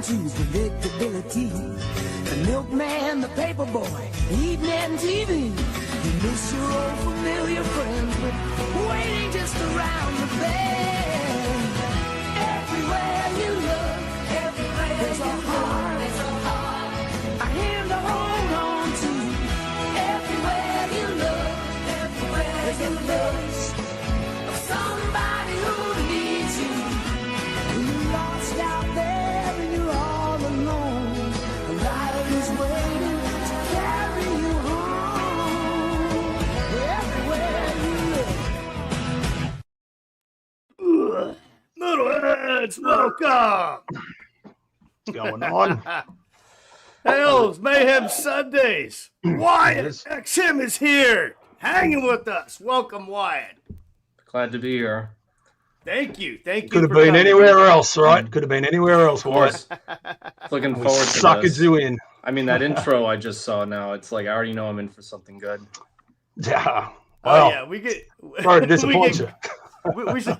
to predictability. The milkman, the paper boy, evening TV. You miss your old familiar friends, but waiting just around the bend. Everywhere you look, there's a heart, a hand to hold on to. Everywhere you look, there's a voice of somebody who needs you. When you're lost out there and you're all alone, a light is waiting to carry you home. Everywhere you look. Metalheads, welcome. What's going on? Hails, Mayhem Sundays. Wyattxhim is here, hanging with us. Welcome, Wyatt. Glad to be here. Thank you. Could have been anywhere else, right? Could have been anywhere else, Wyatt. Looking forward to Suckered this. you in. I mean, that intro I just saw now, it's like I already know I'm in for something good. Yeah. Oh, Well, yeah, we get. sorry to disappoint you. We should,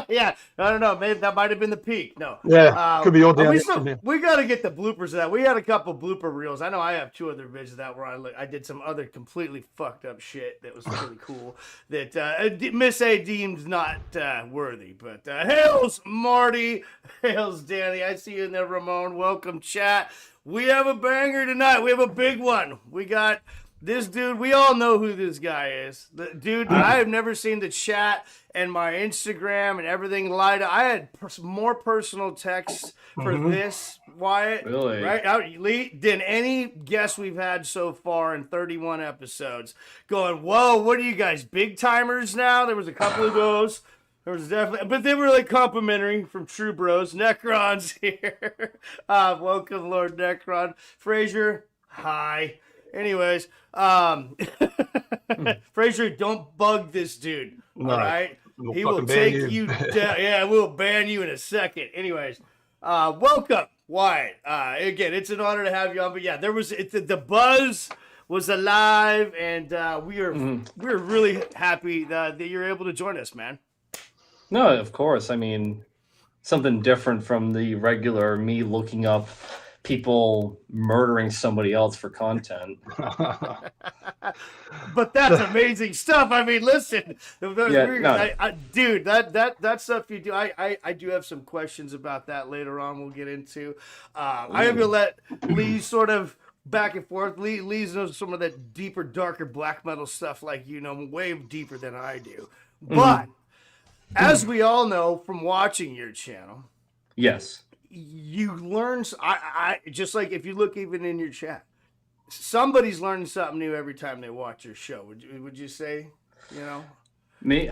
yeah, I don't know. Maybe that might have been the peak. No. Yeah, could be all down from here. We got to get the bloopers of that. We had a couple blooper reels. I know I have 2 other vids of that where I did some other completely fucked up shit that was really cool that Miss A deemed not worthy. But hails Marty, hails Danny. I see you in there, Ramon. Welcome, chat. We have a banger tonight. We have a big one. We got this dude. We all know who this guy is. The dude, I have never seen the chat and my Instagram and everything light up. I had more personal texts for this, Wyatt. Really? Right? Than any guest we've had so far in 31 episodes. Going, whoa, what are you guys, big timers now? There was a couple of those. There was definitely, but they were like complimentary from True Bros. Necron's here. Welcome, Lord Necron. Frazier, hi. Anyways, Frazier, don't bug this dude. No, all right, he will fucking ban take you. you down. Yeah, we'll ban you in a second. Anyways, welcome, Wyatt. Again, it's an honor to have you on. But yeah, the buzz was alive, and we're really happy that you're able to join us, man. No, of course. I mean, something different from the regular me looking up people murdering somebody else for content. But that's amazing stuff. I mean, listen, Yeah, dude, that stuff you do. I do have some questions about that later on. We'll get into. I am gonna let Lee sort of back and forth. Lee's knows some of that deeper, darker black metal stuff, like way deeper than I do. But as we all know from watching your channel, Yes. you learn. I just like if you look even in your chat, somebody's learning something new every time they watch your show. Would you say? Me,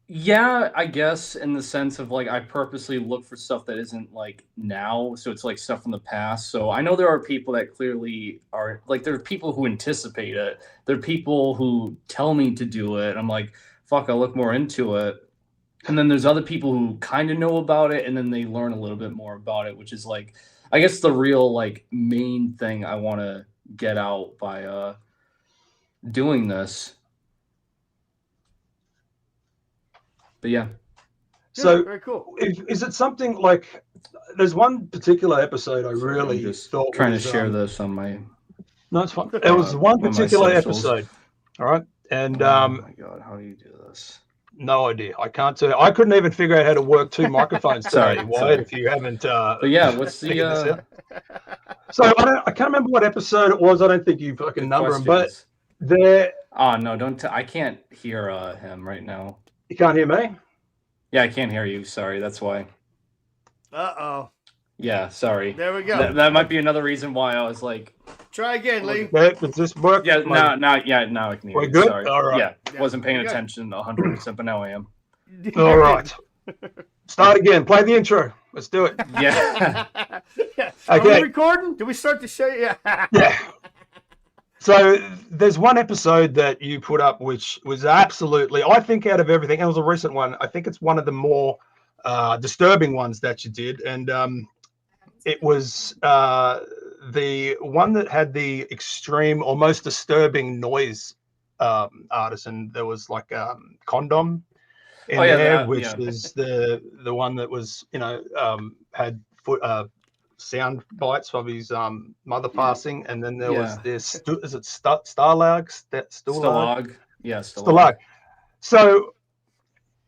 yeah, I guess in the sense of like I purposely look for stuff that isn't like now, so it's like stuff from the past. So I know there are people that clearly are like there are people who anticipate it. There are people who tell me to do it. I'm like, fuck, I'll look more into it. And then there's other people who kind of know about it, and then they learn a little bit more about it, which is like, I guess the real like main thing I want to get out by doing this. But yeah. So very cool. Is it something like? There's one particular episode I really just thought trying was, to share this on my. No, it's fine. There was one on my particular socials. episode. All right, and Oh my god, how do you do this? no idea. I can't tell. I couldn't even figure out how to work 2 microphones today. Sorry. Wyatt, if you haven't. But yeah, what's figured this the out. So I can't remember what episode it was. I don't think you fucking number them, but there. Oh no, don't! I can't hear him right now. You can't hear me. Yeah, I can't hear you. Sorry, that's why. Uh-oh. Yeah, sorry. There we go. That might be another reason why I was like. Try again, Lee. Does this work? Yeah, now I can hear We're you. good? Sorry. All right. Yeah, wasn't paying We're good. attention 100%, but now I am. All right. Start again. Play the intro. Let's do it. Yeah. Yeah. Are Okay. we recording? Do we start the show? Yeah. Yeah. So there's one episode that you put up which was absolutely, I think out of everything, it was a recent one, I think it's one of the more disturbing ones that you did. And it was the one that had the extreme, almost disturbing noise artist. And there was like Condom in there, which is the one that was, had sound bites of his mother passing, and then there was Yeah. this. Is it Stalag? Stalag. Yeah, Stalag. So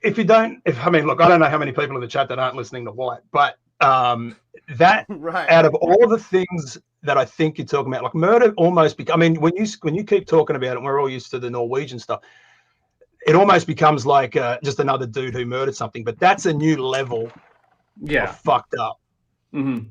if you don't, I mean, look, I don't know how many people in the chat that aren't listening to White, but that Right. out of all the things that I think you're talking about, like murder almost I mean, when you keep talking about it, we're all used to the Norwegian stuff. It almost becomes like just another dude who murdered something, but that's a new level of fucked up. Mm-hmm.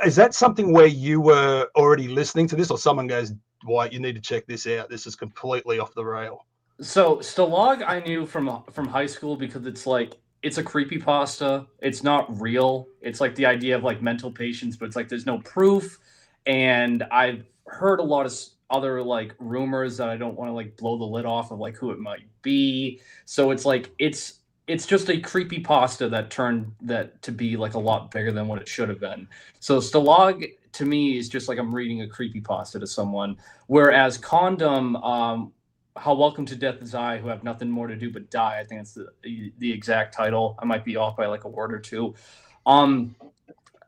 Is that something where you were already listening to this, or someone goes, White, you need to check this out, this is completely off the rail? So Stalag I knew from high school because it's like, it's a creepypasta. It's not real. It's like the idea of like mental patients, but it's like there's no proof. And I've heard a lot of other like rumors that I don't want to like blow the lid off of like who it might be. So it's like it's just a creepypasta that turned that to be like a lot bigger than what it should have been. So Stalag to me is just like I'm reading a creepypasta to someone. Whereas Condom, How Welcome to Death Is I, Who Have Nothing More to Do But Die. I think it's the exact title. I might be off by like a word or two.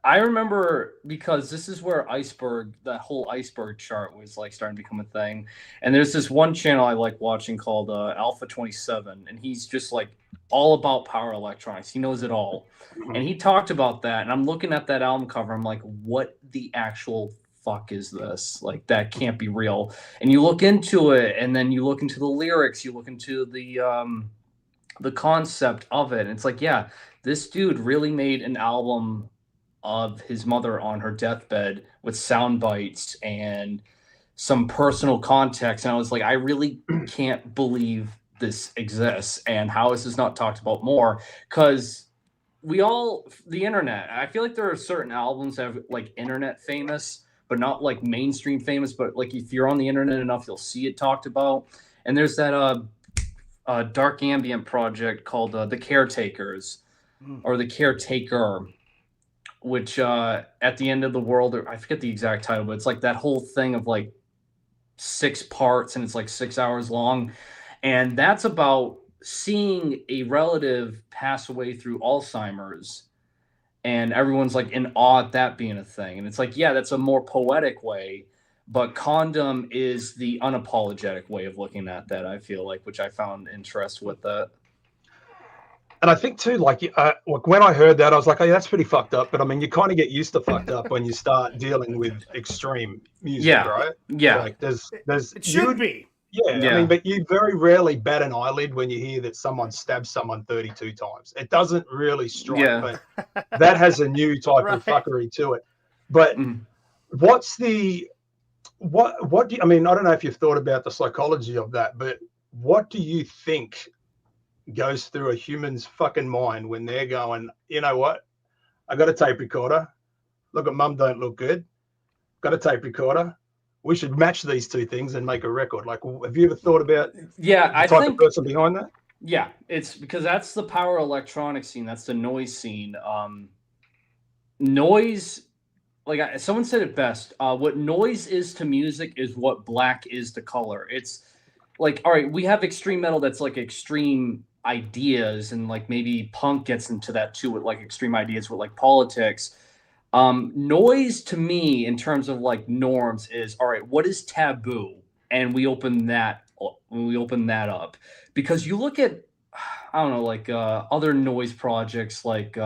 I remember because this is where that whole iceberg chart was like starting to become a thing. And there's this one channel I like watching called Alpha 27, and he's just like all about power electronics. He knows it all. And he talked about that. And I'm looking at that album cover. I'm like, what the actual fuck is this? Like, that can't be real. And you look into it, and then you look into the lyrics, you look into the concept of it, and it's like, yeah, this dude really made an album of his mother on her deathbed with sound bites and some personal context. And I was like, I really can't believe this exists, and how is this not talked about more? Because the internet, I feel like there are certain albums that have like internet famous, but not like mainstream famous, but like if you're on the internet enough, you'll see it talked about. And there's that dark ambient project called The Caretakers, or The Caretaker, which at the end of the world, I forget the exact title, but it's like that whole thing of like 6 parts, and it's like 6 hours long. And that's about seeing a relative pass away through Alzheimer's, and everyone's like in awe at that being a thing. And it's like, yeah, that's a more poetic way, but Condom is the unapologetic way of looking at that, I feel like, which I found interest with that. And I think too, like when I heard that, I was like, "Oh, yeah, that's pretty fucked up." But I mean, you kind of get used to fucked up when you start dealing with extreme music, right? Yeah. Like there's It should be. Yeah, I mean, but you very rarely bat an eyelid when you hear that someone stabbed someone 32 times. It doesn't really strike, but that has a new type of fuckery to it. But what do you, I mean, I don't know if you've thought about the psychology of that, but what do you think goes through a human's fucking mind when they're going, you know what? I got a tape recorder. Look at Mum don't look good. Got a tape recorder. We should match these two things and make a record. Like, have you ever thought about the type of person behind that? Yeah, it's because that's the power electronic scene. That's the noise scene. Noise, like someone said it best. What noise is to music is what black is to color. It's like, all right, we have extreme metal that's like extreme ideas, and like maybe punk gets into that too with like extreme ideas with like politics. Noise to me in terms of like norms is, all right, what is taboo? And we open that up, because you look at, I don't know, like other noise projects like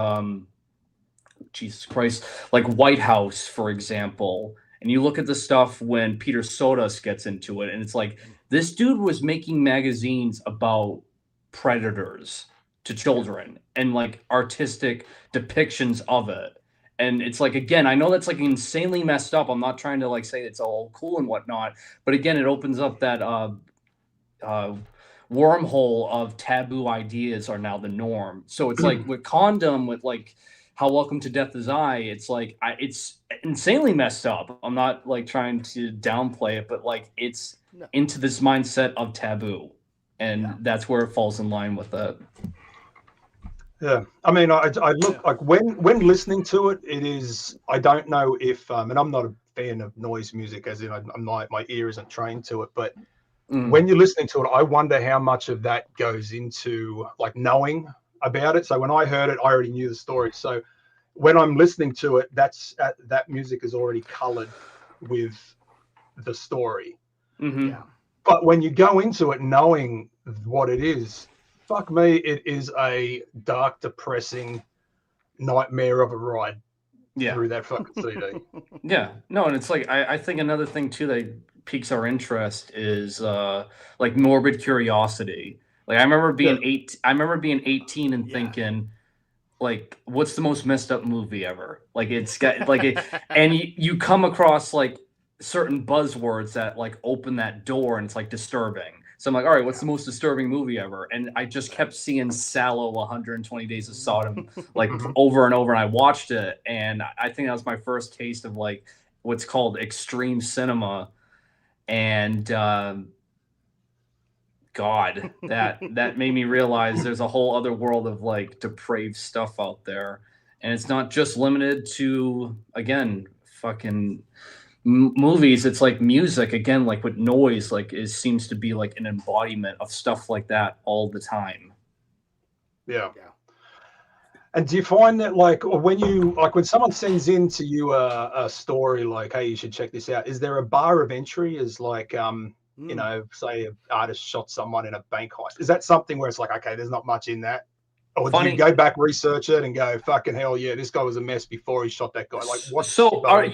Jesus Christ, like White House, for example, and you look at the stuff when Peter Sodas gets into it, and it's like, this dude was making magazines about predators to children and like artistic depictions of it. And it's like, again, I know that's like insanely messed up. I'm not trying to like say it's all cool and whatnot, but again, it opens up that wormhole of taboo ideas are now the norm. So it's like with Condom, with like How Welcome to Death Is I, it's like it's insanely messed up. I'm not like trying to downplay it, but like it's into this mindset of taboo, and that's where it falls in line with that. Yeah, I mean, I look like when listening to it, it is. I don't know if, and I'm not a fan of noise music, as in my ear isn't trained to it. But when you're listening to it, I wonder how much of that goes into like knowing about it. So when I heard it, I already knew the story. So when I'm listening to it, that music is already colored with the story. Mm-hmm. Yeah. But when you go into it knowing what it is, fuck me, it is a dark, depressing nightmare of a ride through that fucking CD. Yeah. No, and it's like I think another thing too that piques our interest is like morbid curiosity. Like I remember being I remember being 18 and thinking, like, what's the most messed up movie ever? Like it's got like it, and you come across like certain buzzwords that like open that door, and it's like disturbing. So I'm like, all right, what's the most disturbing movie ever? And I just kept seeing Sallow 120 Days of Sodom like over and over, and I watched it, and I think that was my first taste of like what's called extreme cinema. And God, that made me realize there's a whole other world of like depraved stuff out there, and it's not just limited to, again, fucking movies. It's like music, again, like with noise, like it seems to be like an embodiment of stuff like that all the time. Yeah. And do you find that like when someone sends in to you a story like, hey, you should check this out, is there a bar of entry as like you know, say an artist shot someone in a bank heist? Is that something where it's like, okay, there's not much in that? Or do you go back, research it, and go, fucking hell, yeah, this guy was a mess before he shot that guy? Like, what? So, all right,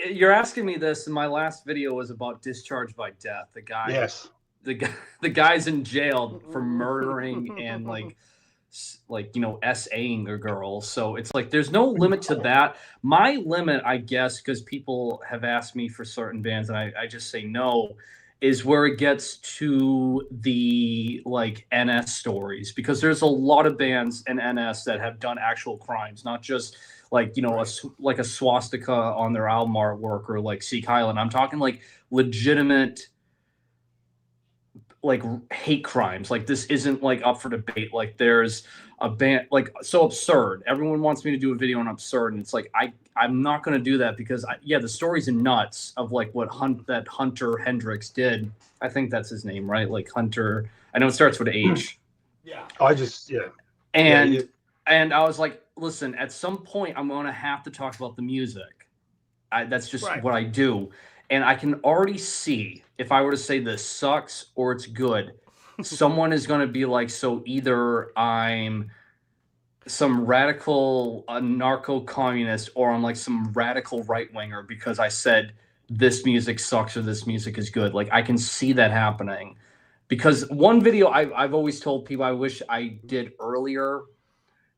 you're asking me this, and my last video was about Discharge by Death. The guy, yes, the guy's in jail for murdering and like you know, SAing a girl. So it's like there's no limit to that. My limit, I guess, because people have asked me for certain bands, and I just say no, is where it gets to the like NS stories, because there's a lot of bands in NS that have done actual crimes, not just like, you know, like a swastika on their album artwork or like Sikh Island. I'm talking like legitimate like hate crimes. Like this isn't like up for debate. Like there's a band like So Absurd. Everyone wants me to do a video on Absurd, and it's like I'm not going to do that because the stories are nuts of like what Hunter Hendricks did. I think that's his name, right? Like Hunter. I know it starts with H. Yeah. And I was like, listen, at some point I'm going to have to talk about the music. That's just what I do. And I can already see, if I were to say this sucks or it's good, someone is going to be like, so either I'm some radical narco-communist or I'm like some radical right-winger because I said this music sucks or this music is good. Like I can see that happening. Because one video I've always told people I wish I did earlier,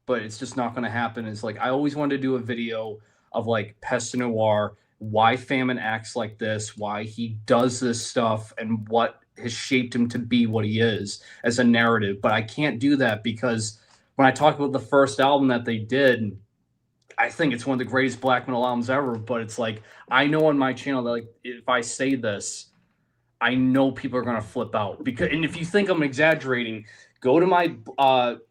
but it's just not going to happen, is like I always wanted to do a video of like Peste Noir, why Famine acts like this, why he does this stuff, and what has shaped him to be what he is as a narrative. But I can't do that because when I talk about the first album that they did, I think it's one of the greatest black metal albums ever. But it's like, I know on my channel that like if I say this, I know people are going to flip out. And if you think I'm exaggerating, go to my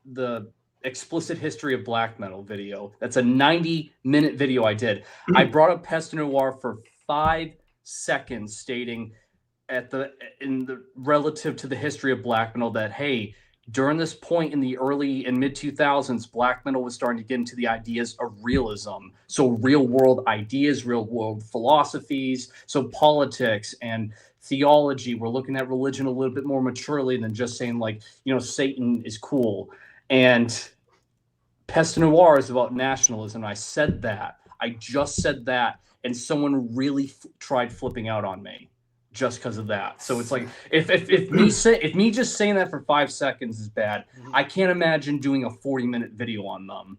the explicit history of black metal video. That's a 90-minute video I did. I brought up Peste Noir for 5 seconds, stating relative to the history of black metal that, hey, during this point in the early and mid 2000s, black metal was starting to get into the ideas of realism. So real world ideas, real world philosophies. So politics and theology. We're looking at religion a little bit more maturely than just saying like, you know, Satan is cool. And Peste Noir is about nationalism. I said that. I just said that. And someone really tried flipping out on me just because of that. So it's like, if me just saying that for 5 seconds is bad, I can't imagine doing a 40-minute video on them.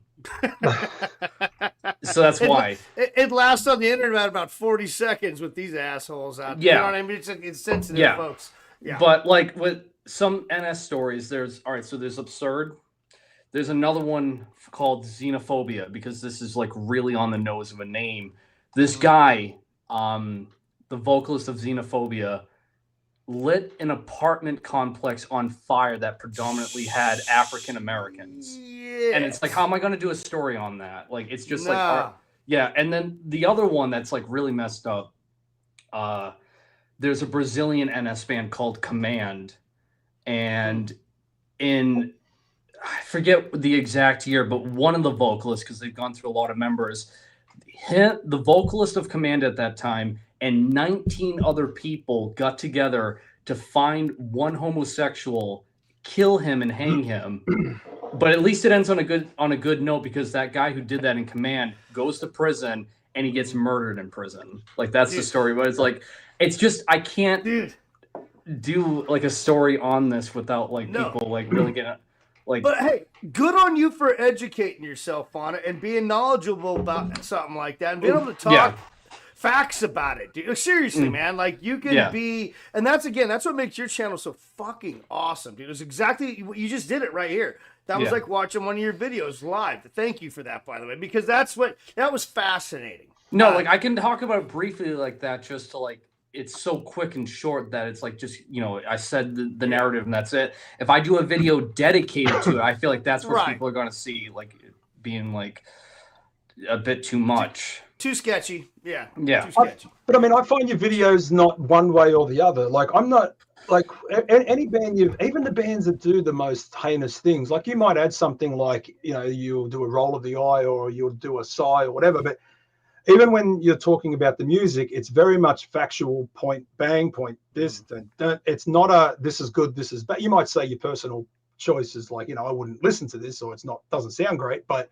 So that's why. It lasts on the internet about 40 seconds with these assholes out there. Yeah. You know what I mean? It's sensitive, folks. Yeah. But like with some NS stories, there's Absurd. There's another one called Xenophobia, because this is like really on the nose of a name. This guy, the vocalist of Xenophobia, lit an apartment complex on fire that predominantly had African Americans. Yeah. And it's like, how am I going to do a story on that? Like, it's just like, yeah. And then the other one that's like really messed up, there's a Brazilian NS band called Command. And in I forget the exact year, but one of the vocalists, because they've gone through a lot of members, the vocalist of Command at that time and 19 other people got together to find one homosexual, kill him, and hang him. But at least it ends on a good note, because that guy who did that in Command goes to prison and he gets murdered in prison. Like, that's the story. But it's like, it's just, I can't do like a story on this without like people like really getting like. But hey, good on you for educating yourself on it and being knowledgeable about something like that and being able to talk facts about it, dude. Seriously, man. Like, you can be, and that's what makes your channel so fucking awesome, dude. It was exactly what you just did it right here. That was like watching one of your videos live. Thank you for that, by the way, because that was fascinating. No, like, I can talk about it briefly like that, just to like, it's so quick and short that it's like, just, you know, I said the narrative and that's it. If I do a video dedicated to it, I feel like that's what people are going to see, like, being like a bit too much. Too sketchy. Yeah. Too sketchy. But I mean, I find your videos not one way or the other. Like, I'm not like any band even the bands that do the most heinous things, like, you might add something like, you know, you'll do a roll of the eye or you'll do a sigh or whatever. But even when you're talking about the music, it's very much factual, point, bang, point, this, it's not a, this is good, this is bad. You might say your personal choices, like, you know, I wouldn't listen to this, or it's not, doesn't sound great, but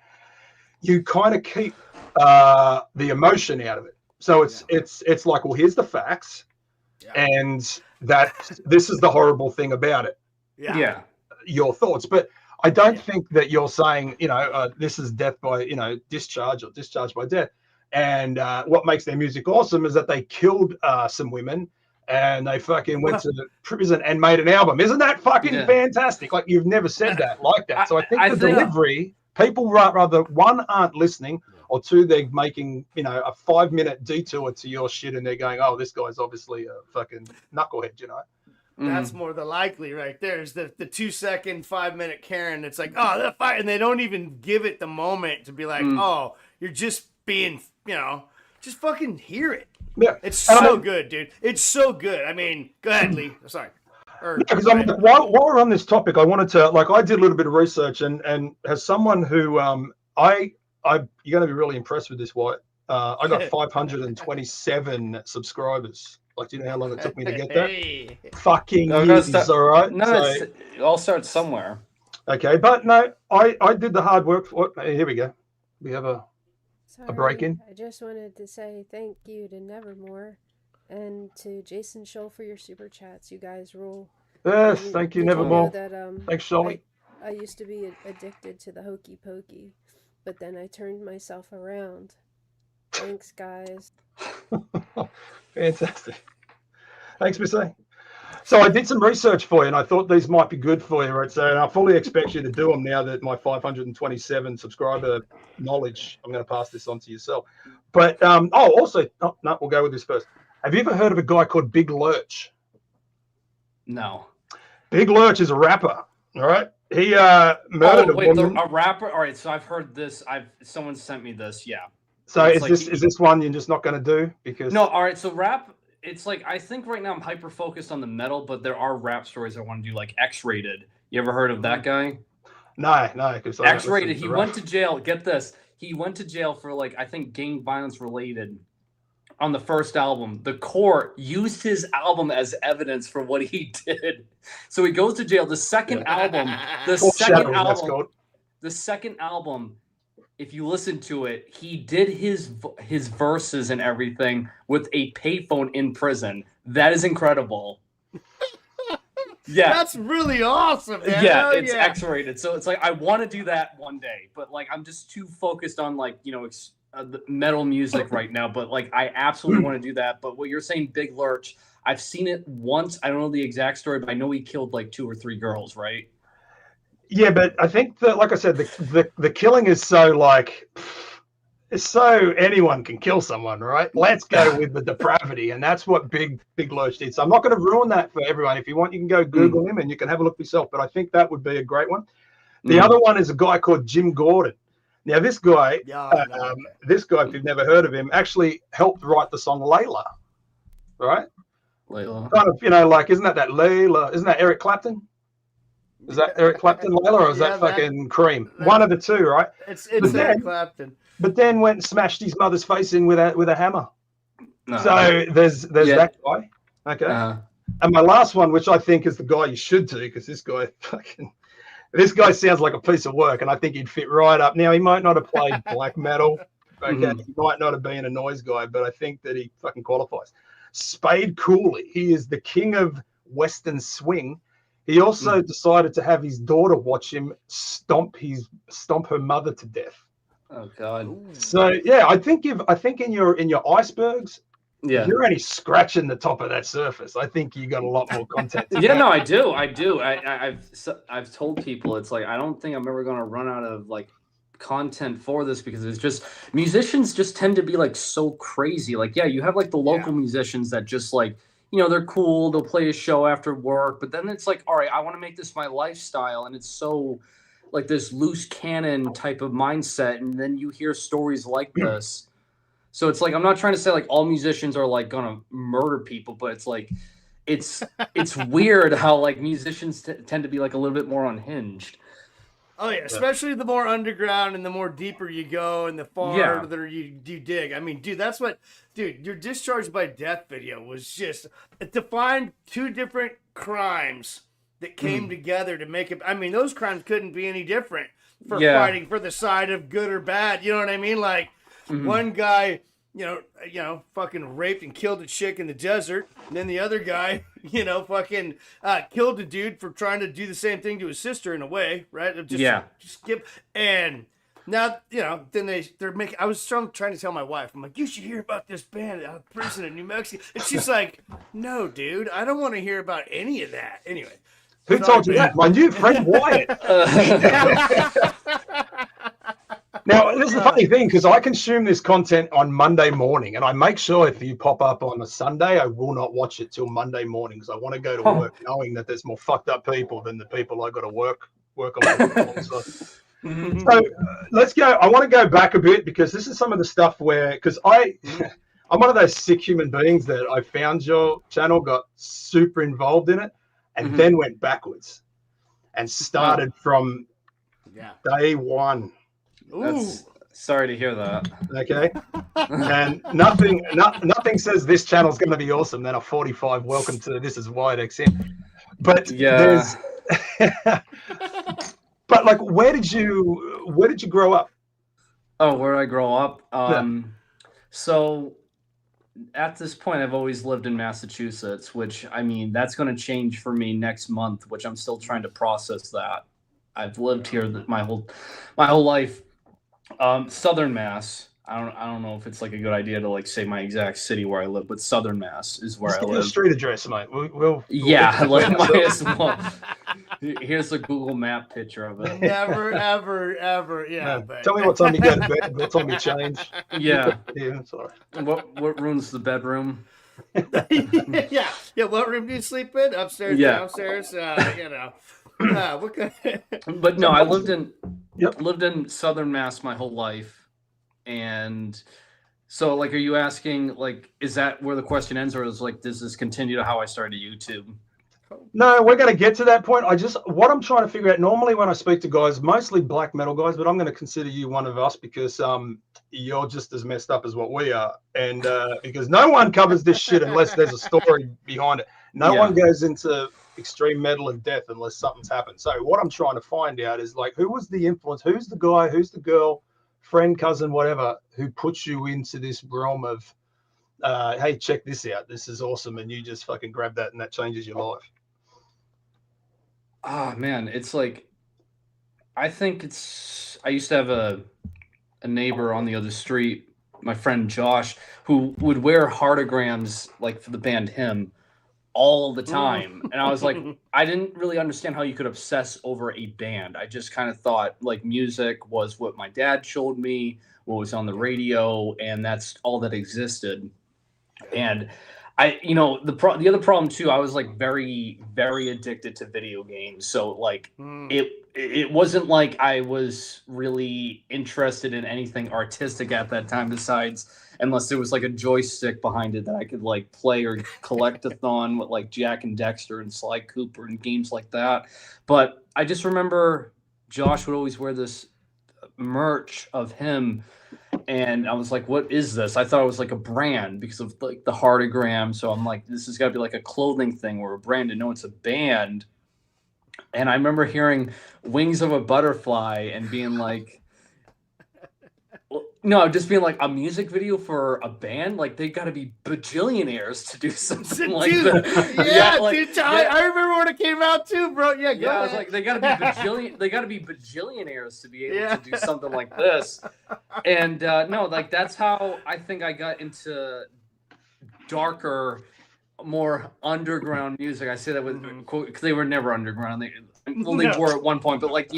you kind of keep the emotion out of it. So it's like, well, here's the facts, and this is the horrible thing about it. Yeah. Your thoughts. But I don't think that you're saying, you know, this is death by, you know, discharge or discharge by death. And what makes their music awesome is that they killed some women and they fucking went to prison and made an album. Isn't that fucking fantastic? Like, you've never said that like that. So I think the delivery, people rather, one, aren't listening, or two, they're making, you know, a 5-minute detour to your shit and they're going, oh, this guy's obviously a fucking knucklehead, you know? That's more the likely right there, is the 2-second, 5-minute Karen. It's like, oh, they're fighting. And they don't even give it the moment to be like, oh, you're just being, you know, just fucking hear it. Yeah. It's so good, dude. It's so good. I mean, go ahead, Lee. Sorry. Because while we're on this topic, I wanted to, like, I did a little bit of research and as someone who, you're going to be really impressed with this, Wyatt. I got 527 subscribers. Like, do you know how long it took me to get that? Fucking years, all right? No, it all starts somewhere. Okay, but no, I did the hard work for it. Here we go. We have a break-in. I just wanted to say thank you to Nevermore and to Jason Scholl for your super chats. You guys rule. Yes, thank you, Nevermore. Thanks, Sholly. I used to be addicted to the hokey pokey, but then I turned myself around. Thanks, guys. Fantastic. Thanks for saying. So I did some research for you, and I thought these might be good for you, right? So I fully expect you to do them now that my 527 subscriber knowledge, I'm going to pass this on to yourself. But we'll go with this first. Have you ever heard of a guy called Big Lurch? No. Big Lurch is a rapper, all right? He murdered a woman. A rapper? All right, so I've heard this. Someone sent me this, yeah. So is this one you're just not going to do? Because no, all right, so rap, it's like, I think right now I'm hyper focused on the metal, but there are rap stories I want to do, like X-Rated. You ever heard of that guy? No. X-Rated, he went to jail. Get this. He went to jail for, like, I think gang violence related on the first album. The court used his album as evidence for what he did. So he goes to jail. The second album, if you listen to it, he did his verses and everything with a payphone in prison. That is incredible. Yeah, that's really awesome, man. Yeah, it's X-rated. So it's like, I want to do that one day, but like, I'm just too focused on, like, you know, the metal music right now. But like, I absolutely want to do that. But what you're saying, Big Lurch, I've seen it once. I don't know the exact story, but I know he killed like 2 or 3 girls, right? Yeah, but I think that, like I said, the killing is so, like, it's so anyone can kill someone, right? Let's go with the depravity, and that's what Big Lurch did. So I'm not going to ruin that for everyone. If you want, you can go Google him and you can have a look yourself. But I think that would be a great one. The other one is a guy called Jim Gordon. Now, this guy, if you've never heard of him, actually helped write the song Layla, right? Layla. Kind of, you know, like, isn't that Layla? Isn't that Eric Clapton? Is that Eric Clapton, Layla, or is Yeah, that fucking Cream? One of the two, right? It's But then- Eric Clapton. But then went and smashed his mother's face in with a hammer. No. So there's Yeah. that guy. Okay. And my last one, which I think is the guy you should do, because this guy sounds like a piece of work, and I think he'd fit right up. Now, he might not have played black metal. Okay, he might not have been a noise guy, but I think that he fucking qualifies. Spade Cooley. He is the king of Western swing. He also decided to have his daughter watch him stomp her mother to death. Oh God. So yeah, I think in your icebergs, Yeah. you're only scratching the top of that surface. I think you got a lot more content. Yeah, no, I do. I've told people, it's like, I don't think I'm ever going to run out of like content for this, because it's just, musicians just tend to be like so crazy. Like, yeah, you have like the local musicians that just like, you know, they're cool, they'll play a show after work, but then it's like, all right, I want to make this my lifestyle, and it's so like this loose cannon type of mindset, and then you hear stories like this. So it's like, I'm not trying to say like all musicians are like gonna murder people, but it's like, it's weird how like musicians tend to be like a little bit more unhinged. Oh yeah, especially the more underground and the more deeper you go and the farther you dig. I mean, dude, that's what, dude, your Discharged by Death video was just, it defined two different crimes that came together to make it. I mean, those crimes couldn't be any different for fighting for the side of good or bad. You know what I mean? Like one guy, you know, fucking raped and killed a chick in the desert, and then the other guy, you know, fucking killed a dude for trying to do the same thing to his sister in a way, right? Just skip. And now, you know, then they're making. I was trying to tell my wife, I'm like, you should hear about this band out of prison in New Mexico, and she's like, no, dude, I don't want to hear about any of that. Anyway. Who told you that? My new friend Wyatt. Now, this is the funny thing, because I consume this content on Monday morning, and I make sure if you pop up on a Sunday, I will not watch it till Monday morning, because I want to go to work knowing that there's more fucked up people than the people I got to work on. So let's go. I want to go back a bit, because this is some of the stuff where, because I'm one of those sick human beings that I found your channel, got super involved in it, and then went backwards and started from day one. Sorry to hear that. Okay. And nothing says this channel's going to be awesome than a 45 welcome to This Is Wyattxhim. But there's but like, where did you grow up? Oh, where did I grow up? So at this point, I've always lived in Massachusetts, which, I mean, that's going to change for me next month, which I'm still trying to process that. I've lived here my whole life. Southern Mass. I don't know if it's like a good idea to like say my exact city where I live, but Southern Mass is where I live. Street address, mate. We'll like might as well. Here's a Google Map picture of it. Never, ever. Yeah. No, tell me what time you go to bed. What time you change. Yeah. Yeah. Sorry. What room's the bedroom? yeah. What room do you sleep in? Upstairs, downstairs. You know. What kind of... But no, I lived in Southern Mass my whole life. And so, like, are you asking, like, is that where the question ends, or is like, does this continue to how I started YouTube? No, we're going to get to that point. What I'm trying to figure out, normally when I speak to guys, mostly black metal guys, but I'm going to consider you one of us, because you're just as messed up as what we are. And because no one covers this shit unless there's a story behind it. No one goes into extreme metal and death unless something's happened. So what I'm trying to find out is, like, who was the influence? Who's the guy? Who's the girl? Friend, cousin, whatever, who puts you into this realm of, hey, check this out. This is awesome. And you just fucking grab that, and that changes your life. Ah, man, it's like, I used to have a neighbor on the other street, my friend Josh, who would wear heartograms, like, for the band Him all the time. And I was like, I didn't really understand how you could obsess over a band. I just kind of thought, like, music was what my dad showed me, what was on the radio, and that's all that existed. And the other problem too, I was like very, very addicted to video games. So like it it wasn't like I was really interested in anything artistic at that time, besides unless there was like a joystick behind it that I could like play or collect-a-thon with like Jack and Dexter and Sly Cooper and games like that. But I just remember Josh would always wear this merch of him, and I was like, what is this? I thought it was like a brand because of like the heartogram. So I'm like, this has got to be like a clothing thing or a brand. And no, it's a band. And I remember hearing Wings of a Butterfly and being like, no, just being like, a music video for a band? Like, they got to be bajillionaires to do something like that. Yeah, like, dude, I remember when it came out too, bro. Yeah, go I was ahead. like, they got to be bajillionaires to be able to do something like this. And no, like that's how I think I got into darker, more underground music. I say that with quote because they were never underground. They were at one point, but like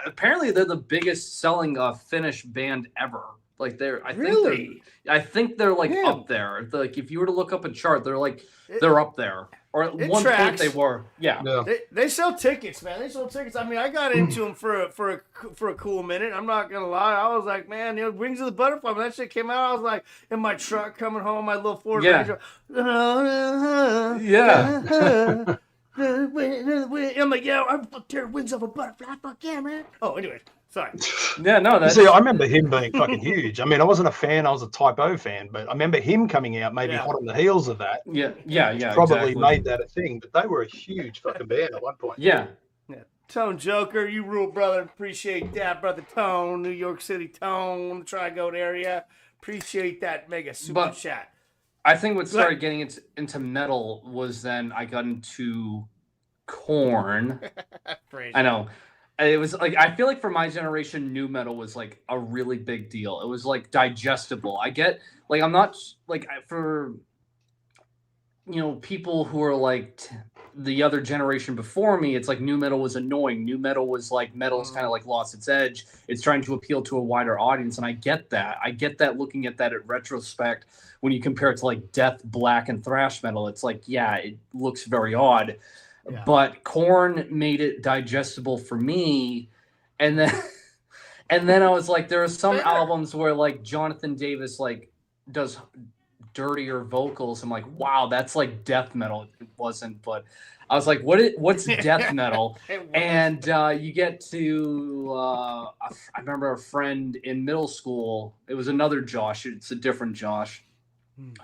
apparently they're the biggest selling Finnish band ever. Like I think they're like up there. Like if you were to look up a chart, they're up there. Or at one point they were. Yeah. They sell tickets, man. They sell tickets. I mean, I got into them for a cool minute. I'm not gonna lie. I was like, man, Wings of the Butterfly. When that shit came out, I was like in my truck coming home, my little Ford Ranger. Yeah. I'm like, yeah, I'm fucking Wings of a Butterfly. Fuck yeah, man. Oh, anyway, sorry. Yeah, no, that's... See, I remember him being fucking huge. I mean, I wasn't a fan. I was a Type O fan, but I remember him coming out maybe hot on the heels of that. Yeah. Probably made that a thing, but they were a huge fucking band at one point. Yeah. Tone Joker, you rule, brother. Appreciate that, brother. Tone, New York City Tone, Tri-Goat area. Appreciate that mega super chat. I think what started getting into metal was then I got into Korn. I know. It was like, I feel like for my generation, new metal was like a really big deal. It was like digestible. I get, like, I'm not like for, people who are like the other generation before me, it's like new metal was annoying. New metal was like, metal's kind of like lost its edge. It's trying to appeal to a wider audience. And I get that. I get that looking at that at retrospect, when you compare it to like death, black, and thrash metal, it's like, yeah, it looks very odd. Yeah. But Korn made it digestible for me. And then I was like, there are some albums where like Jonathan Davis like does dirtier vocals. I'm like, wow, that's like death metal. It wasn't, but I was like, what's death metal? And you get to I remember a friend in middle school. It was another Josh. It's a different Josh,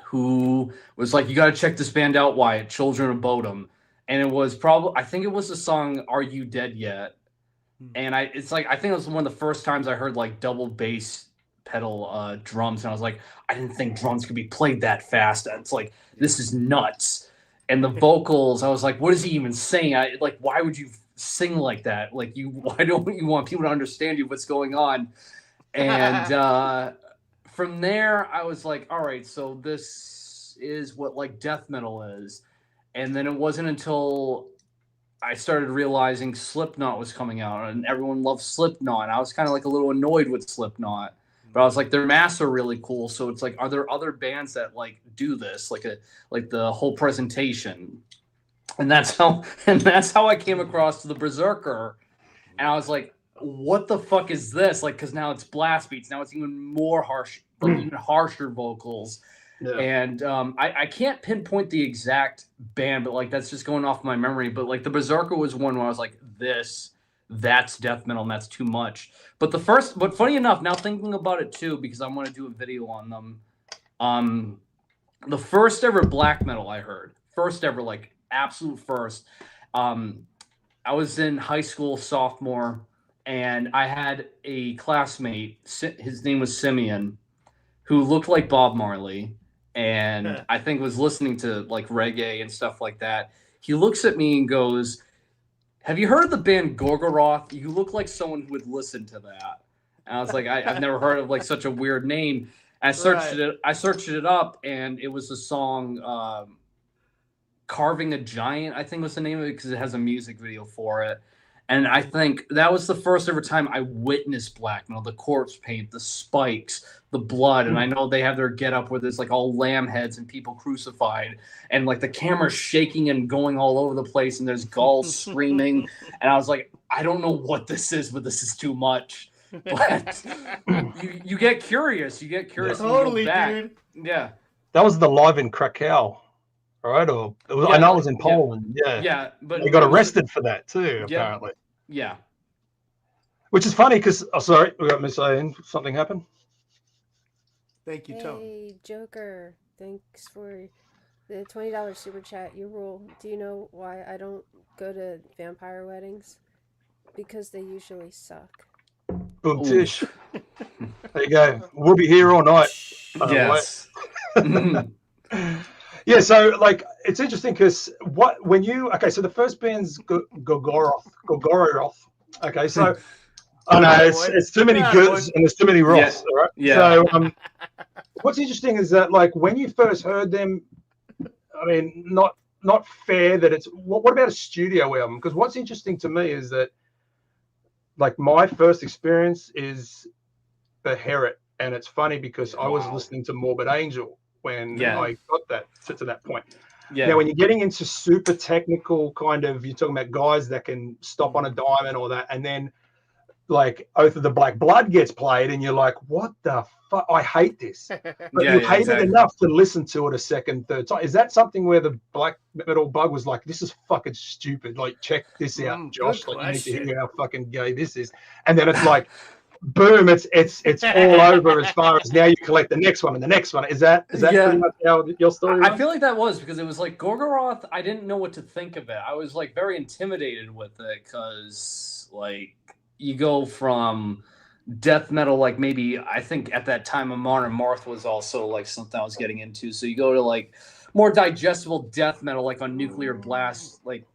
who was like, you got to check this band out, Wyatt, Children of Bodom. And it was I think it was the song Are You Dead Yet? And I think it was one of the first times I heard like double bass pedal drums. And I was like, I didn't think drums could be played that fast. It's like, this is nuts. And the vocals, I was like, what is he even saying? Why would you sing like that? Like, why don't you want people to understand you? What's going on? And from there, I was like, all right, so this is what like death metal is. And then it wasn't until I started realizing Slipknot was coming out, and everyone loved Slipknot. I was kind of like a little annoyed with Slipknot, but I was like, their masks are really cool. So it's like, are there other bands that like do this, like the whole presentation? And that's how I came across to the Berserker, and I was like, what the fuck is this? Like, because now it's blast beats. Now it's even more harsh, like even harsher vocals. Yeah. And I can't pinpoint the exact band, but like that's just going off my memory. But like the Berserker was one where I was like, that's death metal and that's too much. But funny enough, now thinking about it too, because I want to do a video on them. The first ever black metal I heard, like absolute first. I was in high school, sophomore, and I had a classmate. His name was Simeon, who looked like Bob Marley. And I think was listening to like reggae and stuff like that. He looks at me and goes, have you heard of the band Gorgoroth? You look like someone who would listen to that. And I was like, I've never heard of like such a weird name. And I searched it up, and it was the song Carving a Giant, I think was the name of it, because it has a music video for it. And I think that was the first ever time I witnessed black metal, the corpse paint, the spikes, the blood. And I know they have their getup where there's like all lamb heads and people crucified, and like the camera's shaking and going all over the place, and there's gulls screaming. And I was like, I don't know what this is, but this is too much. But you get curious. You get curious. Yeah, and you go totally, back. dude. Yeah. That was the live in Krakow, right? Or it was, I know it was in Poland. Yeah. Yeah, but They got arrested for that too, apparently. Yeah. Which is funny because, sorry, we got Miss A. Something happened. Thank you, Tony. Hey, Joker. Thanks for the $20 super chat. You rule. Do you know why I don't go to vampire weddings? Because they usually suck. Boom tish. There you go. We'll be here all night. Yes. Yeah, so like it's interesting because so the first band's Gorgoroth. Okay, so I know it's too many goods and there's too many Roths, all right? Yeah. So what's interesting is that like when you first heard them, I mean, not fair that it's what about a studio album? Because what's interesting to me is that like my first experience is the Herod, and it's funny because I was listening to Morbid Angel when I got that to that point. Yeah. Now, when you're getting into super technical kind of, you're talking about guys that can stop on a dime and all that, and then like Oath of the Black Blood gets played, and you're like, what the fuck? I hate this. But you hate it enough to listen to it a second, third time. Is that something where the black metal bug was like, this is fucking stupid. Like, check this out, Josh. Like, you need to hear how fucking gay this is. And then it's like, boom, it's all over as far as now you collect the next one and the next one. Is that pretty much how your story was? I feel like that was because it was like Gorgoroth, I didn't know what to think of it. I was like very intimidated with it because like you go from death metal, like maybe I think at that time Amon and Marth was also like something I was getting into. So you go to like more digestible death metal, like on Nuclear Blast, like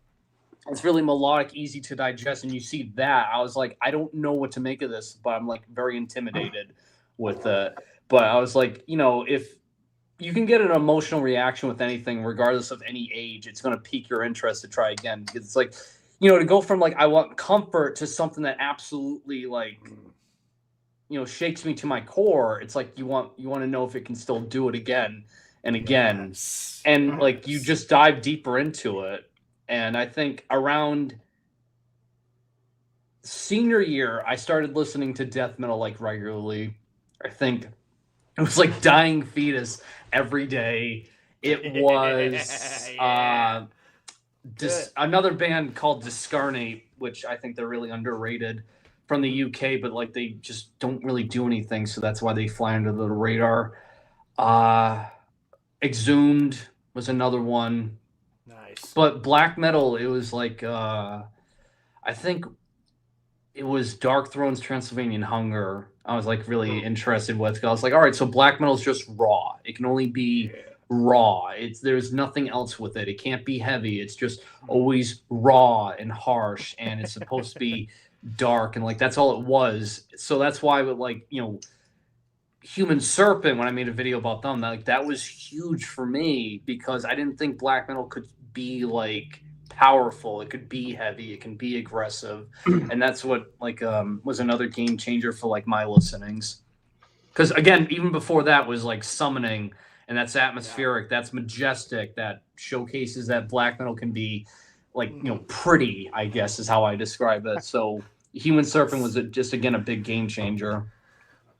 it's really melodic, easy to digest, and you see that. I was like, I don't know what to make of this, but I'm like very intimidated with it. But I was like, you know, if you can get an emotional reaction with anything, regardless of any age, it's going to pique your interest to try again. Because it's like, you know, to go from like I want comfort to something that absolutely like, you know, shakes me to my core. It's like you want to know if it can still do it again and again, and like you just dive deeper into it. And I think around senior year, I started listening to death metal like regularly. I think it was like Dying Fetus every day. It was another band called Discarnate, which I think they're really underrated from the UK, but like they just don't really do anything, so that's why they fly under the radar. Exhumed was another one. Nice. But black metal, it was like I think it was Dark Throne's Transylvanian Hunger. I was like really interested with. I was like, all right, so black metal is just raw. It can only be raw. There's nothing else with it. It can't be heavy. It's just always raw and harsh, and it's supposed to be dark, and like that's all it was. So that's why, with like, you know, Human Serpent, when I made a video about them, that was huge for me because I didn't think black metal could be like powerful. It could be heavy. It can be aggressive, and that's what like was another game changer for like my listenings. Because again, even before that was like Summoning, and that's atmospheric, that's majestic, that showcases that black metal can be like, you know, pretty, I guess is how I describe it. So Human Serpent was just again a big game changer.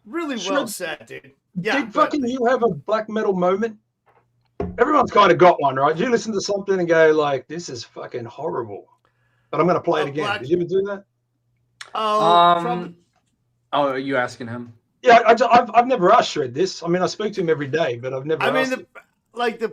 Really well said, dude. Yeah. Did fucking you have a black metal moment? Everyone's kind of got one, right? Did you listen to something and go like, "This is fucking horrible," but I'm going to play it again? Did you ever do that? Oh, are you asking him? Yeah, I've never asked Shred this. I mean, I speak to him every day, but I've never.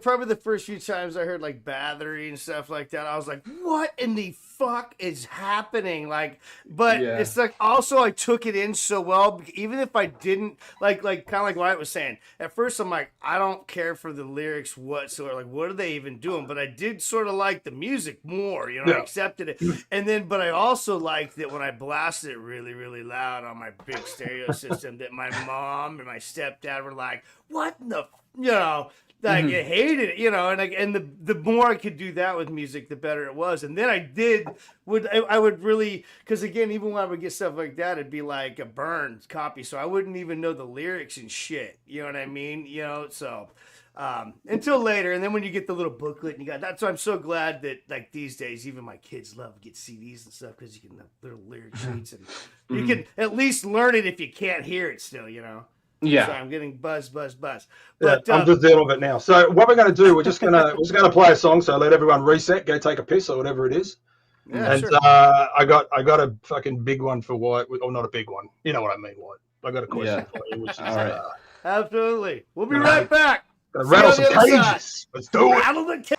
Probably the first few times I heard like Bathory and stuff like that, I was like, what in the fuck is happening? Like, but it's like also I took it in so well, even if I didn't like kind of like Wyatt was saying. At first I'm like, I don't care for the lyrics whatsoever. Like, what are they even doing? But I did sort of like the music more, you know, I accepted it. And then, but I also liked that when I blasted it really, really loud on my big stereo system, that my mom and my stepdad were like, what in the, you know, like I hated it, you know, and the more I could do that with music, the better it was. And then I would really, because again, even when I would get stuff like that, it'd be like a burned copy, so I wouldn't even know the lyrics and shit. You know what I mean? You know, so until later. And then when you get the little booklet, and you got that's why I'm so glad that like these days, even my kids love to get CDs and stuff because you can have little lyric sheets and you can at least learn it if you can't hear it still, you know. Yeah. So I'm getting buzz. But Yeah, I'm just dealing with it now. So what we're going to do, we're just going to play a song. So let everyone reset, go take a piss or whatever it is. yeah, And sure. I got a fucking big one for Wyatt, or not a big one. You know what I mean, Wyatt. I got a question for you, which is All right. Absolutely. We'll be right back. gonna See you rattle on some the other cages. side. Let's do it. Rattle the cage.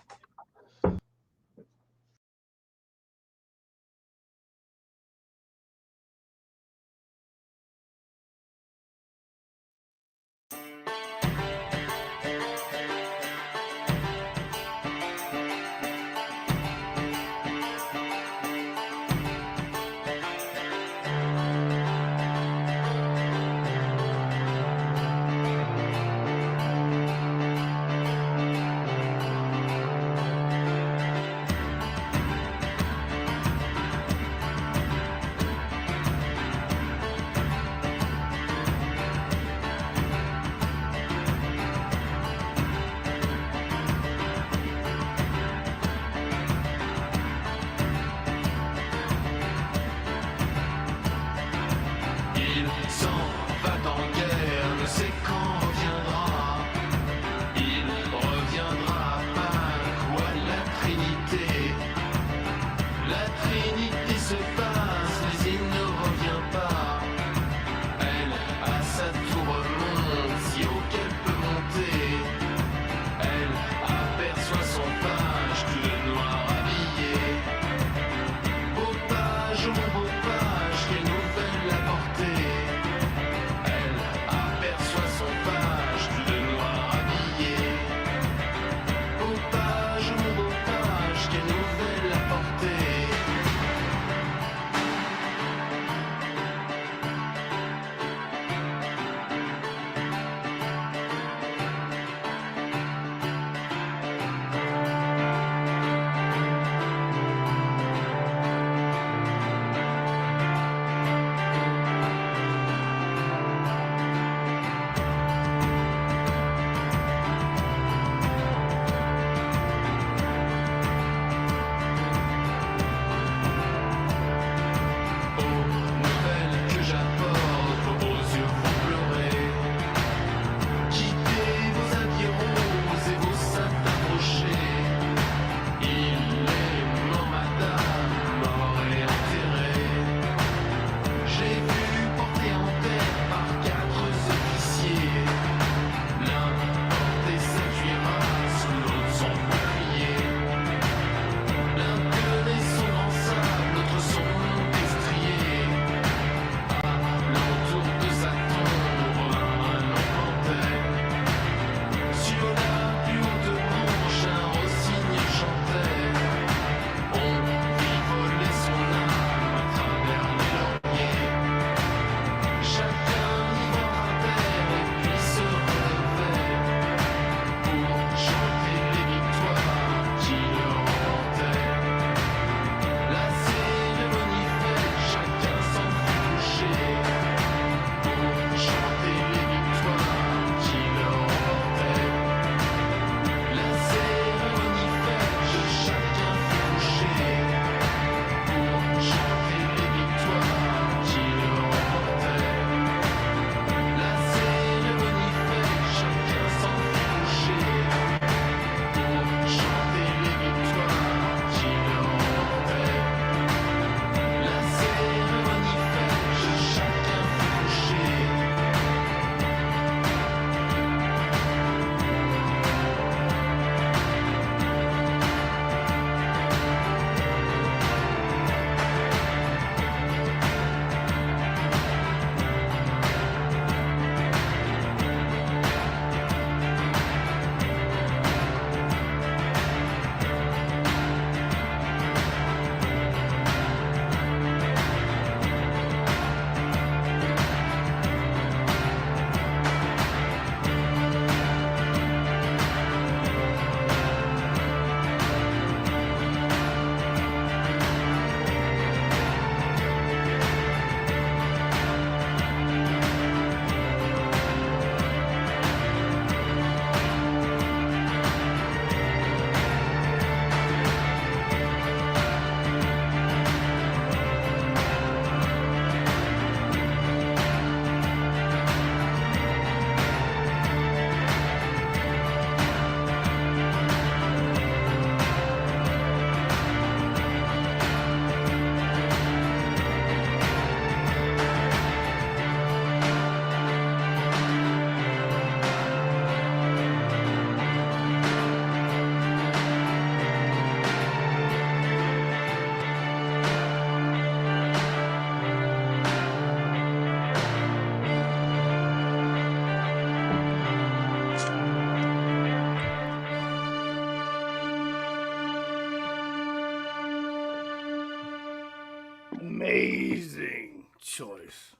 Amazing choice.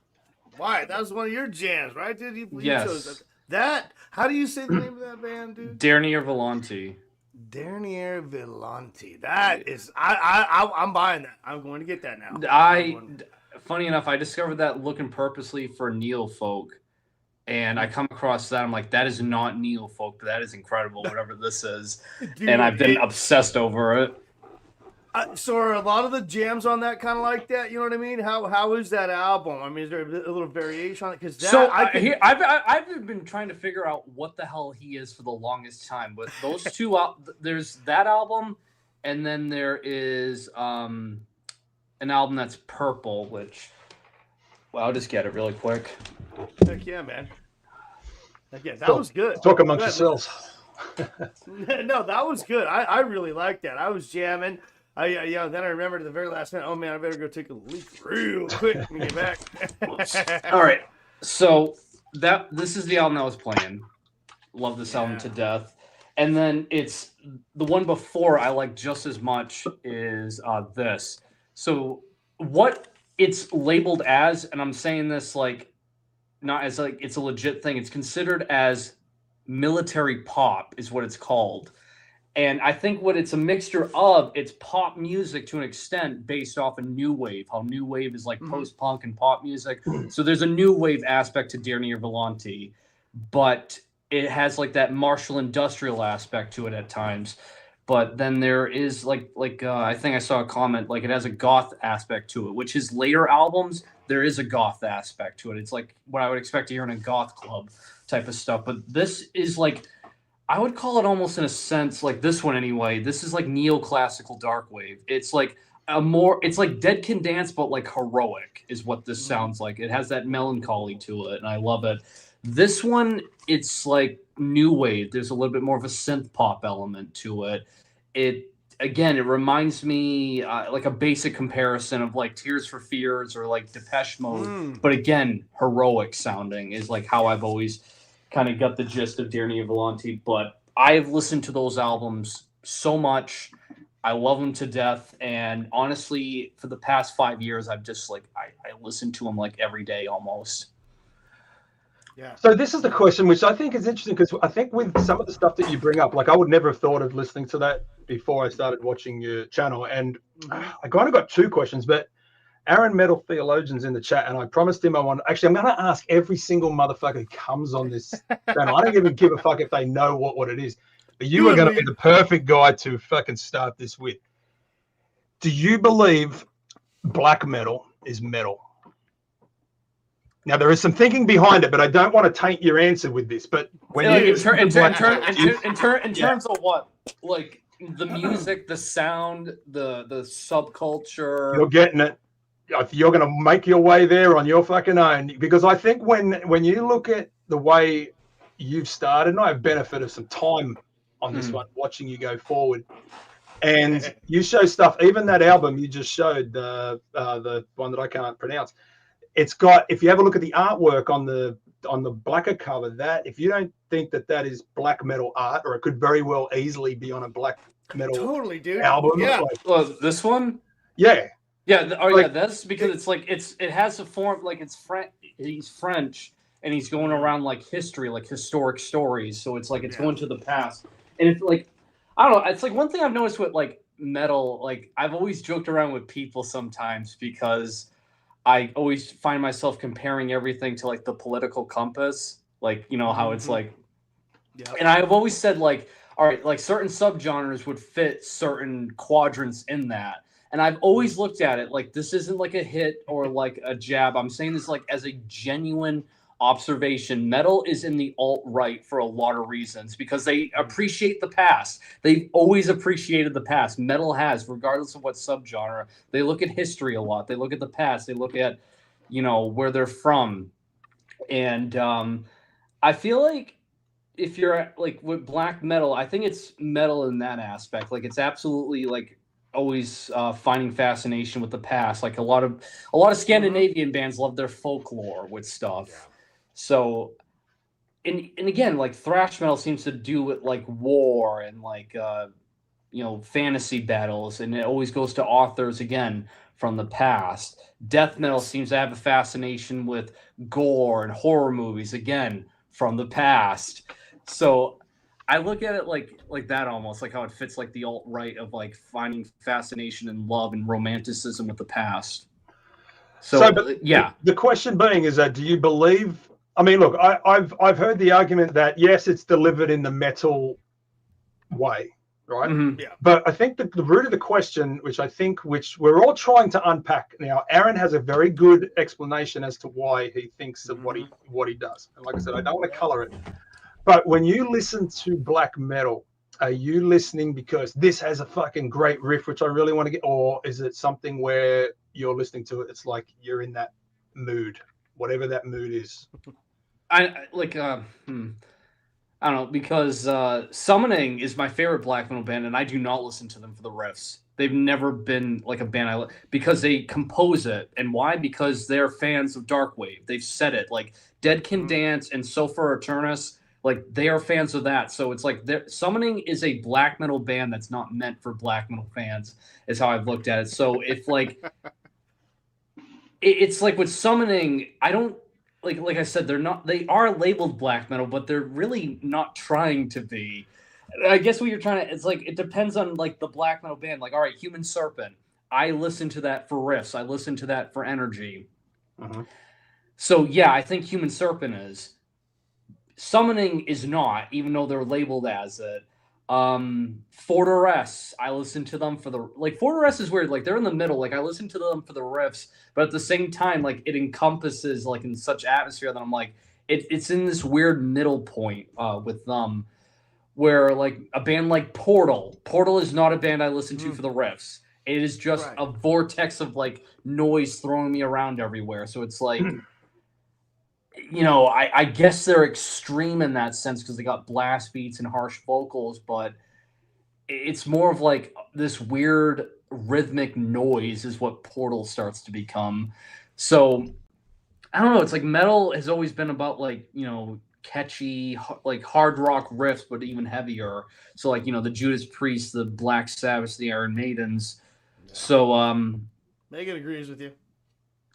Why? That was one of your jams, right? Did you Yes. chose that? How do you say the name of that band, dude? Dernier Volante. Dernier Volante. That is, I'm buying that. I'm going to get that now. Funny enough, I discovered that looking purposely for Neofolk, and I come across that. I'm like, that is not Neofolk, but that is incredible, whatever this is. Dude, and I've been obsessed over it. So are a lot of the jams on that kind of like that? You know what I mean? How is that album? I mean, is there a little variation on it? Because I've been trying to figure out what the hell he is for the longest time. But those two, there's that album, and then there is an album that's purple, which, well, I'll just get it really quick. Heck yeah, man. Heck yeah, that was good. Talk amongst yourselves. No, that was good. I really liked that. I was jamming. Then I remembered at the very last minute, oh man, I better go take a leak real quick and get back. All right. So this is the album I was playing. Love this album to death. And then it's the one before I like just as much is this. So what it's labeled as, and I'm saying this like not as like it's a legit thing, it's considered as military pop is what it's called. And I think what it's a mixture of, it's pop music to an extent based off of new wave, how new wave is like post-punk and pop music. So there's a new wave aspect to Dernier Volante, but it has like that martial industrial aspect to it at times. But then there is like I think I saw a comment, like it has a goth aspect to it, which his later albums, there is a goth aspect to it. It's like what I would expect to hear in a goth club type of stuff. But this is like, I would call it almost in a sense, like this one anyway, this is like neoclassical dark wave. It's like it's like Dead Can Dance, but like heroic is what this sounds like. It has that melancholy to it, and I love it. This one, it's like new wave. There's a little bit more of a synth pop element to it. It reminds me like a basic comparison of like Tears for Fears or like Depeche Mode, but again, heroic sounding is like how I've always kind of got the gist of Dernier Volante. But I've listened to those albums so much. I love them to death. And honestly, for the past 5 years, I've just like, I listen to them like every day almost. Yeah. So this is the question, which I think is interesting, because I think with some of the stuff that you bring up, like I would never have thought of listening to that before I started watching your channel. And I kind of got two questions, but Aaron Metal Theologian's in the chat, and I promised him I'm going to ask every single motherfucker who comes on this channel. I don't even give a fuck if they know what it is. But you are going to be the perfect guy to fucking start this with. Do you believe black metal is metal? Now, there is some thinking behind it, but I don't want to taint your answer with this. But when in terms of what? Like the music, the sound, the subculture. You're getting it. You're going to make your way there on your fucking own, because I think when you look at the way you've started, and I have benefit of some time on this one, watching you go forward, and you show stuff, even that album you just showed, the one that I can't pronounce, it's got, if you have a look at the artwork on the blacker cover, that if you don't think that is black metal art, or it could very well easily be on a black metal dude. album. Yeah. This one? Yeah. Yeah, that's because it's like it has a form, like he's French and he's going around like history, like historic stories. So it's like it's going to the past. And it's like, I don't know, it's like one thing I've noticed with like metal, like I've always joked around with people sometimes because I always find myself comparing everything to like the political compass, like, you know, how it's like, and I've always said like, all right, like certain subgenres would fit certain quadrants in that. And I've always looked at it like this isn't like a hit or like a jab. I'm saying this like as a genuine observation. Metal is in the alt-right for a lot of reasons because they appreciate the past. They've always appreciated the past. Metal has, regardless of what subgenre. They look at history a lot. They look at the past. They look at, you know, where they're from. And I feel like if you're like with black metal, I think it's metal in that aspect. Like it's absolutely like always finding fascination with the past. Like a lot of Scandinavian bands love their folklore with stuff. Yeah. So, and again, like thrash metal seems to do with like war and like fantasy battles, and it always goes to authors again from the past. Death metal seems to have a fascination with gore and horror movies, again from the past. So I look at it like that, almost like how it fits like the alt-right of like finding fascination and love and romanticism with the past. So yeah, the question being is that, do you believe? I mean, look, I've heard the argument that yes, it's delivered in the metal way, right? Mm-hmm. Yeah. But I think the root of the question, which we're all trying to unpack now, Aaron has a very good explanation as to why he thinks of what he does. And like I said, I don't want to color it. But when you listen to black metal, are you listening because this has a fucking great riff, which I really want to get, or is it something where you're listening to it, it's like you're in that mood, whatever that mood is? I don't know, because Summoning is my favorite black metal band, and I do not listen to them for the riffs. They've never been like a band because they compose it. And why? Because they're fans of Darkwave. They've said it. Like Dead Can Dance and Sofer Eternus, like they are fans of that. So it's like Summoning is a black metal band that's not meant for black metal fans, is how I've looked at it. So if like it's like with Summoning, I don't like I said, they are labeled black metal, but they're really not trying to be. I guess what you're trying to, it's like, it depends on like the black metal band. Like, all right, Human Serpent, I listen to that for riffs. I listen to that for energy. So yeah, I think Human Serpent is. Summoning is not, even though they're labeled as it. Fortress, I listen to them for the, like, Fortress is weird. Like, they're in the middle. Like, I listen to them for the riffs, but at the same time, like, it encompasses, like, in such atmosphere that I'm like, it's in this weird middle point with them, where, like, a band like Portal is not a band I listen to for the riffs. It is just a vortex of, like, noise throwing me around everywhere. So it's like, I guess they're extreme in that sense because they got blast beats and harsh vocals, but it's more of like this weird rhythmic noise is what Portal starts to become. So I don't know. It's like metal has always been about like, catchy, like hard rock riffs, but even heavier. So like, the Judas Priest, the Black Sabbath, the Iron Maidens. So Megan agrees with you.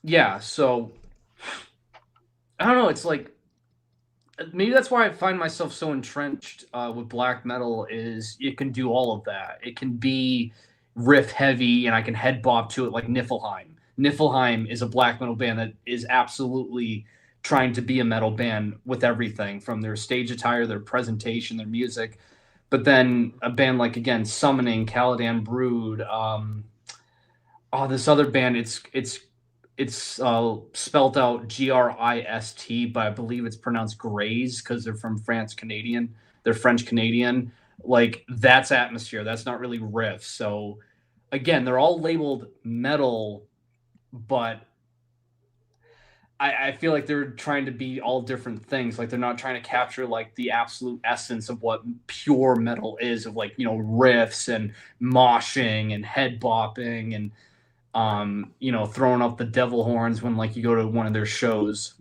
Yeah, so I don't know. It's like maybe that's why I find myself so entrenched with black metal. Is it can do all of that. It can be riff heavy, and I can head bop to it like Niflheim. Niflheim is a black metal band that is absolutely trying to be a metal band with everything from their stage attire, their presentation, their music. But then a band like, again, Summoning, Caladan Brood. This other band. It's spelled out Grist, but I believe it's pronounced Grays because they're from France-Canadian. They're French-Canadian. Like, that's atmosphere. That's not really riff. So, again, they're all labeled metal, but I feel like they're trying to be all different things. Like, they're not trying to capture, like, the absolute essence of what pure metal is, of, like, riffs and moshing and head bopping and throwing up the devil horns when like you go to one of their shows.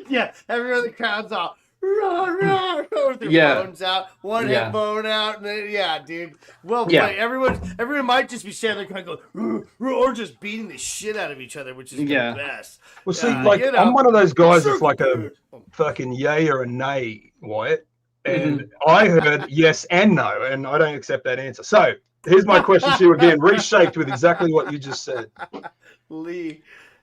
Yeah, everyone in the crowd's all rah, rah, with their bones out, one hip bone out, and then, dude. Well, but everyone might just be standing there kind of going, or just beating the shit out of each other, which is the best. Well, see, I'm one of those guys that's like a fucking yay or a nay, Wyatt, and I heard yes and no, and I don't accept that answer. So here's my question to you again, reshaped with exactly what you just said. Lee,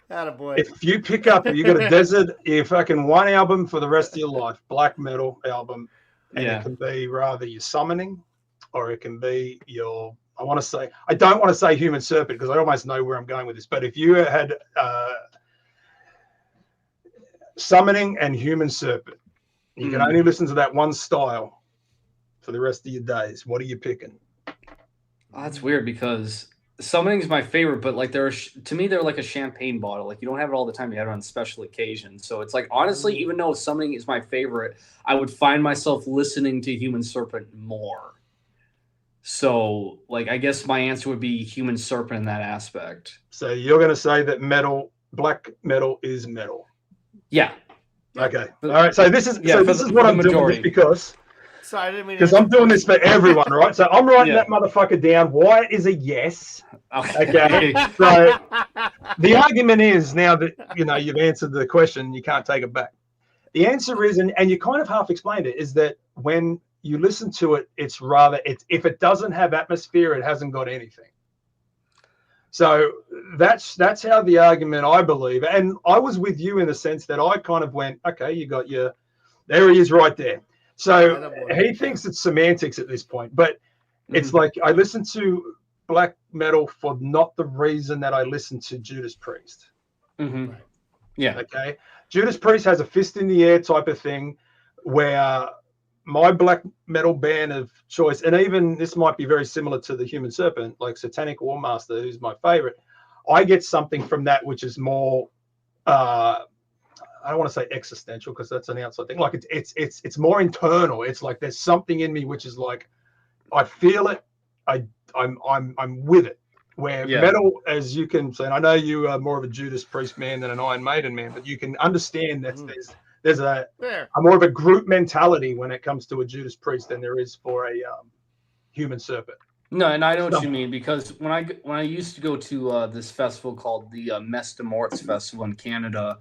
attaboy. If you pick up, you got a desert, you fucking one album for the rest of your life, black metal album, and it can be rather your Summoning, or it can be your, I don't want to say Human Serpent because I almost know where I'm going with this, but if you had Summoning and Human Serpent, you can only listen to that one style for the rest of your days, what are you picking? Oh, that's weird because Summoning is my favorite, but like to me they're like a champagne bottle. Like you don't have it all the time. You have it on special occasions. So it's like honestly, even though Summoning is my favorite, I would find myself listening to Human Serpent more. So like I guess my answer would be Human Serpent in that aspect. So you're going to say that black metal is metal. Yeah. Okay. All right. So this is what I'm doing because. excited. I mean, Because I'm doing this for everyone, right? So I'm writing Yeah. that motherfucker down. Wyatt is a yes. Okay. So the argument is now that you've answered the question, you can't take it back. The answer is, and you kind of half explained it, is that when you listen to it, it's if it doesn't have atmosphere, it hasn't got anything. So that's how the argument, I believe, and I was with you in the sense that I kind of went, okay, you got there he is right there. So he thinks it's semantics at this point, but it's like I listen to black metal for not the reason that I listen to Judas Priest. Mm-hmm. Yeah. Okay. Judas Priest has a fist in the air type of thing where my black metal band of choice, and even this might be very similar to the Human Serpent, like Satanic War Master, who's my favorite. I get something from that which is more, I don't want to say existential because that's an outside thing. Like it's more internal. It's like there's something in me which is like I feel it. I'm with it. Where metal, as you can say, and I know you are more of a Judas Priest man than an Iron Maiden man, but you can understand that there's a more of a group mentality when it comes to a Judas Priest than there is for a Human Serpent. No, and I know what you mean, because when I used to go to this festival called the Mes de Morts Festival in Canada,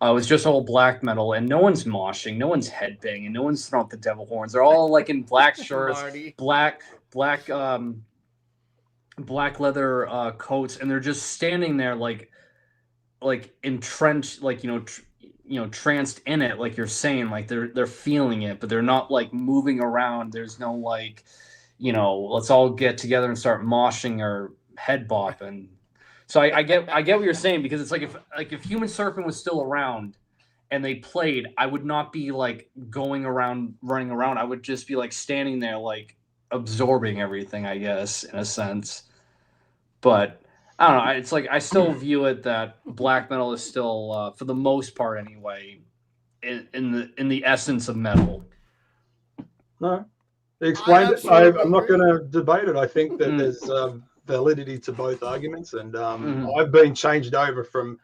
it was just all black metal, and no one's moshing, no one's headbanging, no one's throwing out the devil horns. They're all like in black shirts, black leather coats, and they're just standing there like entrenched, like tranced in it, like you're saying, like they're feeling it, but they're not like moving around. There's no like, let's all get together and start moshing or head bopping. So I get what you're saying, because it's like if Human Serpent was still around and they played, I would not be like going around, running around. I would just be like standing there, like absorbing everything, I guess, in a sense. But I don't know. It's like I still view it that black metal is still, for the most part anyway, in the essence of metal. No, they explained it. I'm not going to debate it. I think that there's validity to both arguments, and I've been changed over from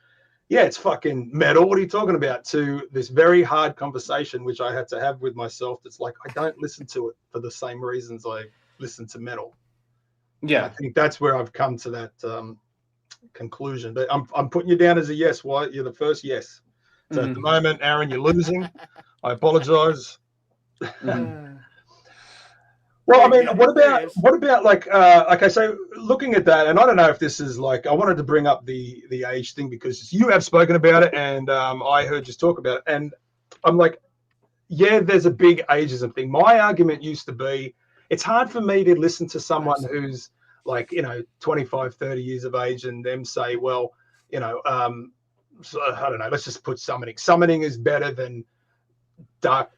it's fucking metal, what are you talking about, to this very hard conversation which I had to have with myself. It's like I don't listen to it for the same reasons I listen to metal. Yeah, I think that's where I've come to that conclusion. But I'm putting you down as a yes. Wyatt, you're the first yes. So at the moment, Aaron, you're losing. I apologize. Well, I mean, what about like, okay, so looking at that, and I don't know if this is like, I wanted to bring up the age thing because you have spoken about it, and I heard you talk about it, and I'm like, yeah, there's a big ageism thing. My argument used to be, it's hard for me to listen to someone who's like, 25, 30 years of age and them say, well, so, I don't know, let's just put summoning. Summoning is better than dark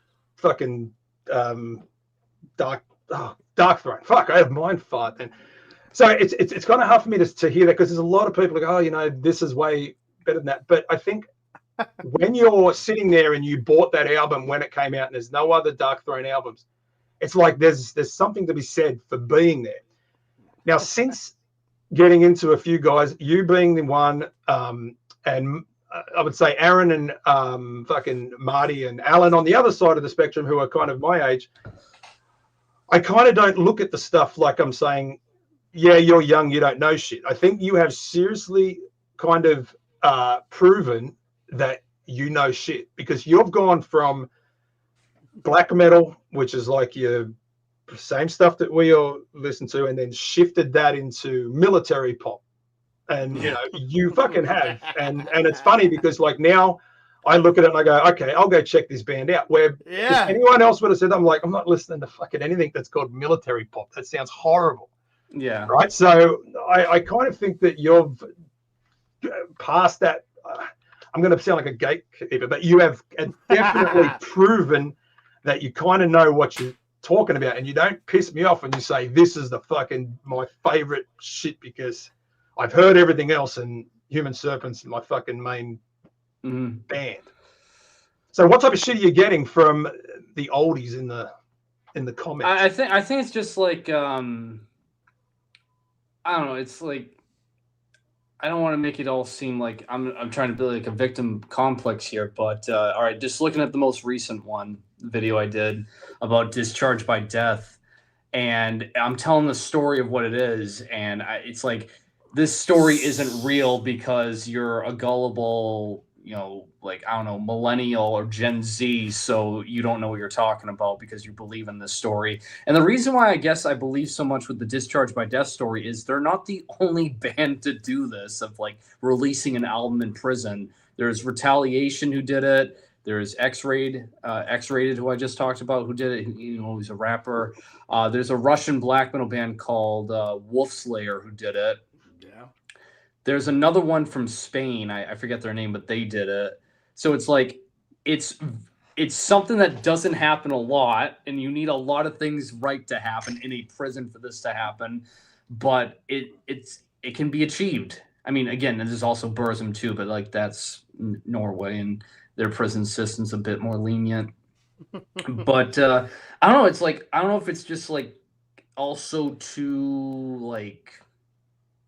Darkthrone. Fuck, I have mind fart then. So it's kind of hard for me to hear that, because there's a lot of people like, this is way better than that. But I think when you're sitting there and you bought that album when it came out and there's no other Darkthrone albums, it's like there's something to be said for being there. Now, since getting into a few guys, you being the one, and I would say Aaron and fucking Marty and Alan on the other side of the spectrum, who are kind of my age, I kind of don't look at the stuff like I'm saying, yeah, you're young, you don't know shit. I think you have seriously kind of proven that you know shit, because you've gone from black metal, which is like your same stuff that we all listen to, and then shifted that into military pop. And, you fucking have. And it's funny because like now, I look at it and I go, okay, I'll go check this band out. Where if anyone else would have said, I'm like, I'm not listening to fucking anything that's called military pop. That sounds horrible. Yeah. Right. So I kind of think that you've passed that. I'm going to sound like a gatekeeper, but you have definitely proven that you kind of know what you're talking about, and you don't piss me off when you say this is the fucking my favorite shit, because I've heard everything else, and Human Serpent's my fucking main band. So what type of shit are you getting from the oldies in the comments? I think it's just like I don't know, it's like I don't want to make it all seem like I'm trying to build like a victim complex here, but all right, just looking at the most recent video I did about discharge by death, and I'm telling the story of what it is, and it's like this story isn't real because you're a gullible, like, I don't know, millennial or Gen Z, so you don't know what you're talking about because you believe in this story. And the reason why I guess I believe so much with the discharge by death story is they're not the only band to do this, of like releasing an album in prison. There's Retaliation who did it. There's X-Rated, who I just talked about, who did it. He's a rapper. There's a Russian black metal band called Wolf Slayer who did it. Yeah. There's another one from Spain. I forget their name, but they did it. So it's like it's something that doesn't happen a lot, and you need a lot of things right to happen in a prison for this to happen. But it can be achieved. I mean, again, there's also Burzum too, but like that's Norway, and their prison system's a bit more lenient. But I don't know. It's like, I don't know if it's just like also to like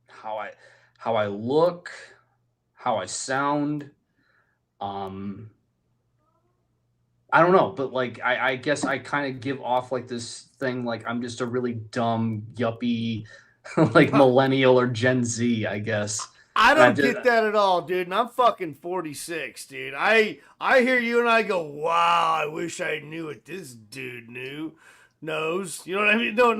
how I look, how I sound. I don't know, but like I guess I kind of give off like this thing, like I'm just a really dumb yuppie, like millennial or Gen Z, I guess. I don't get that at all, dude. And I'm fucking 46, dude. I hear you and I go, wow, I wish I knew what this dude knows. You know what I mean? No,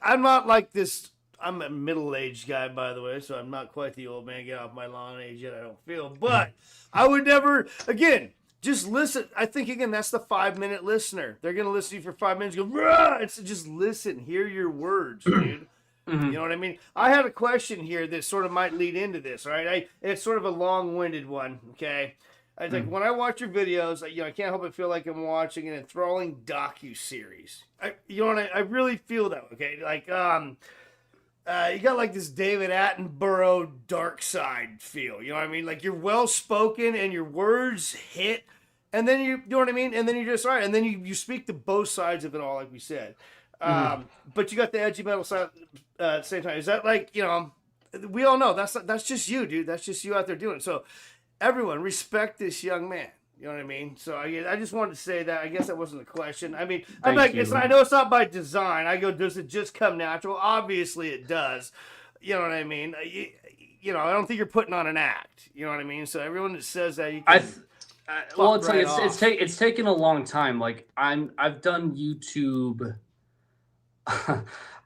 I'm not like this. I'm a middle-aged guy, by the way, so I'm not quite the old man. Get off my lawn age yet, I don't feel. But I would never, again, just listen. I think, again, that's the 5-minute listener. They're going to listen to you for 5 minutes and go, rah! It's just listen. Hear your words, dude. You know what I mean? I had a question here that sort of might lead into this, all right? It's sort of a long-winded one, okay? I think when I watch your videos, I can't help but feel like I'm watching an enthralling docu-series. I really feel that, okay? Like, you got like this David Attenborough dark side feel, you know what I mean? Like you're well-spoken and your words hit, and then you know what I mean? And then you're just, all right, and then you speak to both sides of it all, like we said. But you got the edgy metal side at the same time. Is that like, we all know that's just you, dude. That's just you out there doing it. So everyone respect this young man. You know what I mean? So I just wanted to say that. I guess that wasn't a question. I mean, I know it's not by design. I go, does it just come natural? Obviously it does. You know what I mean? I don't think you're putting on an act. You know what I mean? So everyone that says that, you can well, it's right like it's taken a long time. Like I've done YouTube.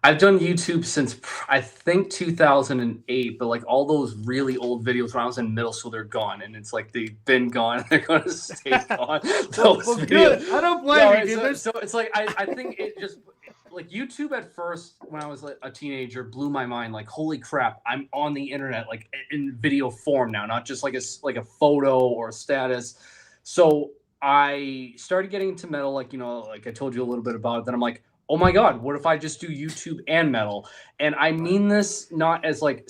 I've done YouTube since I think 2008, but like all those really old videos when I was in middle school, they're gone, and it's like they've been gone. They're going to stay gone. Well, good. I don't blame you, dude. So it's like I think it just like YouTube at first when I was like a teenager blew my mind. Like holy crap, I'm on the internet like in video form now, not just like a photo or a status. So I started getting into metal, like like I told you a little bit about it. Then I'm like, oh my God, what if I just do YouTube and metal? And I mean this not as like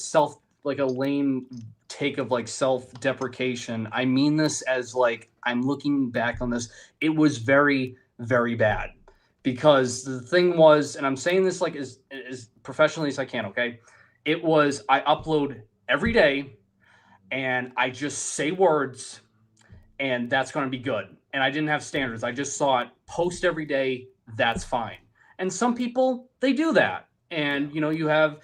a lame take of like self-deprecation. I mean this as like, I'm looking back on this. It was very, very bad because the thing was, and I'm saying this like as professionally as I can, okay? It was, I upload every day and I just say words and that's going to be good. And I didn't have standards. I just saw it post every day. That's fine. And some people, they do that. And, you have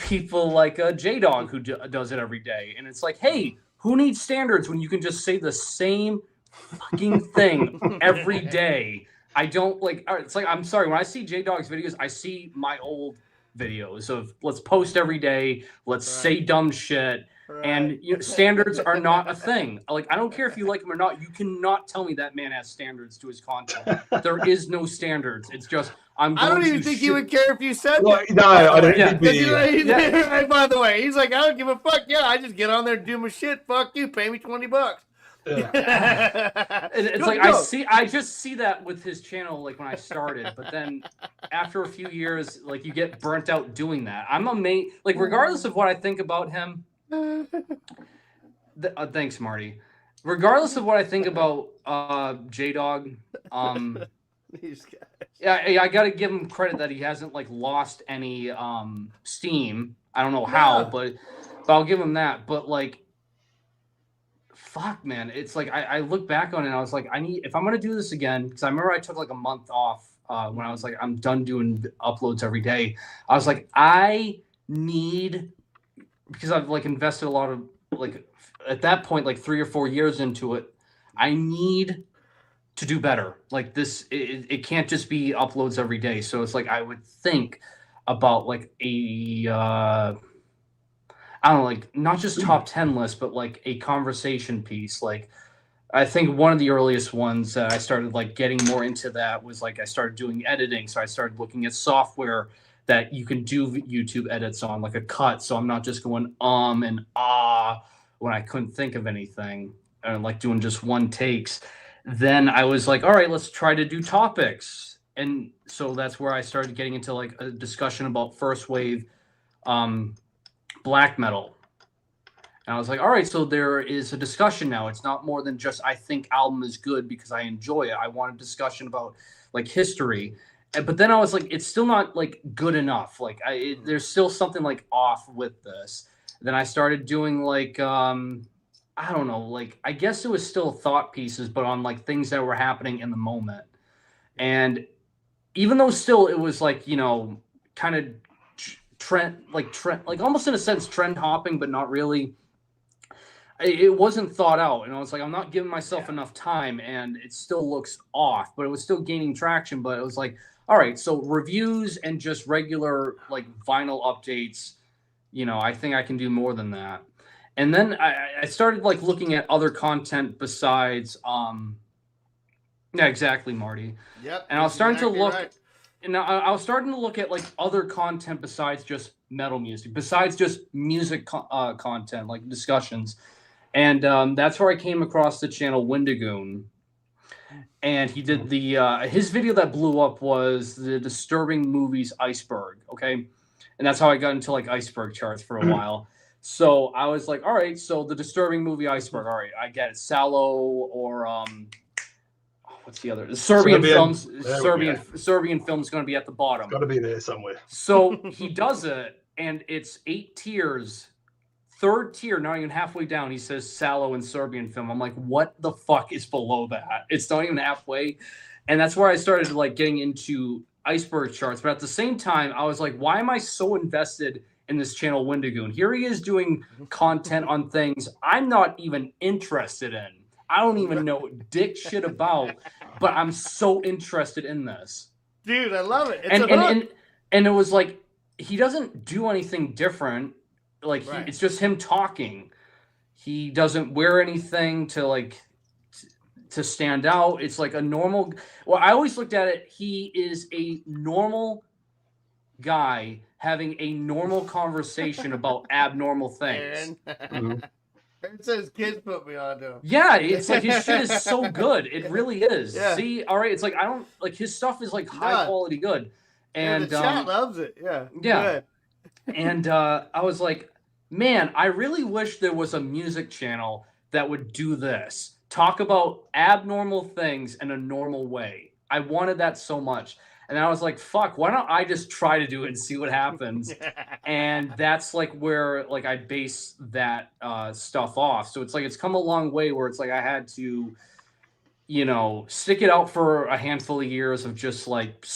people like J-Dog who does it every day. And it's like, hey, who needs standards when you can just say the same fucking thing every day? I don't like, all right, it's like, I'm sorry. When I see J-Dog's videos, I see my old videos of let's post every day. Let's say dumb shit. Right. And standards are not a thing. Like, I don't care if you like him or not. You cannot tell me that man has standards to his content. There is no standards. It's just I don't even think he would care if you said that. No, I don't think By the way, he's like, I don't give a fuck. Yeah, I just get on there and do my shit. Fuck you. Pay me $20. Yeah. It's like I just see that with his channel like when I started, but then after a few years, like you get burnt out doing that. I'm amazed. Like regardless of what I think about him. Thanks, Marty. Regardless of what I think about J-Dog, These guys. Yeah, I got to give him credit that he hasn't like lost any steam. I don't know how, but I'll give him that. But like, fuck, man, it's like I look back on it and I was like, if I'm gonna do this again, because I remember I took like a month off when I was like, I'm done doing uploads every day. I was like, I need, because I've like invested a lot of like at that point like 3 or 4 years into it, I need to do better. Like this, it can't just be uploads every day. So it's like I would think about like a I don't know, like not just top 10 list, but like a conversation piece. Like I think one of the earliest ones that I started like getting more into that was like I started doing editing. So I started looking at software that you can do YouTube edits on, like a cut. So I'm not just going and ah when I couldn't think of anything, and like doing just one takes. Then I was like, all right, let's try to do topics. And so that's where I started getting into like a discussion about first wave black metal. And I was like, all right, so there is a discussion now. It's not more than just I think album is good because I enjoy it. I want a discussion about like history. But then I was like, it's still not like good enough. Like there's still something like off with this. Then I started doing like I don't know, like I guess it was still thought pieces, but on like things that were happening in the moment. And even though still it was like, you know, kind of trend, like almost in a sense trend hopping, but not really. It wasn't thought out, and I was like, I'm not giving myself enough time, and it still looks off, but it was still gaining traction. But it was like, all right, so reviews and just regular like vinyl updates, you know, I think I can do more than that. And then I started like looking at other content besides, yeah, exactly, Marty. Yep. And I was starting to look, right. and I was starting to look at like other content besides just metal music, besides just music content, like discussions. And that's where I came across the channel Windigoon. And he did his video that blew up was the Disturbing Movies Iceberg. Okay. And that's how I got into like iceberg charts for a while. So I was like, all right, so the Disturbing Movie Iceberg. All right, I get it. Sallow or what's the other? The Serbian films. Serbian film's going to be at the bottom. Got to be there somewhere. So he does it, and it's 8 tiers. Third tier, not even halfway down, he says Sallow and Serbian film. I'm like, what the fuck is below that? It's not even halfway. And that's where I started like getting into iceberg charts. But at the same time, I was like, why am I so invested in this channel Windigoon? Here he is doing content on things I'm not even interested in. I don't even know dick shit about, but I'm so interested in this. Dude, I love it. And it was like, he doesn't do anything different. Like right. It's just him talking. He doesn't wear anything to like to stand out. It's like a normal. Well, I always looked at it. He is a normal guy having a normal conversation about abnormal things. It says kids put me on to him. Yeah, it's like his shit is so good. It really is. Yeah. See, all right, it's like I don't like his stuff is like high quality good. And the chat loves it. Yeah. Yeah. Good. And I was like, man, I really wish there was a music channel that would do this. Talk about abnormal things in a normal way. I wanted that so much. And I was like, fuck, why don't I just try to do it and see what happens? And that's like where like I base that stuff off. So it's like it's come a long way where it's like I had to, you know, stick it out for a handful of years of just like,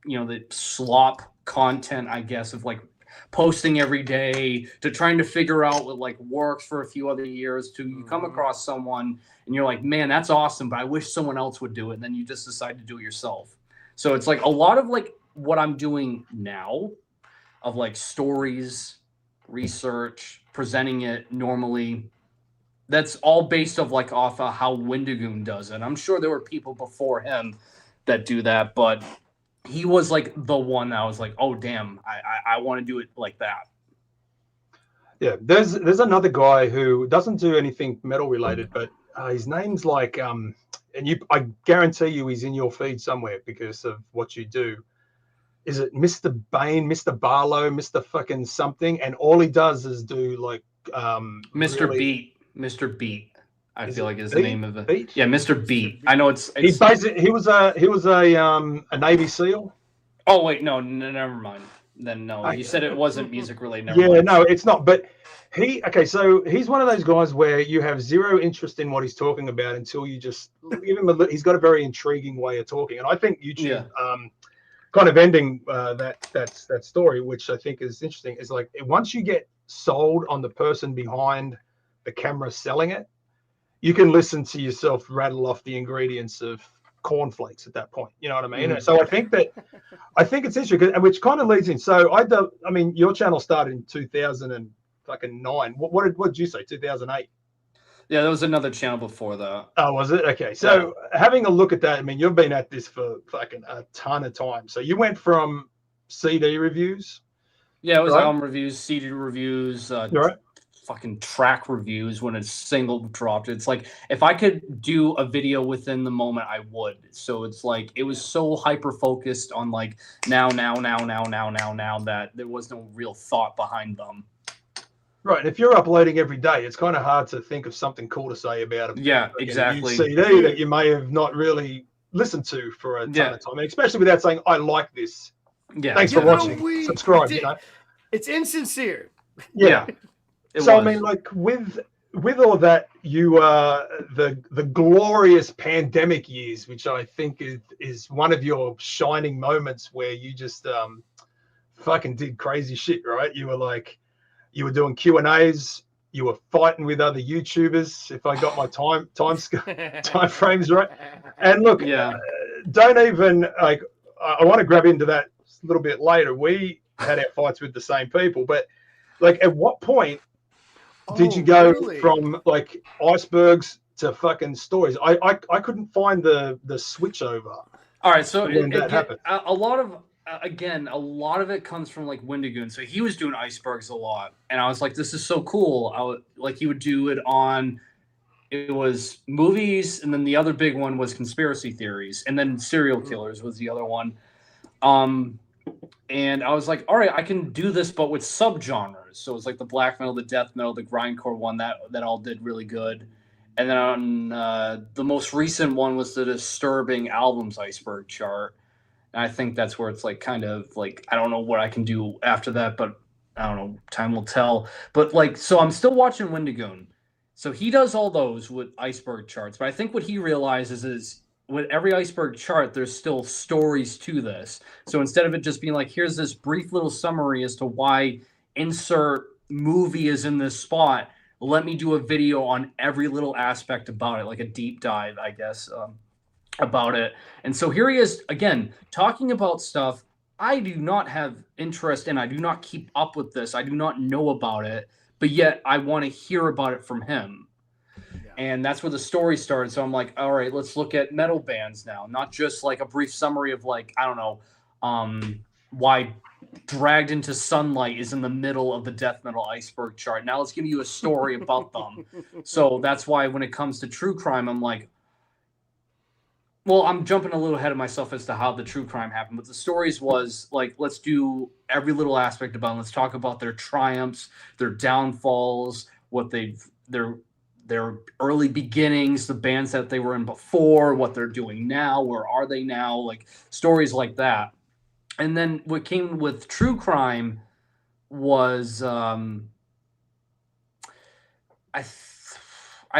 you know, the slop content, I guess, of like posting every day to trying to figure out what like works for a few other years to you come across someone and you're like, man, that's awesome, but I wish someone else would do it. And then you just decide to do it yourself. So it's like a lot of like what I'm doing now of like stories, research, presenting it normally. That's all based off of how Windigoon does it. I'm sure there were people before him that do that, but he was like the one that I was like, oh damn, I want to do it like that. Yeah, there's another guy who doesn't do anything metal related, but his name's like and I guarantee you he's in your feed somewhere because of what you do. Is it Mr. Bain, Mr. Barlow, Mr. fucking something? And all he does is do like Mr. Beat. I Is feel it like is the Beat? name of it. Beat? Yeah, Mr. Beat. I know it's He was a Navy SEAL. Oh wait, no, never mind. Then no, you said it wasn't music related. Never Yeah, mind. no, it's not. But so he's one of those guys where you have zero interest in what he's talking about until you just give him he's got a very intriguing way of talking. And I think YouTube kind of ending that story, which I think is interesting, is like once you get sold on the person behind the camera selling it, you can listen to yourself rattle off the ingredients of cornflakes at that point. You know what I mean? Mhm. So I think it's interesting, and which kind of leads in. So I mean, your channel started in 2009. What did you say? 2008. Yeah, there was another channel before that. Oh, was it? Okay. So having a look at that, I mean, you've been at this for fucking a ton of time. So you went from CD reviews. Yeah, it was right? album reviews, CD reviews, Right. fucking track reviews when a single dropped. It's like if I could do a video within the moment, I would. So it's like it was so hyper focused on like now that there was no real thought behind them. Right. And if you're uploading every day, it's kind of hard to think of something cool to say about Yeah, a exactly. new CD that you may have not really listened to for a ton of time, and especially without saying, I like this. Yeah. Thanks for watching. Subscribe. It's insincere. Yeah. I mean, like with all that, you the glorious pandemic years, which I think is one of your shining moments where you just fucking did crazy shit, right? You were doing Q&As, you were fighting with other YouTubers, if I got my time frames right. And look, don't even like I want to grab into that a little bit later. We had our fights with the same people, but like at what point did you go from like icebergs to fucking stories? I couldn't find the switch over. All right, so when that happened. a lot of it comes from like Wendigoon. So he was doing icebergs a lot, and I was like, this is so cool. He would do it on. It was movies, and then the other big one was conspiracy theories, and then serial killers was the other one. And I was like, all right, I can do this, but with subgenres. So it was like the black metal, the death metal, the grindcore one that all did really good. And then on the most recent one was the Disturbing Albums Iceberg chart. And I think that's where it's like kind of like, I don't know what I can do after that, but I don't know, time will tell. But like, so I'm still watching Wendigoon. So he does all those with iceberg charts. But I think what he realizes is with every iceberg chart, there's still stories to this. So instead of it just being like, here's this brief little summary as to why insert movie is in this spot, let me do a video on every little aspect about it, like a deep dive, I guess, about it. And so here he is, again, talking about stuff I do not have interest in. I do not keep up with this. I do not know about it, but yet I want to hear about it from him. And that's where the story started. So I'm like, all right, let's look at metal bands now, not just like a brief summary of like, I don't know, why Dragged Into Sunlight is in the middle of the death metal iceberg chart. Now let's give you a story about them. So that's why when it comes to true crime, I'm like, well, I'm jumping a little ahead of myself as to how the true crime happened. But the stories was like, let's do every little aspect about them. Let's talk about their triumphs, their downfalls, what their early beginnings, the bands that they were in before, what they're doing now, where are they now, like stories like that. And then what came with true crime was I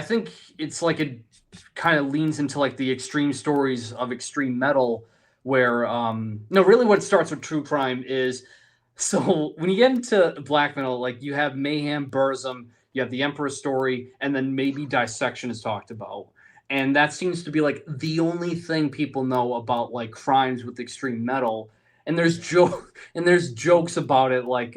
think it's like it kind of leans into like the extreme stories of extreme metal where no, really what starts with true crime is, so when you get into black metal, like you have Mayhem, Burzum, you have the Emperor story, and then maybe Dissection is talked about. And that seems to be like the only thing people know about like crimes with extreme metal. And there's jokes about it. Like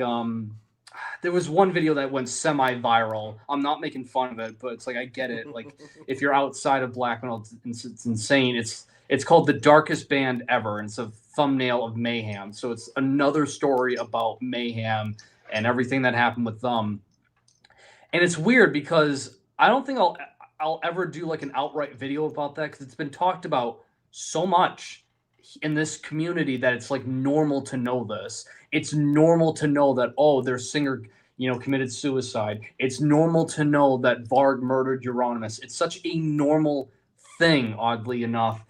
there was one video that went semi-viral. I'm not making fun of it, but it's like, I get it. Like if you're outside of black metal, it's insane. It's called The Darkest Band Ever. And it's a thumbnail of Mayhem. So it's another story about Mayhem and everything that happened with them. And it's weird because I don't think I'll ever do like an outright video about that because it's been talked about so much in this community that it's like normal to know this. It's normal to know that, oh, their singer, committed suicide. It's normal to know that Varg murdered Euronymous. It's such a normal thing, oddly enough.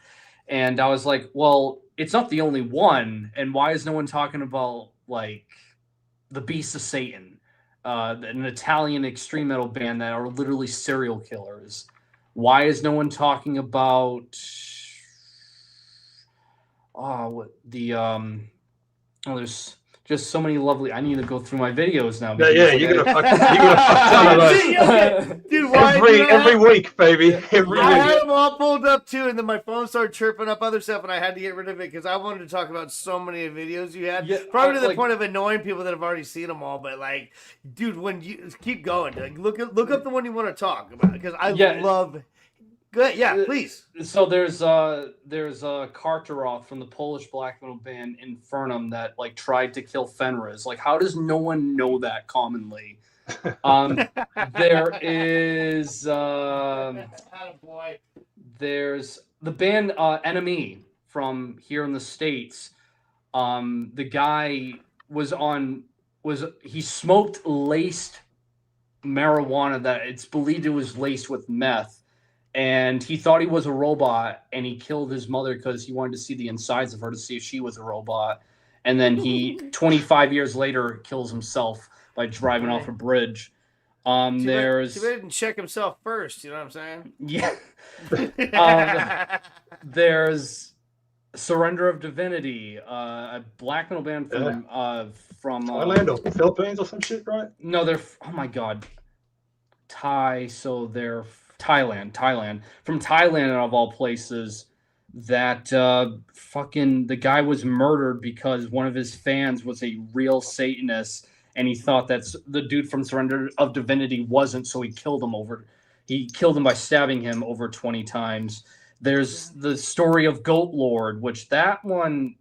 And I was like, well, it's not the only one. And why is no one talking about, like, the Beast of Satan, an Italian extreme metal band that are literally serial killers? Why is no one talking about there's just so many lovely. I need to go through my videos now. Yeah, you're gonna fuck ton of those. Dude, every week, baby. Every I week. had them all pulled up too, and then my phone started chirping up other stuff, and I had to get rid of it because I wanted to talk about so many videos you had. Yeah, Probably to the point of annoying people that have already seen them all. But like, dude, when you keep going, like, look up the one you want to talk about because I love. Good, yeah, please. So there's Kartaroth from the Polish black metal band Infernum that like tried to kill Fenris. Like, how does no one know that commonly? There is there's the band Enemy from here in the States. The guy he smoked laced marijuana that it's believed it was laced with meth. And he thought he was a robot, and he killed his mother because he wanted to see the insides of her to see if she was a robot. And then he, 25 years later, kills himself by driving off a bridge. He didn't check himself first. You know what I'm saying? Yeah. There's Surrender of Divinity, a black metal band from Thailand or Philippines or some shit, right? No, they're oh my god, Thai. So they're Thailand. From Thailand, of all places, that the guy was murdered because one of his fans was a real Satanist, and he thought that the dude from Surrender of Divinity wasn't, so he killed him by stabbing him over 20 times. There's the story of Goat Lord, which that one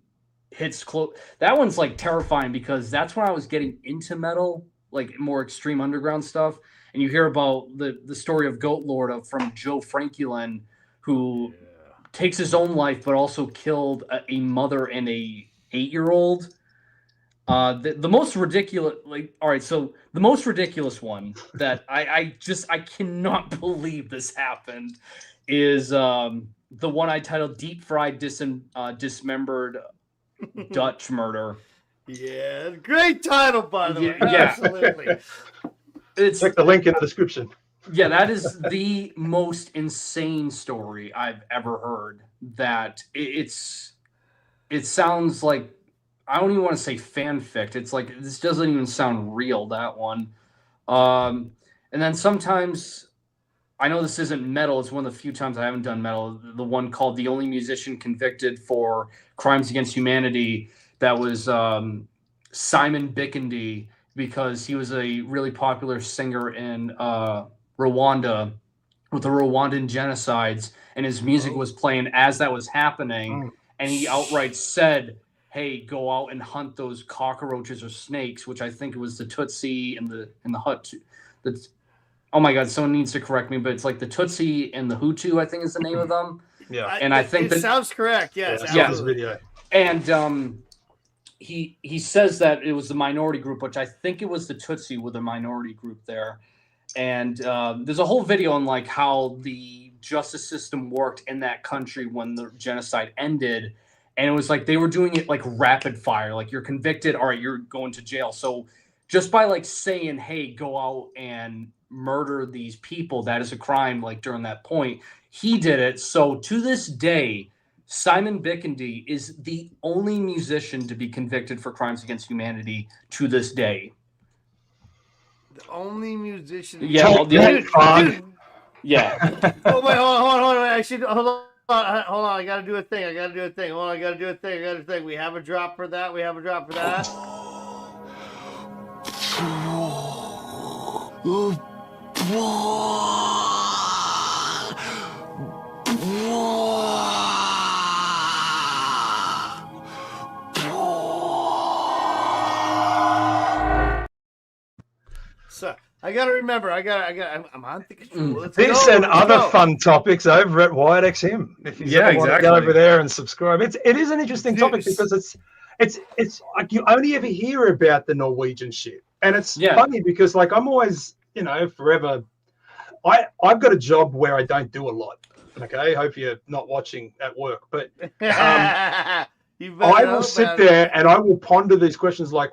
hits close. That one's like terrifying because that's when I was getting into metal, like more extreme underground stuff. And you hear about the story of Goat Lord from Joe Frankulin, who takes his own life, but also killed a mother and a 8-year-old. The most ridiculous, the most ridiculous one that I cannot believe this happened is the one I titled "Deep Fried Dismembered Dutch Murder." Yeah, great title, by the way. Yeah. Absolutely. Check the link in the description. Yeah, that is the most insane story I've ever heard. That it sounds like, I don't even want to say fanfic. It's like, this doesn't even sound real, that one. And then sometimes, I know this isn't metal. It's one of the few times I haven't done metal. The one called "The Only Musician Convicted for Crimes Against Humanity." That was Simon Bickendy, because he was a really popular singer in Rwanda with the Rwandan genocides, and his music was playing as that was happening, and he outright said, hey, go out and hunt those cockroaches or snakes, which I think it was the Tutsi and the Hutu. Oh my God, someone needs to correct me, but it's like the Tutsi and the Hutu, I think is the name of them. Yeah. And I think it sounds correct. Yes. Yeah. Video. And he says that it was the minority group, which I think it was the Tutsi with a minority group there. And there's a whole video on like how the justice system worked in that country when the genocide ended. And it was like they were doing it like rapid fire. Like, you're convicted, all right, you're going to jail. So just by like saying, hey, go out and murder these people, that is a crime, like during that point, he did it. So to this day, Simon Bickendy is the only musician to be convicted for crimes against humanity to this day. The only musician. Yeah. Yeah. Oh wait, hold on. Actually, hold on. I gotta do a thing. Hold on, I gotta do a thing. We have a drop for that. So I gotta remember. I'm on the control. This and other fun topics over at Wyattxhim. If you want to go over there and subscribe, it is an interesting topic because it's like you only ever hear about the Norwegian shit. And it's Yeah. funny because, like, I'm always, forever. I've got a job where I don't do a lot. Okay, hope you're not watching at work, but I will sit there and I will ponder these questions like,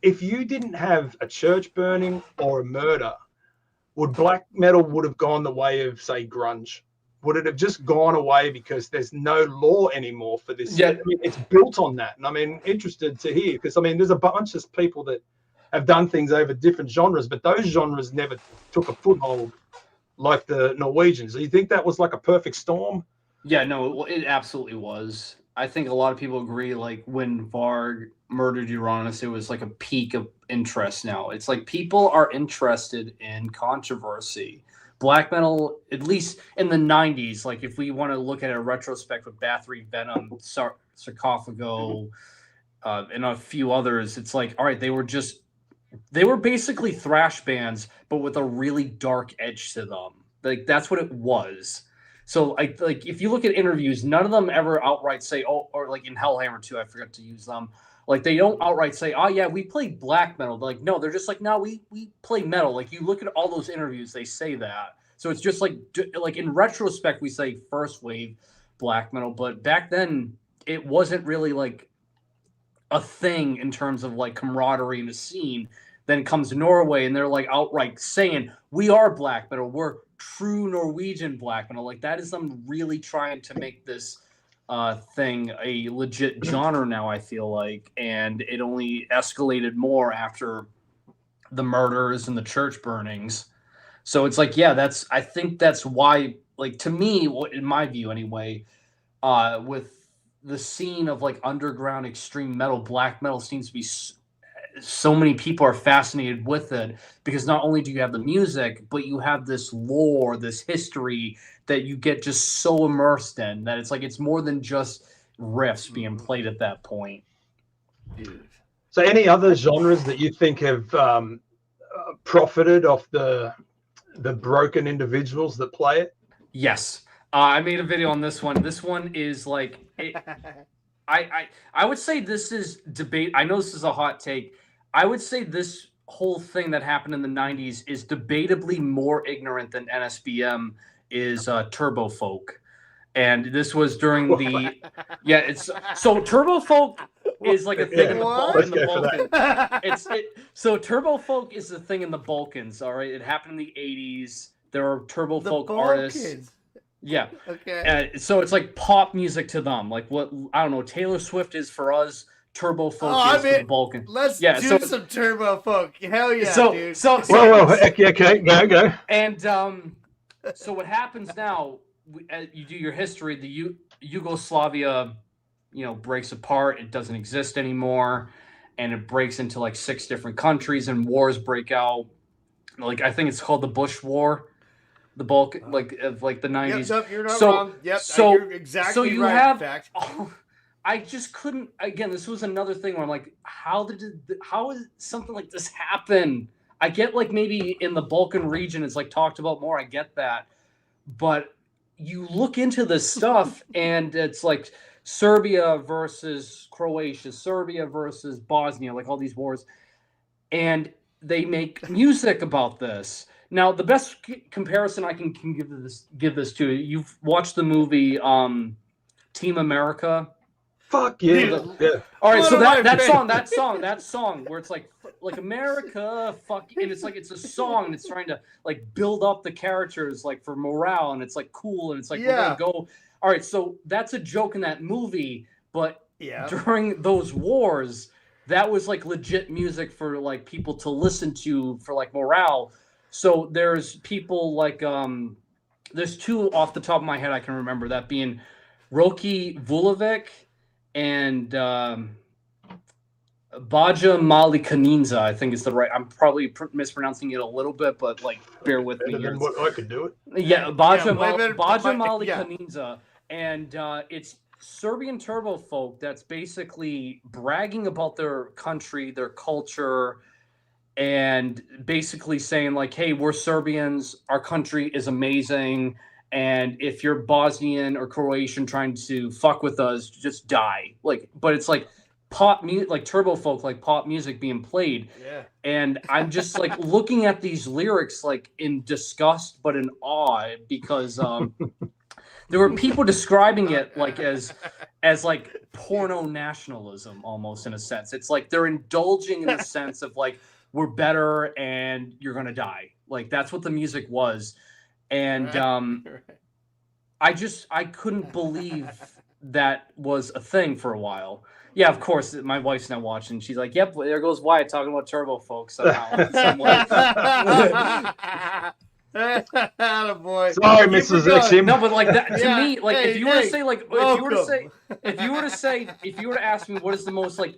if you didn't have a church burning or a murder, would black metal would have gone the way of, say, grunge? Would it have just gone away because there's no law anymore for this? Yeah. I mean, it's built on that. And I mean, interested to hear, because I mean, there's a bunch of people that have done things over different genres, but those genres never took a foothold like the Norwegians. Do you think that was like a perfect storm? Yeah, no, it absolutely was. I think a lot of people agree, like, when Varg murdered Uranus, it was like a peak of interest now. It's like people are interested in controversy. Black metal, at least in the 90s, like if we want to look at a retrospect with Bathory, Venom, Sarcophago, and a few others, it's like, all right, they were basically thrash bands, but with a really dark edge to them. Like, that's what it was. So, like if you look at interviews, none of them ever outright say, oh, or like in Hellhammer 2, I forgot to use them. Like, they don't outright say, oh, yeah, we play black metal. They're like, no, they're just like, no, we play metal. Like, you look at all those interviews, they say that. So it's just like in retrospect, we say first wave black metal. But back then, it wasn't really like a thing in terms of like camaraderie in the scene. Then comes Norway, and they're like outright saying, we are black metal. We're true Norwegian black metal. Like, that is them really trying to make this thing a legit genre now, I feel like. And it only escalated more after the murders and the church burnings. So it's like, yeah, I think that's why, like, to me, in my view anyway, with the scene of like underground extreme metal, black metal seems to be so many people are fascinated with it, because not only do you have the music, but you have this lore, this history that you get just so immersed in that it's like, it's more than just riffs being played at that point. Dude. So any other genres that you think have profited off the broken individuals that play it? Yes. I made a video on this one. This one is like, I would say this is debate. I know this is a hot take. I would say this whole thing that happened in the 90s is debatably more ignorant than NSBM is Turbo Folk. And this was during the it's so Turbo Folk is like a thing in the Balkans. So Turbo Folk is the thing in the Balkans, all right? It happened in the 80s. There are Turbo Folk artists. Yeah. Okay. So it's like pop music to them, like what, I don't know, Taylor Swift is for us. Turbo Folk is for the Balkan. Let's do some Turbo Folk. Hell yeah, dude. Okay, go. And so what happens now? You do your history. The Yugoslavia, breaks apart. It doesn't exist anymore, and it breaks into like 6 different countries, and wars break out. Like, I think it's called the Bush War. The Balkan, of the 90s. Yep, you're not wrong. Yep, you're exactly right. Have, in fact. I just couldn't. Again, this was another thing where I'm like, how did something like this happen? I get like maybe in the Balkan region it's like talked about more. I get that, but you look into this stuff and it's like Serbia versus Croatia, Serbia versus Bosnia, like all these wars, and they make music about this. Now, the best comparison I can give this to, you've watched the movie Team America. Fuck yeah. All right, so that song where it's like America, fuck, and it's like, it's a song and it's trying to like build up the characters like for morale, and it's like cool, and it's like, we're gonna go. All right, so that's a joke in that movie, but during those wars, that was like legit music for like people to listen to for like morale. So there's people like there's 2 off the top of my head I can remember, that being Roki Vulovic and Baja Malikaninza, I think is the right. I'm probably mispronouncing it a little bit, but like bear with me here. I could do it. Yeah, Baja Malikaninza, and it's Serbian Turbo Folk that's basically bragging about their country, their culture, and basically saying like, hey, we're Serbians, our country is amazing, and if you're Bosnian or Croatian trying to fuck with us, just die. Like, but it's like pop music, like turbo folk, like pop music being played. Yeah. And I'm just like looking at these lyrics like in disgust but in awe, because there were people describing it like as like porno nationalism, almost, in a sense. It's like they're indulging in the sense of like, we're better and you're gonna die. Like that's what the music was. And I couldn't believe that was a thing for a while. Yeah, of course, my wife's now watching. She's like, "Yep, there goes Wyatt talking about turbo folk somehow." In some way. Boy. Sorry, Mrs. Wyattxhim. No, but like that to me, like hey, if you were to say, like, welcome. if you were to ask me what is the most like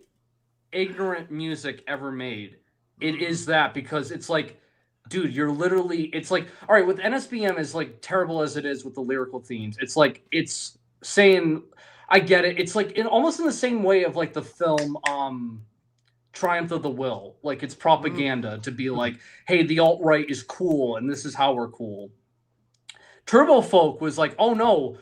ignorant music ever made, it is that, because it's like, dude, you're literally, it's like, all right, with NSBM, as like terrible as it is with the lyrical themes, it's like, it's saying, I get it. It's like almost in the same way of like the film Triumph of the Will. Like it's propaganda to be like, hey, the alt-right is cool and this is how we're cool. Turbo folk was like, oh no,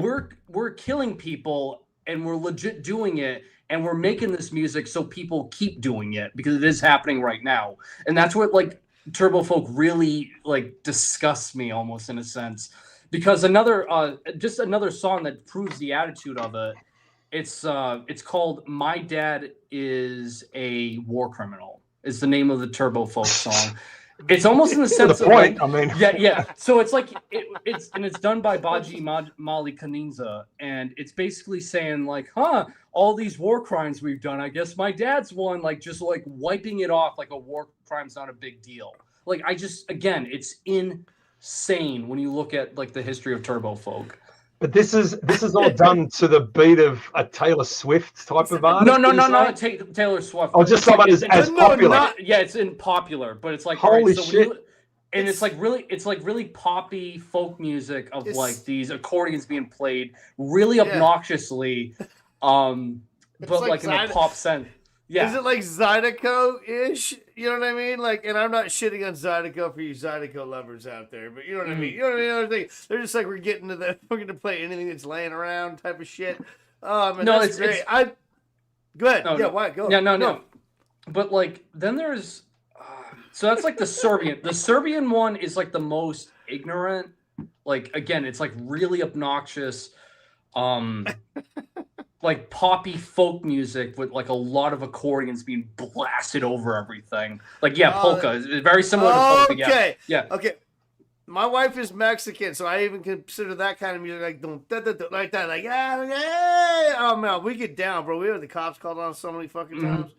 we're killing people and we're legit doing it, and we're making this music so people keep doing it because it is happening right now. And that's what like turbo folk really like disgusts me, almost, in a sense. Because just another song that proves the attitude of it. It's called "My Dad Is a War Criminal." Is the name of the turbo folk song. It's almost in the sense of like, I mean, yeah. So it's like it's done by Baji Mali Kaninza, and it's basically saying like, all these war crimes we've done, I guess my dad's one, like just like wiping it off like a war crime's not a big deal. Like again, it's insane when you look at like the history of turbo folk. but this is all done to the beat of a Taylor Swift type of artist. No, Taylor Swift. Oh, just someone as popular. It's in popular, but it's like, holy so shit. It's like really poppy folk music of like these accordions being played really obnoxiously, but like in a pop sense. Yeah. Is it like Zydeco-ish? You know what I mean? Like, and I'm not shitting on Zydeco for you Zydeco lovers out there, but you know what I mean? You know what I mean? They're just like, we're going to play anything that's laying around type of shit. Man, no, that's great. Go ahead. No, Wyatt, go. Yeah, no. But like, then there's, so that's like the Serbian. The Serbian one is like the most ignorant. Like, again, it's like really obnoxious. Like poppy folk music with like a lot of accordions being blasted over everything. Like, polka is very similar to polka. Okay. Yeah. Okay. My wife is Mexican, so I even consider that kind of music like like that. Like, yeah. Oh man, we get down, bro. We have the cops called on us so many fucking times.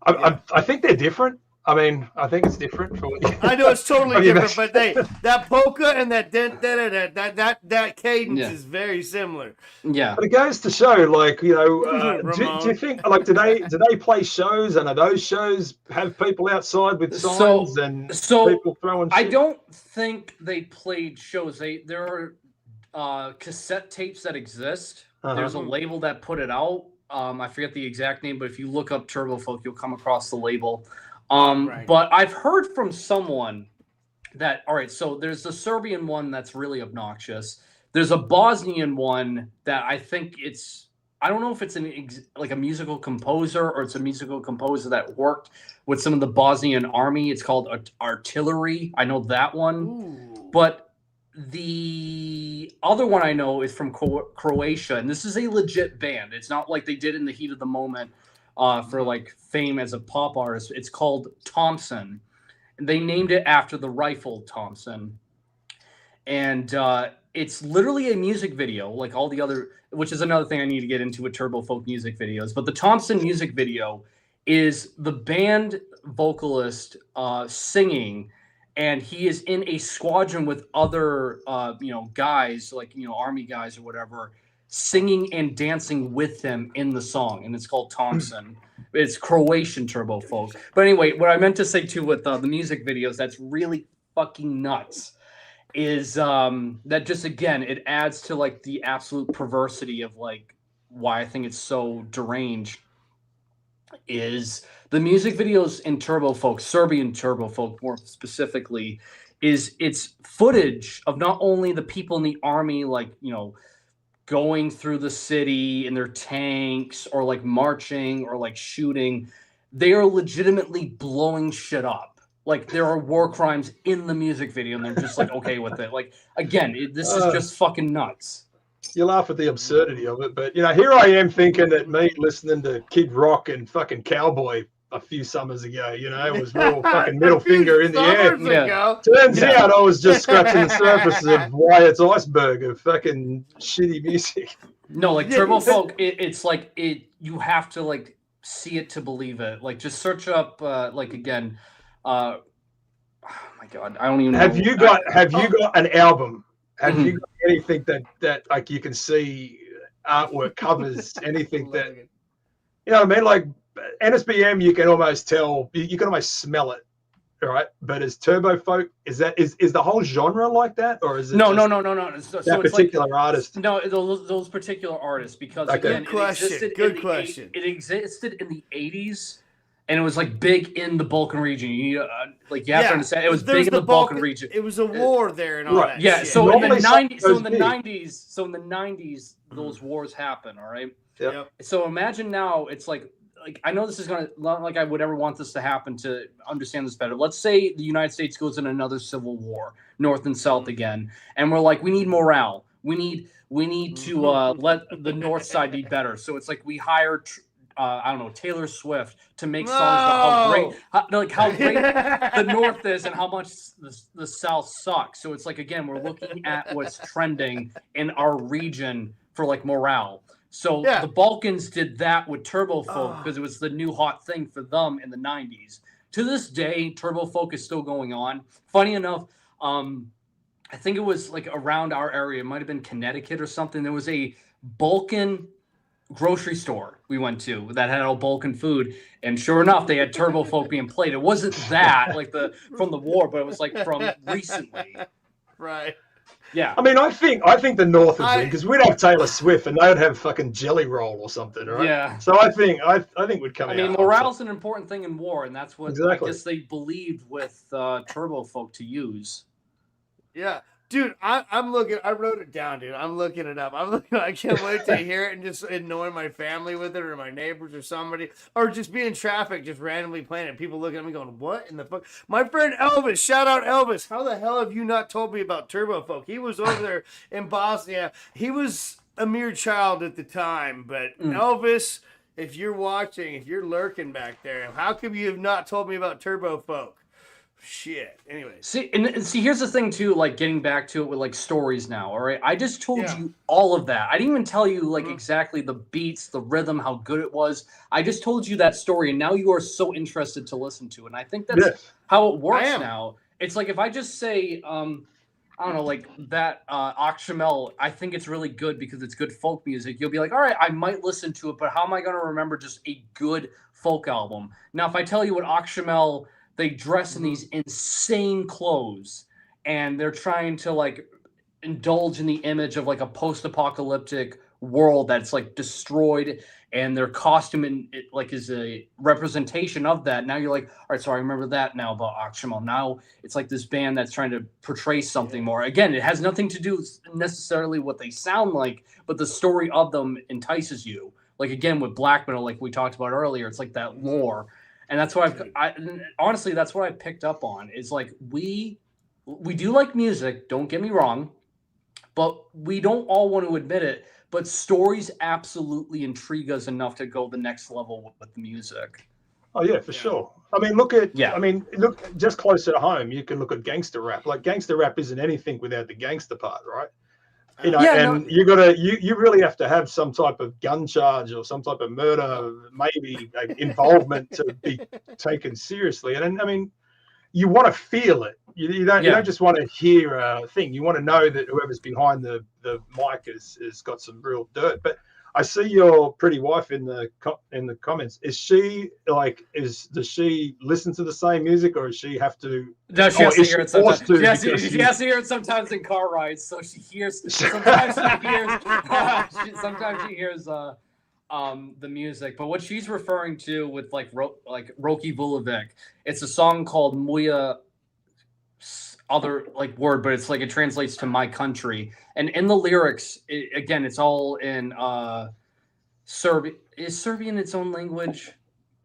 Anyway. I think they're different. I mean, I think it's different for what you... I know it's totally different, but that polka and that cadence is very similar. Yeah, but it goes to show, like, you know, do you think, like, do they play shows, and are those shows have people outside with signs and people throwing shit? I don't think they played shows. There are cassette tapes that exist. There's a label that put it out. I forget the exact name, but if you look up Turbo Folk, you'll come across the label. But I've heard from someone that, all right, so there's the Serbian one that's really obnoxious. There's a Bosnian one that I think I don't know if it's like a musical composer or it's a musical composer that worked with some of the Bosnian army. It's called Artillery. I know that one. Ooh. But the other one I know is from Croatia, and this is a legit band. It's not like they did in the heat of the moment. For like fame as a pop artist. It's called Thompson. And they named it after the rifle Thompson. And it's literally a music video, like all the other, which is another thing I need to get into with turbo folk music videos. But the Thompson music video is the band vocalist singing, and he is in a squadron with other guys, like, army guys or whatever, singing and dancing with him in the song, and it's called Thompson. It's Croatian turbo folk. But anyway, what I meant to say too with the music videos that's really fucking nuts is that just, again, it adds to like the absolute perversity of like why I think it's so deranged, is the music videos in turbo folk, Serbian turbo folk more specifically, is it's footage of not only the people in the army, like, going through the city in their tanks or like marching or like shooting. They are legitimately blowing shit up. Like there are war crimes in the music video and they're just like okay with it. Like again, this is just fucking nuts. You laugh at the absurdity of it, but you know, here I am thinking that me listening to Kid Rock and fucking Cowboy a few summers ago, you know, it was real fucking middle finger in the air. Turns out I was just scratching the surface of Wyatt's iceberg of fucking shitty music. No, like Turbo Folk, it's like it. You have to like see it to believe it. Like just search up, like again. Oh my god, I don't even. Have you got an album? Have you got anything that like you can see artwork covers anything that you know what I mean? Like NSBM, you can almost tell, you can almost smell it, right? But as Turbo Folk, is the whole genre like that, or is it no? So that particular like, artist? No, those particular artists, because again, Good question. It existed in the 80s. And it was like big in the Balkan region. You have to understand, it was big in the Balkan region. It was a war there and all that. Yeah. Shit. So in the 90s, those wars happen. All right. Yep. So imagine now, it's like I know this is gonna not like I would ever want this to happen to understand this better. Let's say the United States goes in another civil war, North and South again, and we're like, we need morale. We need to let the North side be better. So it's like we hire. I don't know, Taylor Swift to make songs about how great the North is and how much the South sucks. So it's like, again, we're looking at what's trending in our region for like morale. So the Balkans did that with Turbo Folk because it was the new hot thing for them in the 90s. To this day, Turbo Folk is still going on. Funny enough, I think it was like around our area. It might have been Connecticut or something. There was a Balkan grocery store we went to that had all Balkan food, and sure enough, they had Turbo Folk being played. It wasn't that like from the war, but it was like from recently. Right. Yeah. I mean, I think the North would win because we'd have Taylor Swift and they would have fucking Jelly Roll or something, right? Yeah. So I think we'd come out. I mean, morale's an important thing in war, and that's what exactly. I guess they believed with Turbo Folk to use. Yeah. Dude, I'm looking. I wrote it down, dude. I'm looking it up. I can't wait to hear it and just annoy my family with it, or my neighbors, or somebody, or just be in traffic, just randomly playing it. People looking at me going, "What in the fuck?" My friend Elvis, shout out Elvis. How the hell have you not told me about Turbo Folk? He was over there in Bosnia. He was a mere child at the time, but Elvis, if you're watching, if you're lurking back there, how come you have not told me about Turbo Folk? Shit. Anyways. See, here's the thing too, like getting back to it with like stories now, all right? I just told you all of that. I didn't even tell you like exactly the beats, the rhythm, how good it was. I just told you that story, and now you are so interested to listen to it. And I think that's how it works now. It's like if I just say, I don't know, like that Wyattxhim, I think it's really good because it's good folk music. You'll be like, all right, I might listen to it, but how am I going to remember just a good folk album? Now, if I tell you what Wyattxhim, they dress in these insane clothes, and they're trying to like indulge in the image of like a post-apocalyptic world that's like destroyed, and their costume is a representation of that. Now you're like, all right, so I remember that now about Wyattxhim. Now it's like this band that's trying to portray something more. Again, it has nothing to do with necessarily what they sound like, but the story of them entices you. Like again with black metal, like we talked about earlier, it's like that lore. And that's what honestly, that's what I picked up on is like, we do like music, don't get me wrong, but we don't all want to admit it, but stories absolutely intrigue us enough to go the next level with the music. Oh yeah, for sure. I mean, look just closer to home, you can look at gangster rap. Like gangster rap isn't anything without the gangster part, right? You know, you really have to have some type of gun charge or some type of murder, maybe involvement to be taken seriously. And I mean, you want to feel it. You don't just want to hear a thing. You want to know that whoever's behind the mic has got some real dirt. But I see your pretty wife in the comments. Is she does she listen to the same music, or does she have to? No, she has to hear it sometimes. She has to hear it sometimes in car rides. So she hears. Sometimes she hears the music. But what she's referring to with like Roki Vulovic, it's a song called Muya. other like word, but it's like it translates to my country. And in the lyrics, again, it's all in Serbian. Is Serbian its own language?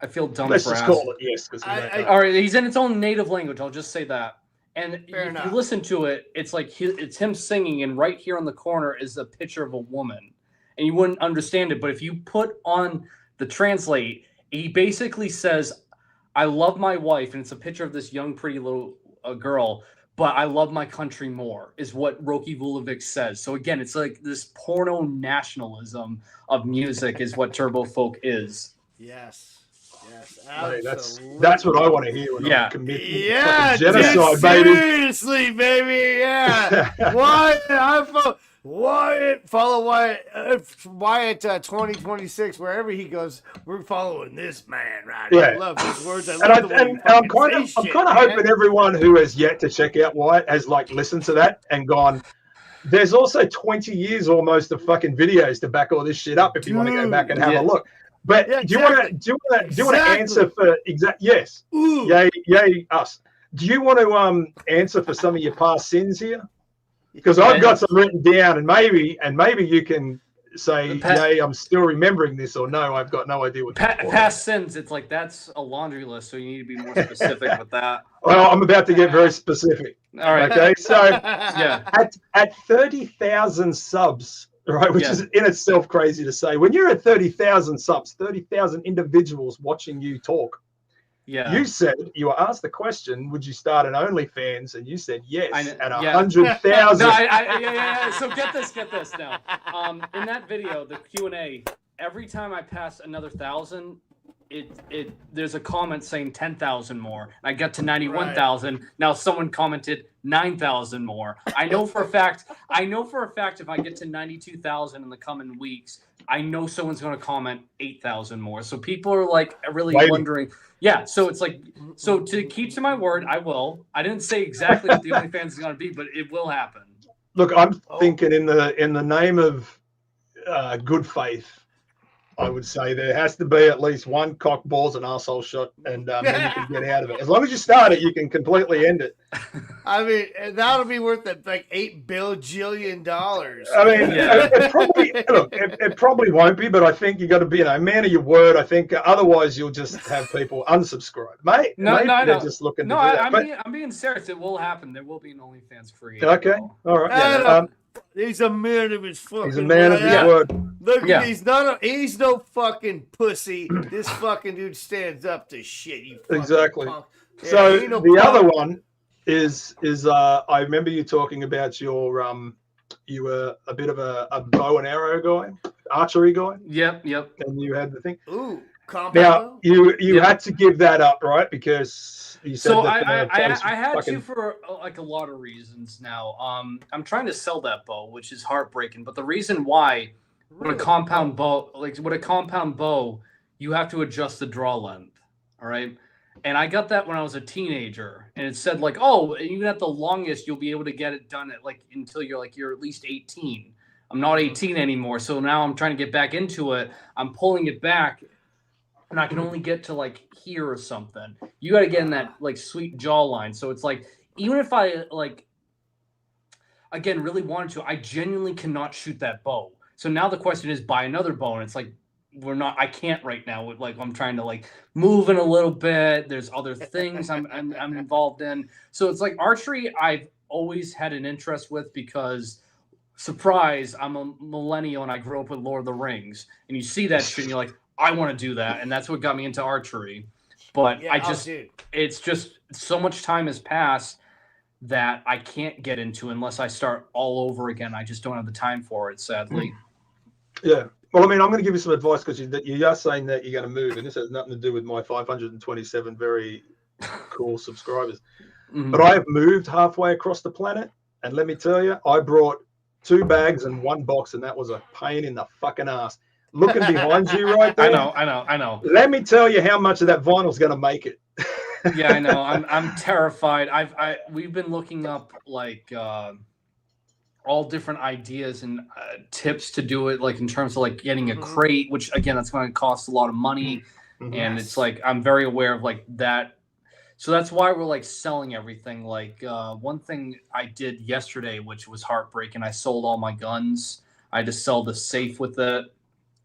I feel dumb Let's for just asking. call it yes. All right, he's in its own native language. I'll just say that. And if you listen to it, it's like it's him singing, and right here on the corner is a picture of a woman, and you wouldn't understand it. But if you put on the translate, he basically says, "I love my wife," and it's a picture of this young, pretty little girl. But I love my country more, is what Roki Vulovic says. So again, it's like this porno nationalism of music is what Turbo Folk is. Yes. Yes, hey, that's what I want to hear. Yeah, genocide, dude, baby. Seriously, baby. Yeah. Wyatt, follow Wyatt 2026 wherever he goes. We're following this man, right? Yeah. I love his words. I'm kind of hoping everyone who has yet to check out Wyatt has like listened to that and gone. There's also 20 years almost of fucking videos to back all this shit up if you want to go back and have a look. But do you want to answer for yes? Ooh. Yay us. Do you want to answer for some of your past sins here? Because I've got some written down, and maybe you can say, yay, I'm still remembering this, or no, I've got no idea what past sins. It's like that's a laundry list, so you need to be more specific with that. Well, I'm about to get very specific. All right. Okay. So at 30,000 subs. Right, which is in itself crazy to say. When you're at 30,000 subs, 30,000 individuals watching you talk, you said you were asked the question, "Would you start an OnlyFans?" And you said yes. At 100,000. No, So get this now. In that video, the Q&A, every time I pass another 1,000, there's a comment saying 10,000 more. And I got to 91,000. Now someone commented 9,000 more. I know for a fact if I get to 92,000 in the coming weeks, I know someone's going to comment 8,000 more. So people are like really wondering. Yeah, so it's like, so to keep to my word, I will. I didn't say exactly what the OnlyFans is going to be, but it will happen. Look, I'm thinking in the name of good faith, I would say there has to be at least one cock, balls, and arsehole shot, and then you can get out of it. As long as you start it, you can completely end it. I mean, that'll be worth like $8 billion. I mean, it probably won't be, but I think you got to be a man of your word. I think otherwise you'll just have people unsubscribe, mate. No, they're just looking to do that. I'm being serious. It will happen. There will be an OnlyFans free. Okay, all right. He's a man of his fucking. He's a man of his word. Look, he's no fucking pussy. This fucking dude stands up to shit. Exactly. Punk. So the other one is I remember you talking about you were a bit of a bow and arrow guy, archery guy. Yep. And you had the thing. Ooh. Now you had to give that up, right? Because you said I had to for like a lot of reasons. Now, I'm trying to sell that bow, which is heartbreaking. But the reason why, with a compound bow, you have to adjust the draw length. All right, and I got that when I was a teenager, and it said like, oh, even at the longest, you'll be able to get it done at like until you're at least 18. I'm not 18 anymore, so now I'm trying to get back into it. I'm pulling it back. And I can only get to like here or something. You got to get in that like sweet jawline. So it's like, even if I like, again, really wanted to, I genuinely cannot shoot that bow. So now the question is buy another bow. And it's like, I can't right now. Like I'm trying to like move in a little bit. There's other things I'm involved in. So it's like archery I've always had an interest with because surprise, I'm a millennial and I grew up with Lord of the Rings. And you see that shit and you're like, I want to do that, and that's what got me into archery. But it's just so much time has passed that I can't get into unless I start all over again. I just don't have the time for it, sadly. Yeah. Well, I mean, I'm going to give you some advice because you are saying that you're going to move, and this has nothing to do with my 527 very cool subscribers. Mm-hmm. But I have moved halfway across the planet, and let me tell you, I brought 2 bags and 1 box, and that was a pain in the fucking ass. Looking behind you right there. I know. Let me tell you how much of that vinyl is going to make it. Yeah, I know. I'm terrified. We've been looking up like all different ideas and tips to do it, like in terms of like getting a crate, which again, that's going to cost a lot of money. Mm-hmm. And it's like I'm very aware of like that. So that's why we're like selling everything. Like one thing I did yesterday, which was heartbreaking, I sold all my guns. I had to sell the safe with it.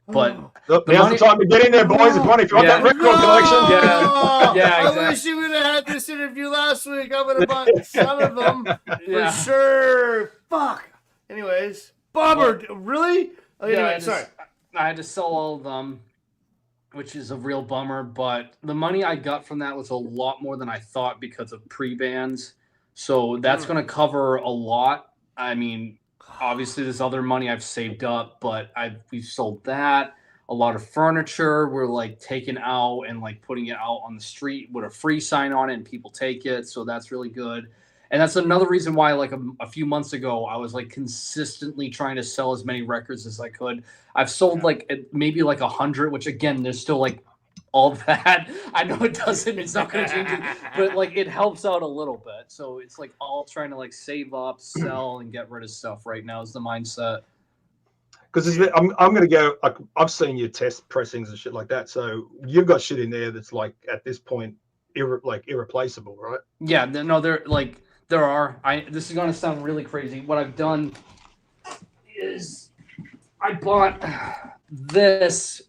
But Now's the time to get in there, boys. If you want that record collection. Yeah, exactly. I wish you would have had this interview last week. I would have bought some of them for sure. Fuck. Anyways, bummer. Really? Anyway, sorry. I had to sell all of them, which is a real bummer. But the money I got from that was a lot more than I thought because of pre-bans. So that's going to cover a lot. I mean, obviously, there's other money I've saved up, but we've sold that. A lot of furniture we're like taking out and like putting it out on the street with a free sign on it, and people take it. So that's really good. And that's another reason why, like a few months ago, I was like consistently trying to sell as many records as I could. I've sold like maybe like 100, which again, there's still like all that. I know it's not going to change it, but like it helps out a little bit. So it's like all trying to like save up, sell, and get rid of stuff right now is the mindset. Because I'm going to go, like, I've seen your test pressings and shit like that. So you've got shit in there that's like at this point, irreplaceable, right? Yeah, no, there are. This is going to sound really crazy. What I've done is I bought this.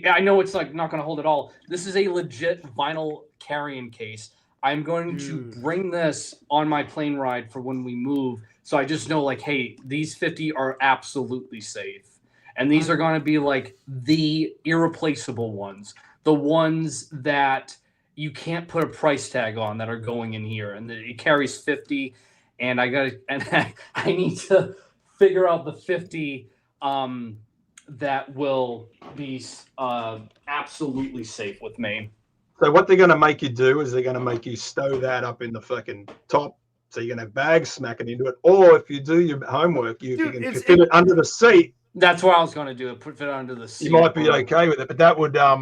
I know it's like not going to hold at all. This is a legit vinyl carrying case. I'm going to bring this on my plane ride for when we move. So I just know like, hey, these 50 are absolutely safe. And these are going to be like the irreplaceable ones. The ones that you can't put a price tag on that are going in here. And it carries 50. And I need to figure out the 50 that will be absolutely safe with me. So what they're going to make you do is they're going to make you stow that up in the fucking top. So you're going to have bags smacking into it. Or if you do your homework, you can fit it under the seat. That's what I was going to do. Put it under the seat. You might be okay with it, but that would that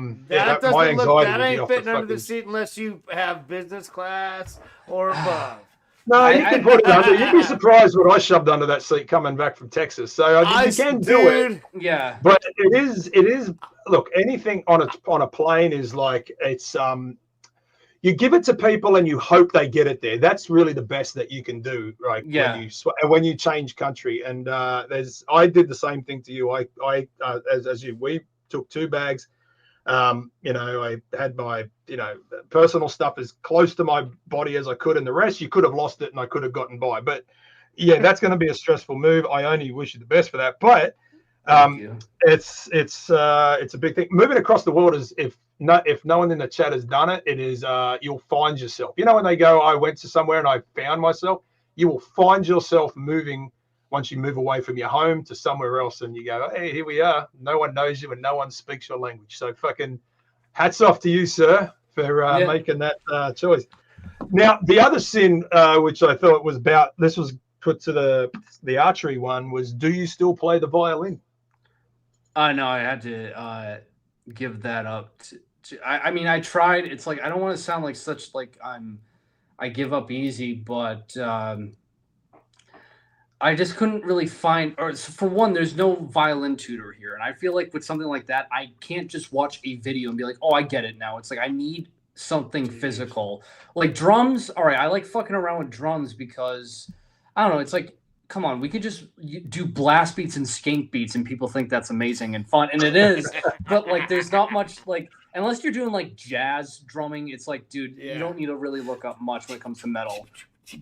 ain't fitting under the seat unless you have business class or above. No, you can put it under. You'd be surprised what I shoved under that seat coming back from Texas. So you can do it. Yeah. But it is. Look, anything on a plane is like it's you give it to people and you hope they get it there. That's really the best that you can do, right? Yeah. When you change country, and I did the same thing to you. As you, we took 2 bags. I had my, personal stuff as close to my body as I could, and the rest you could have lost it and I could have gotten by. But yeah, that's going to be a stressful move. I only wish you the best for that. But it's a big thing. Moving across the world is if no one in the chat has done it, it is you'll find yourself. When they go, I went to somewhere and I found myself, you will find yourself moving. Once you move away from your home to somewhere else and you go, hey, here we are. No one knows you and no one speaks your language. So fucking hats off to you, sir, for making that choice. Now, the other sin, which I thought was about, this was put to the archery one, was do you still play the violin? No, I had to give that up. I mean, I tried. It's like, I don't want to sound like such like I give up easy, but I just couldn't really find, or for one, there's no violin tutor here. And I feel like with something like that, I can't just watch a video and be like, oh, I get it now. It's like, I need something physical. Like drums, all right, I like fucking around with drums because, I don't know, it's like, come on, we could just do blast beats and skank beats and people think that's amazing and fun. And it is, but like, there's not much, like, unless you're doing like jazz drumming, it's like, dude, you don't need to really look up much when it comes to metal.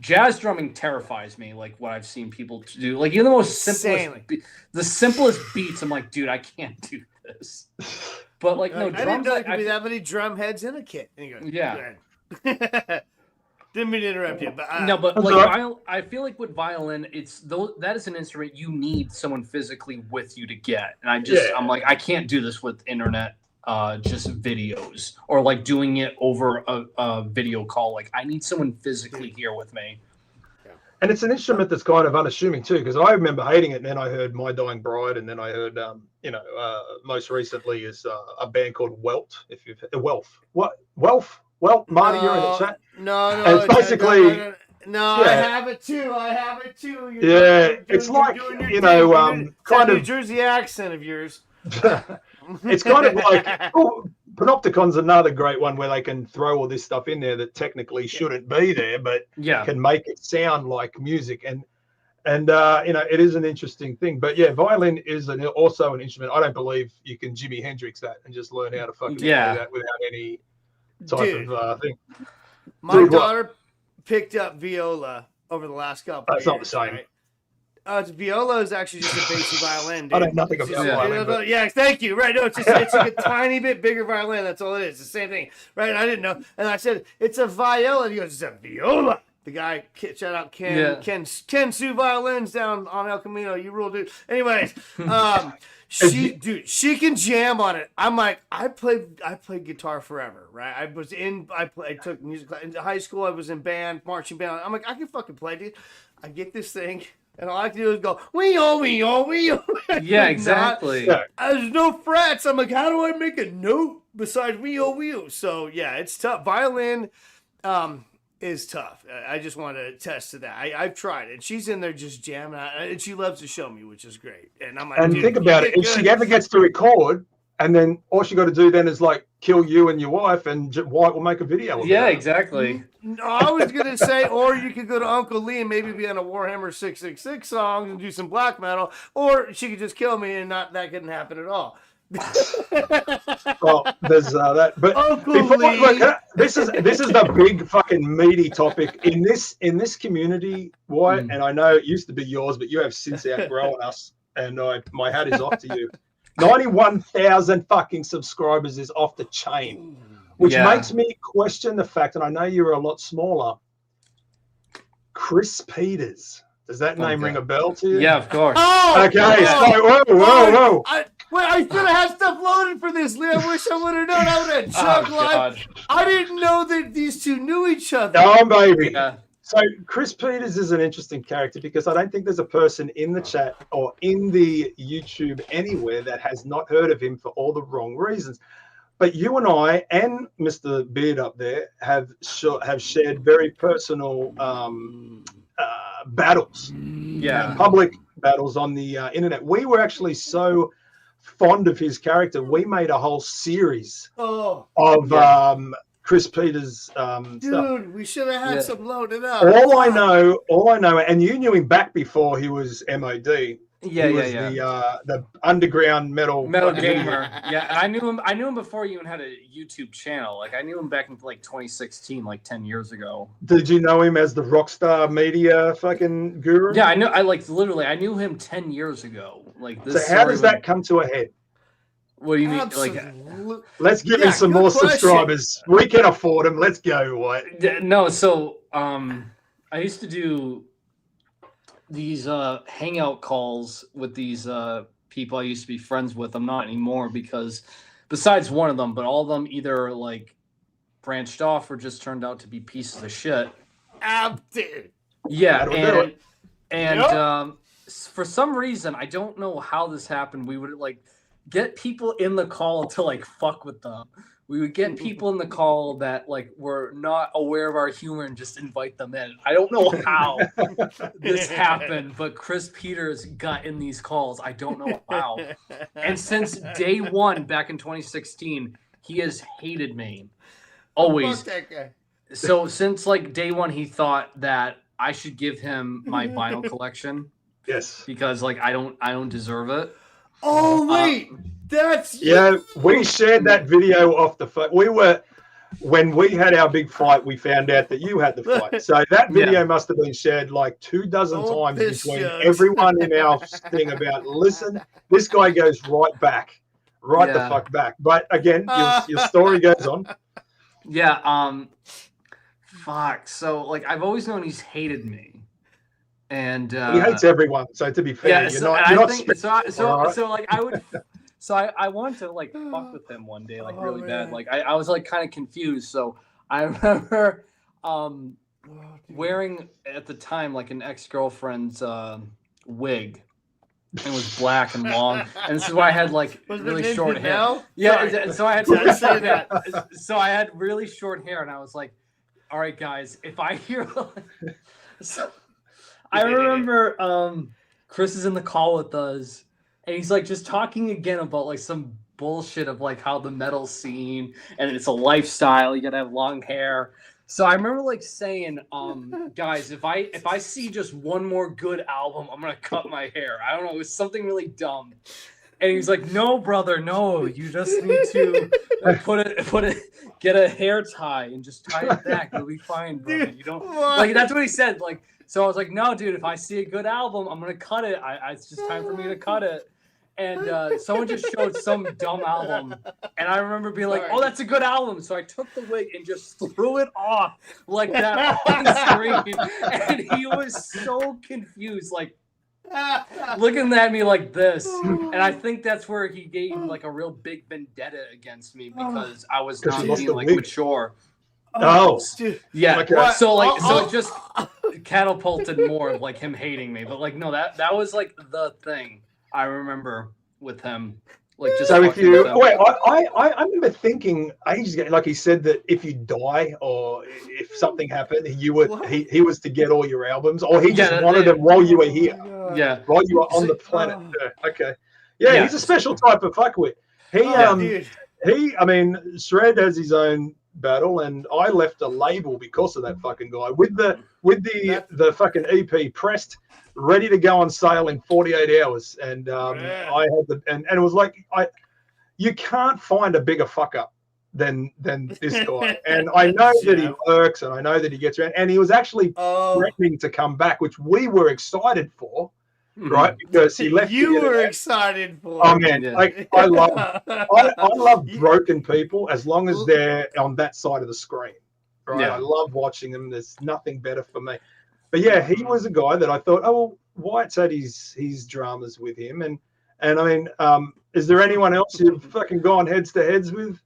Jazz drumming terrifies me, like what I've seen people do. Like even the most simplest beats, I'm like, dude, I can't do this. But like, no, drums. I didn't know there could be that many drum heads in a kit. Yeah. Didn't mean to interrupt you, but no, but like I feel like with violin, that is an instrument you need someone physically with you to get, and I'm like, I can't do this with internet. Just videos or like doing it over a video call. Like I need someone physically here with me. And it's an instrument that's kind of unassuming too, because I remember hating it, and then I heard My Dying Bride, and then I heard most recently is a band called Welt. If you've Welf, Marty, you're in the chat. No, and it's basically I have it too. It's like kind of New Jersey accent of yours. It's kind of like Panopticon's another great one where they can throw all this stuff in there that technically shouldn't be there, but can make it sound like music. And it is an interesting thing. But yeah, violin is also an instrument. I don't believe you can Jimi Hendrix that and just learn how to fucking play that without any type of thing. My daughter picked up viola over the last couple of years. That's not the same. Right? Viola is actually just a basic violin. Dude. I know nothing about violin. Yeah, thank you. Right, no, it's like a tiny bit bigger violin. That's all it is. It's the same thing. Right, and I didn't know. And I said, it's a viola. And he goes, it's a viola. The guy, shout out Ken Sue Violins down on El Camino. You rule, dude. Anyways, she can jam on it. I'm like, I played guitar forever, right? I took music class in high school. I was in band, marching band. I'm like, I can fucking play, dude. I get this thing, and all I can do is go, wee-oh. Yeah, exactly. There's no frets. I'm like, how do I make a note besides wee-oh? So yeah, it's tough. Violin, is tough. I just want to attest to that. I've tried it. And she's in there just jamming out, and she loves to show me, which is great. And I'm like, and think about it. If she ever gets to record, and then all she got to do then is like kill you and your wife, and Wyatt will make a video. Yeah, exactly. No, I was gonna say, or you could go to Uncle Lee and maybe be on a Warhammer 666 song and do some black metal, or she could just kill me, and that couldn't happen at all. Well, there's that, but this is the big fucking meaty topic in this community, Wyatt, and I know it used to be yours, but you have since outgrown us, and my hat is off to you. 91,000 fucking subscribers is off the chain, which makes me question the fact, and I know you're a lot smaller. Chris Peters, does that name ring a bell to you? Yeah, of course. Oh, okay. So, whoa. I should have had stuff loaded for this, Lee. I wish I would have known. I would have chugged live. I didn't know that these two knew each other. Oh, baby. Yeah. So Chris Peters is an interesting character because I don't think there's a person in the chat or in the YouTube anywhere that has not heard of him for all the wrong reasons. But you and I and Mr. Beard up there have shared very personal battles, public battles on the internet. We were actually so fond of his character, we made a whole series of Chris Peters stuff. Dude, we should have had some loaded up. All I know, and you knew him back before he was MOD. The underground metal gamer. Yeah, and I knew him before he even had a YouTube channel. Like I knew him back in like 2016, like 10 years ago. Did you know him as the Rockstar Media fucking guru? Yeah, I knew him 10 years ago. Like this. So how does that come to a head? What do you mean? Absolutely. Like, let's give him some more subscribers. We can afford them. Let's go, Wyatt. No, so I used to do these hangout calls with these people I used to be friends with. I'm not anymore because besides one of them, but all of them either like branched off or just turned out to be pieces of shit. Dude. Yeah, and for some reason, I don't know how this happened. We would like get people in the call to like fuck with them. We would get people in the call that like were not aware of our humor and just invite them in. I don't know how this happened, but Chris Peters got in these calls. I don't know how. And since day one back in 2016, he has hated me. Always. So since like day one, he thought that I should give him my vinyl collection. Yes. Because like I don't deserve it. Oh wait, we shared that video off the phone. When we had our big fight, we found out that you had the fight. So that video must have been shared like 24 times between everyone in our thing about, listen, this guy goes right back, the fuck back. But again, your story goes on. Yeah. Fuck. So like I've always known he's hated me. And he hates everyone. So to be fair, I wanted to like fuck with him one day, like really bad. Like I was like kind of confused. So I remember wearing at the time like an ex-girlfriend's wig. It was black and long, and this is why I had like really short hair. Now? Yeah, so I had so I had really short hair, and I was like, "All right, guys, if I hear." So, I remember Chris is in the call with us, and he's like just talking again about like some bullshit of like how the metal scene and it's a lifestyle. You gotta have long hair. So I remember like saying, guys, if I see just one more good album, I'm gonna cut my hair. I don't know, it was something really dumb. And he's like, no, brother, no, you just need to get a hair tie and just tie it back. You'll be fine, bro. You don't like that's what he said. Like, so I was like, no, dude, if I see a good album, I'm gonna cut it. It's just time for me to cut it. And someone just showed some dumb album, and I remember being like, "Oh, that's a good album." So I took the wig and just threw it off like that on screen, and he was so confused, like looking at me like this. And I think that's where he gave like a real big vendetta against me because I was not being like mature. Oh, yeah. Okay. So it just catapulted more of like him hating me. But like, no, that was like the thing I remember with him. Like, just so if you wait, I remember thinking ages ago, like he said that if you die or if something happened, he was to get all your albums, or he just wanted them while you were here. Yeah, while you were on the planet. Okay. Yeah, he's a special type of fuckwit. I mean, Shred has his own battle, and I left a label because of that fucking guy with the fucking EP pressed, ready to go on sale in 48 hours. And I had and it was like you can't find a bigger fuck up than this guy. And I know that he works, and I know that he gets around, and he was actually threatening to come back, which we were excited for. Right, because he left. You were excited for. Oh man, like I love broken people as long as they're on that side of the screen. Right, I love watching them. There's nothing better for me. But yeah, he was a guy that I thought, oh well, Wyatt's had his dramas with him, and I mean, is there anyone else you've fucking gone heads to heads with?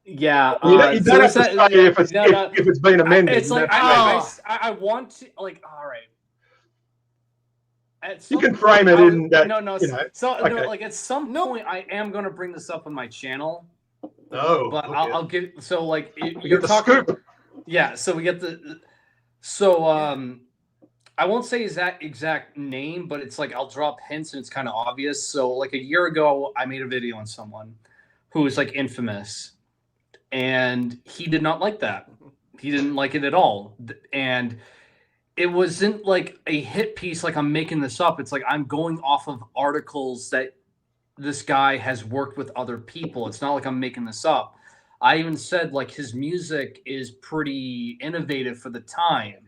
Yeah, you don't have to say if it's been amended. It's like I want to like all right. You can frame it in that. No, you know, like at some point, I am going to bring this up on my channel. Oh, but okay. I'll give. So like you're talking. Scoop. Yeah, so we get the. So I won't say his exact name, but it's like I'll drop hints and it's kind of obvious. So like a year ago, I made a video on someone who was like infamous, and he did not like that. He didn't like it at all, and it wasn't like a hit piece. Like I'm making this up. It's like I'm going off of articles that this guy has worked with other people. It's not like I'm making this up. I even said like his music is pretty innovative for the time.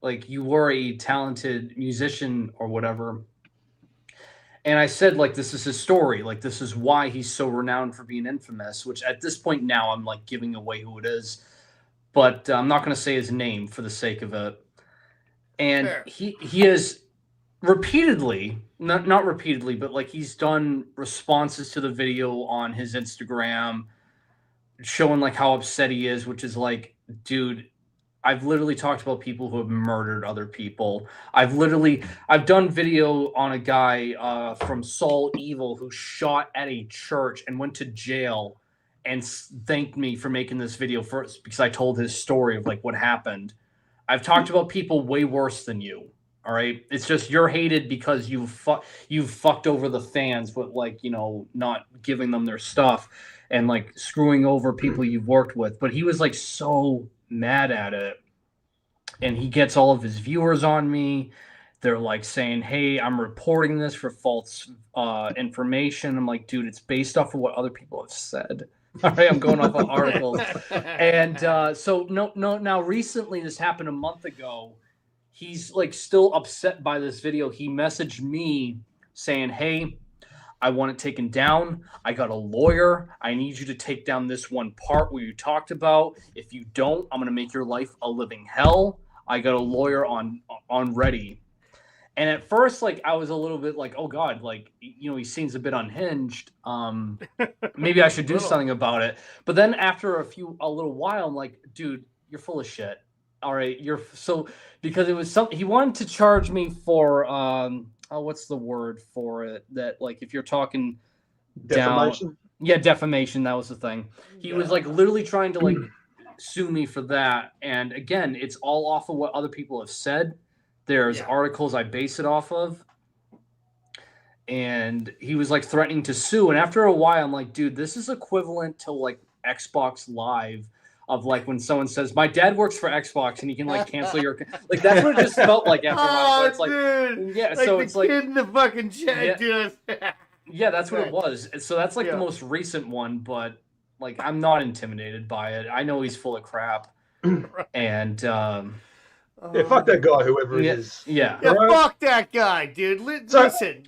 Like you were a talented musician or whatever. And I said like, this is his story. Like this is why he's so renowned for being infamous, which at this point now I'm like giving away who it is, but I'm not going to say his name for the sake of it. And he has repeatedly, not repeatedly, but like he's done responses to the video on his Instagram showing like how upset he is, which is like, dude, I've literally talked about people who have murdered other people. I've done video on a guy from Saul Evil who shot at a church and went to jail and thanked me for making this video first because I told his story of like what happened. I've talked about people way worse than you. All right. It's just you're hated because you've fucked over the fans with like, you know, not giving them their stuff and like screwing over people you've worked with. But he was like so mad at it. And he gets all of his viewers on me. They're like saying, hey, I'm reporting this for false information. I'm like, dude, it's based off of what other people have said. All right, I'm going off of articles. And so now recently this happened a month ago. He's like still upset by this video. He messaged me saying, hey, I want it taken down. I got a lawyer. I need you to take down this one part where you talked about. If you don't, I'm going to make your life a living hell. I got a lawyer on ready. And at first, like, I was a little bit like, oh, God, like, you know, he seems a bit unhinged. Maybe I should do something about it. But then after a little while, I'm like, dude, you're full of shit. All right. Because it was something he wanted to charge me for, what's the word for it? That, like, if you're talking defamation? Down. Yeah, defamation. That was the thing. He was, like, literally trying to, like, sue me for that. And again, it's all off of what other people have said. There's articles I base it off of. and he was like threatening to sue. And after a while, I'm like, dude, this is equivalent to like Xbox Live, of like when someone says, my dad works for Xbox and he can like cancel your, like that's what it just felt like after a while. It's like, dude. yeah, Like so the it's like, kid in the fucking chat, dude. yeah, that's what it was. So that's like the most recent one, but like I'm not intimidated by it. I know he's full of crap, and yeah, fuck that guy, whoever it is. Yeah, fuck that guy, dude. Listen.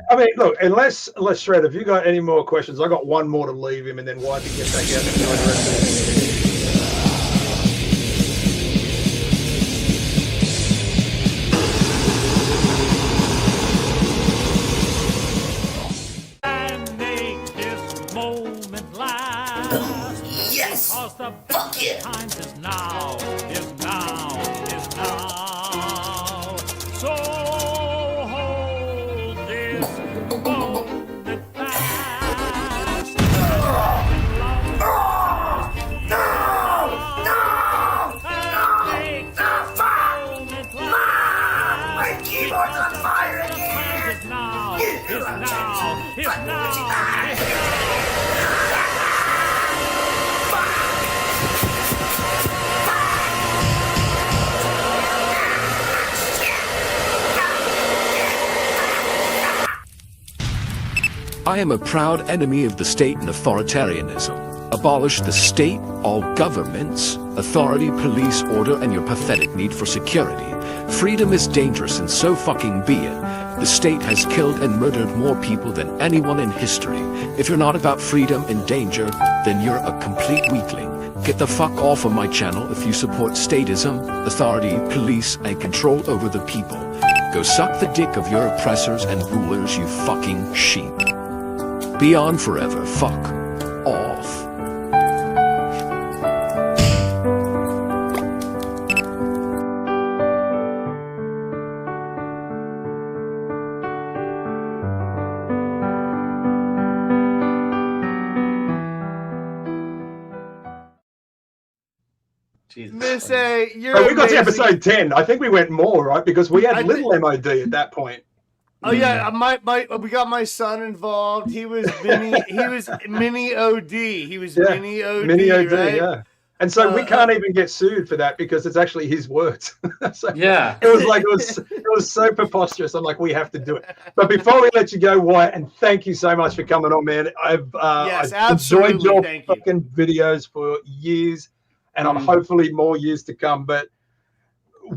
I mean, look, unless Shred, if you got any more questions, I got one more to leave him, and then White can get back out and join the rest of it. Yes! Fuck yeah! Times is now, is now, is now. So hold this moment fast. My keyboard's on fire again! Is now, is now, is now. I am a proud enemy of the state and authoritarianism. Abolish the state, all governments, authority, police, order, and your pathetic need for security. Freedom is dangerous, and so fucking be it. The state has killed and murdered more people than anyone in history. If you're not about freedom and danger, then you're a complete weakling. Get the fuck off of my channel if you support statism, authority, police, and control over the people. Go suck the dick of your oppressors and rulers, you fucking sheep. Be on forever, fuck off. Miss A, you're we got to amazing. episode 10. I think we went more, right? Because we had little MOD at that point. Oh yeah, we got my son involved. He was mini OD. He was mini OD. Mini OD, right? yeah. And so we can't even get sued for that because it's actually his words. So yeah. It was like it was so preposterous. I'm like, we have to do it. But before we let you go, Wyatt, and thank you so much for coming on, man. I've enjoyed your fucking videos for years, and I'm hopefully more years to come. But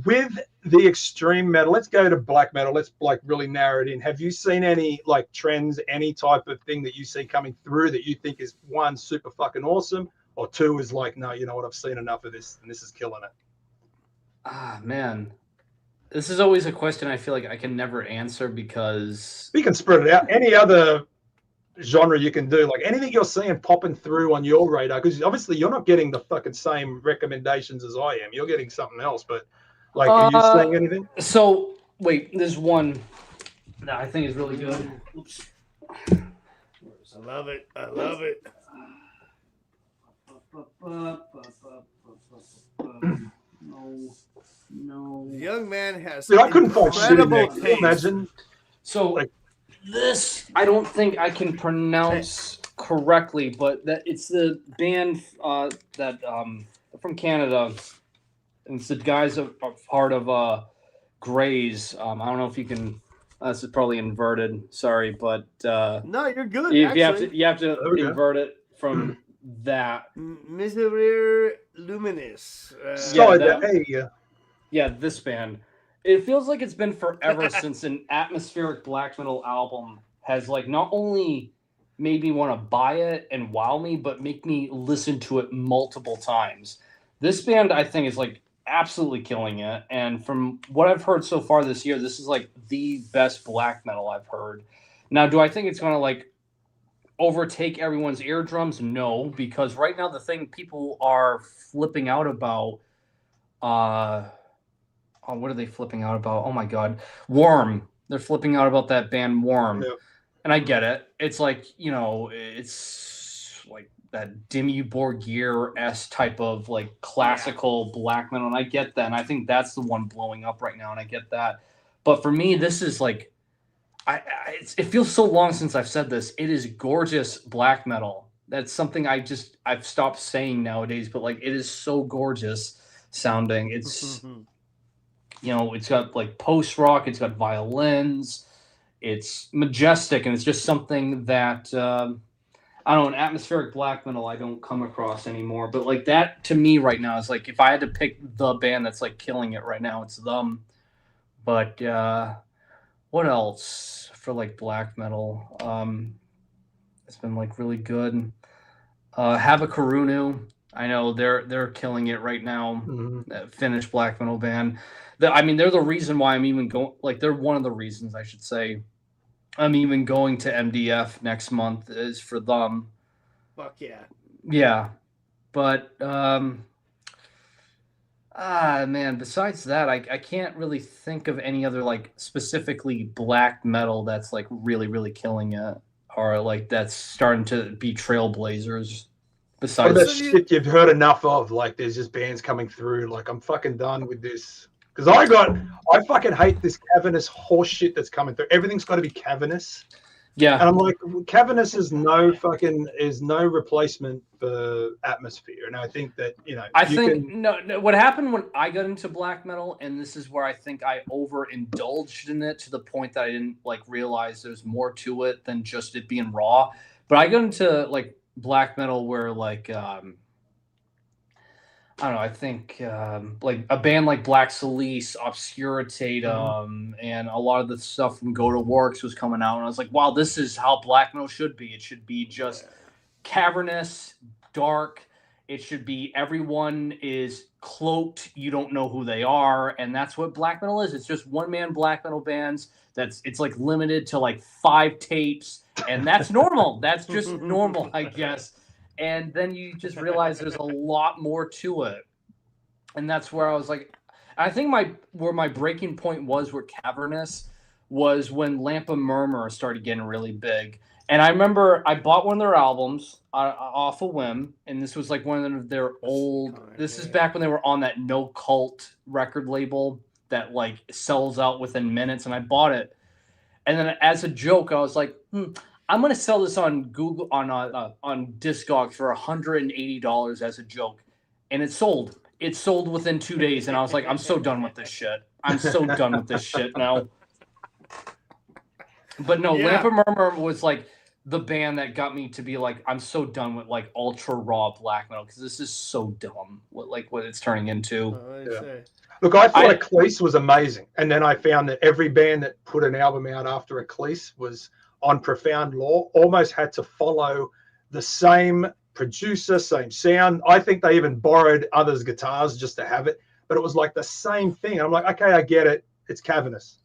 with the extreme metal, let's go to black metal. Let's like really narrow it in. Have you seen any like trends, any type of thing that you see coming through that you think is one, super fucking awesome, or two is like, no, you know what, I've seen enough of this and this is killing it? Ah, man. This is always a question I feel like I can never answer because you can spread it out. Any other genre you can do, like anything you're seeing popping through on your radar, because obviously you're not getting the fucking same recommendations as I am. You're getting something else, but like, are you seeing anything? So, wait, there's one that I think is really good. Oops. I love it. I love it. No. The young man has. Dude, I couldn't find shit in there. incredible Can you taste. imagine? So, Like- this, I don't think I can pronounce correctly, but that it's the band that from Canada. And it's the guys are part of Grays. I don't know if you can. This is probably inverted. Sorry, but No, you're good. you have to we go. invert it from that. Miserere Luminis. Sorry, that- hey, Yeah, this band. It feels like it's been forever since an atmospheric black metal album has like not only made me want to buy it and wow me, but make me listen to it multiple times. This band, I think, is like absolutely killing it. And from what I've heard so far this year, this is like the best black metal I've heard. Now, do I think it's going to like overtake everyone's eardrums? No, because right now the thing people are flipping out about, what are they flipping out about? Oh my God. Worm. They're flipping out about that band Worm. Yeah. And I get it. It's like, you know, it's like that Dimmu Borgir-esque type of like classical black metal. And I get that. And I think that's the one blowing up right now. And I get that. But for me, this is like, It feels so long since I've said this. It is gorgeous black metal. That's something I've stopped saying nowadays, but like it is so gorgeous sounding. It's it's got like post rock, it's got violins, it's majestic, and it's just something that I don't know, an atmospheric black metal I don't come across anymore. But like that to me right now is like if I had to pick the band that's like killing it right now, it's them. But what else for like black metal? It's been like really good. Havakarunu, I know they're killing it right now. Finnish black metal band. They're the reason why I'm even going. Like they're one of the reasons I should say I'm even going to MDF next month is for them. Fuck yeah. Yeah, but man, besides that, I can't really think of any other like specifically black metal that's like really, really killing it or like that's starting to be trailblazers. Besides that shit you've heard enough of, like there's just bands coming through, like I'm fucking done with this. Because I fucking hate this cavernous horse shit that's coming through. Everything's got to be cavernous. Yeah. And I'm like, cavernous is no replacement for atmosphere. And I think that, no, what happened when I got into black metal, and this is where I think I overindulged in it to the point that I didn't like realize there's more to it than just it being raw. But I got into like black metal where like I don't know, I think like a band like Black Salice, Obscuritatum, and a lot of the stuff from Go to Works was coming out, and I was like, wow, this is how black metal should be. It should be just cavernous, dark. It should be everyone is cloaked, you don't know who they are, and that's what black metal is. It's just one-man black metal bands. It's like limited to like 5 tapes, and that's normal. That's just normal, I guess. And then you just realize there's a lot more to it. And that's where I was like, I think where my breaking point was where cavernous was when Lampa Murmur started getting really big. And I remember I bought one of their albums off a whim. And this was like one of their old, this is back when they were on that No Cult record label that like sells out within minutes. And I bought it. And then as a joke, I was like, I'm gonna sell this on Google on Discogs for $180 as a joke, and it sold. It sold within 2 days, and I was like, I'm so done with this shit. I'm so done with this shit now. But no, yeah. Lampa Murmur was like the band that got me to be like, I'm so done with like ultra raw black metal because this is so dumb. What it's turning into. Look, I thought Eclipse was amazing, and then I found that every band that put an album out after Eclipse was on Profound Law almost had to follow the same producer, same sound. I think they even borrowed others' guitars just to have it, but it was like the same thing. I'm like, okay, I get it. It's cavernous.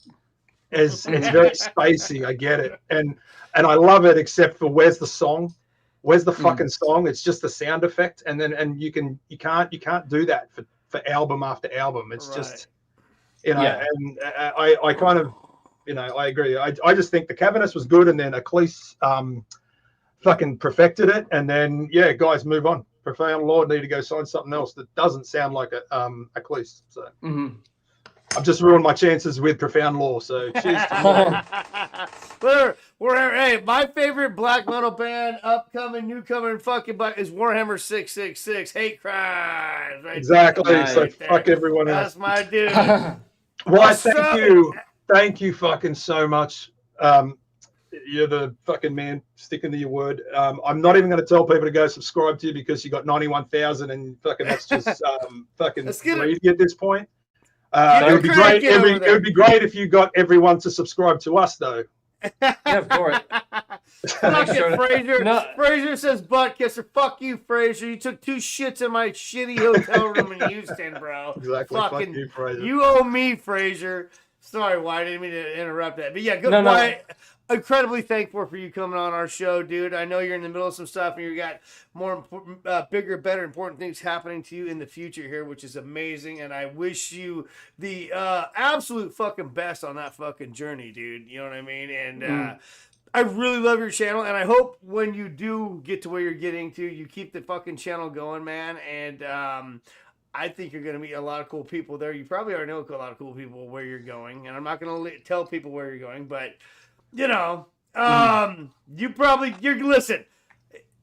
It's very spacey. I get it, and I love it. Except for where's the song? Where's the fucking song? It's just a sound effect, and you can't do that for album after album. It's just and I kind of. I agree. I just think the cavernous was good, and then Eclipse fucking perfected it, and then guys, move on. Profound Law need to go sign something else that doesn't sound like Eclipse. So I've just ruined my chances with Profound Law. So cheers. Hey, my favorite black metal band, upcoming, newcomer, and fucking black is Warhammer 666. Hate crimes. Right exactly. There. So fuck everyone else. That's my dude. Well, thank you. Thank you fucking so much. You're the fucking man. Sticking to your word. I'm not even going to tell people to go subscribe to you because you got 91,000 and fucking that's just fucking greedy at this point. It would be great. It would be great if you got everyone to subscribe to us, though. Yeah, of course. Fraser. No. Fraser says, "Butt kisser, fuck you, Fraser. You took 2 shits in my shitty hotel room in Houston, bro. Exactly. Fucking, fuck you, Fraser. You owe me, Fraser." Sorry, Wyatt. I didn't mean to interrupt that. But yeah, good. No. Wyatt, incredibly thankful for you coming on our show, dude. I know you're in the middle of some stuff and you got more bigger, better, important things happening to you in the future here, which is amazing. And I wish you the absolute fucking best on that fucking journey, dude. You know what I mean? And I really love your channel. And I hope when you do get to where you're getting to, you keep the fucking channel going, man. And I think you're going to meet a lot of cool people there. You probably already know a lot of cool people where you're going. And I'm not going to tell people where you're going, but you know, listen,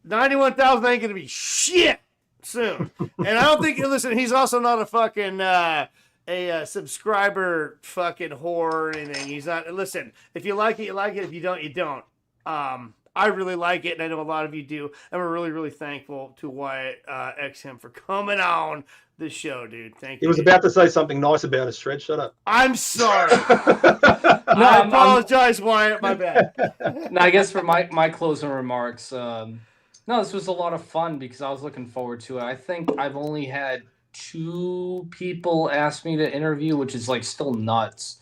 91,000 ain't gonna be shit soon, and I don't think. Listen, he's also not a fucking a subscriber fucking whore or anything. He's not. Listen, if you like it, you like it. If you don't, you don't. I really like it, and I know a lot of you do. And we're really, really thankful to Wyattxhim for coming on the show, dude. Thank you. He was about to say something nice about us, Shred. Shut up. I'm sorry. I apologize, Wyatt. My bad. No, I guess for my closing remarks, no, this was a lot of fun because I was looking forward to it. I think I've only had 2 people ask me to interview, which is like still nuts.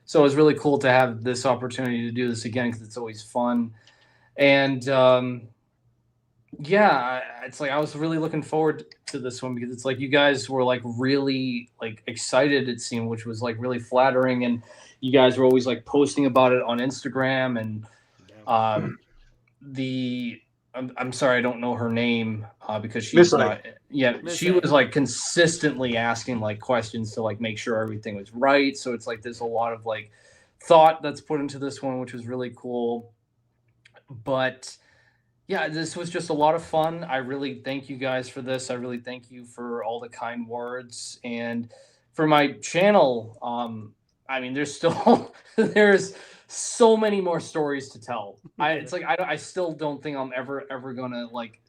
So it was really cool to have this opportunity to do this again because it's always fun. And yeah, it's like I was really looking forward to this one because it's like you guys were like really like excited, it seemed, which was like really flattering. And you guys were always like posting about it on Instagram. And I'm sorry, I don't know her name because she's not. Yeah, she was like consistently asking like questions to like make sure everything was right. So it's like there's a lot of like thought that's put into this one, which was really cool. But yeah, this was just a lot of fun. I really thank you guys for this. I really thank you for all the kind words. And for my channel, I mean, there's still there's so many more stories to tell. It's like I still don't think I'm ever gonna like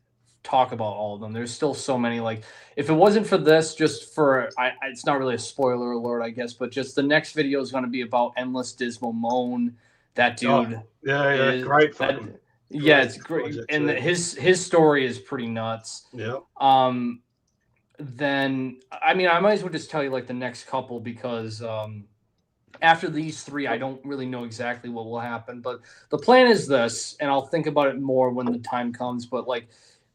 talk about all of them. There's still so many. Like if it wasn't for this, just for it's not really a spoiler alert, I guess, but just the next video is going to be about Endless Dismal Moan. That dude, great. Yeah, it's great, and his story is pretty nuts. Yeah. Then I mean, I might as well just tell you like the next couple because after these 3, I don't really know exactly what will happen. But the plan is this, and I'll think about it more when the time comes. But like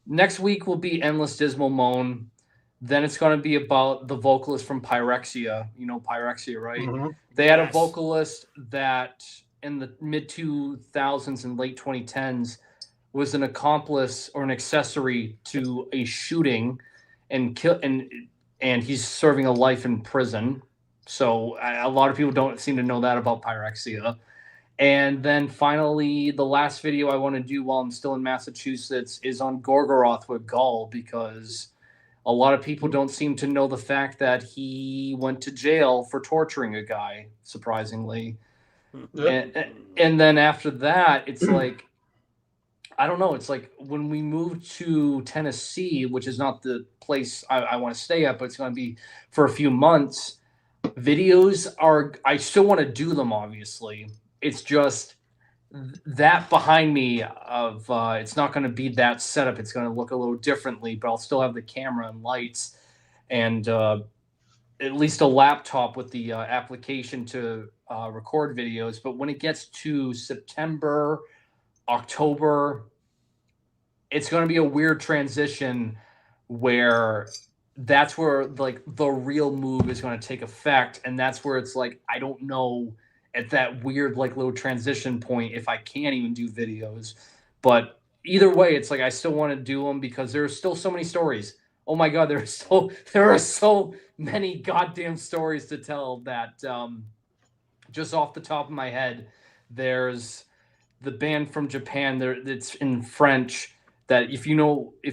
next week will be Endless Dismal Moan. Then it's going to be about the vocalist from Pyrexia. You know Pyrexia, right? Mm-hmm. They had a vocalist that in the mid 2000s and late 2010s was an accomplice or an accessory to a shooting and he's serving a life in prison. So a lot of people don't seem to know that about Pyrexia. And then finally, the last video I want to do while I'm still in Massachusetts is on Gorgoroth with Gull, because a lot of people don't seem to know the fact that he went to jail for torturing a guy, surprisingly. Yep. And then after that, it's like, I don't know. It's like when we moved to Tennessee, which is not the place I want to stay at, but it's going to be for a few months. Videos I still want to do them, obviously. It's just that behind me of it's not going to be that setup. It's going to look a little differently, but I'll still have the camera and lights and at least a laptop with the application to record videos. But when it gets to September, October, it's going to be a weird transition where that's where like the real move is going to take effect. And that's where it's like, I don't know at that weird like little transition point if I can't even do videos. But either way, it's like I still want to do them because there's still so many stories. Oh my God, there are so many goddamn stories to tell that just off the top of my head, there's the band from Japan there that's in French that if you know the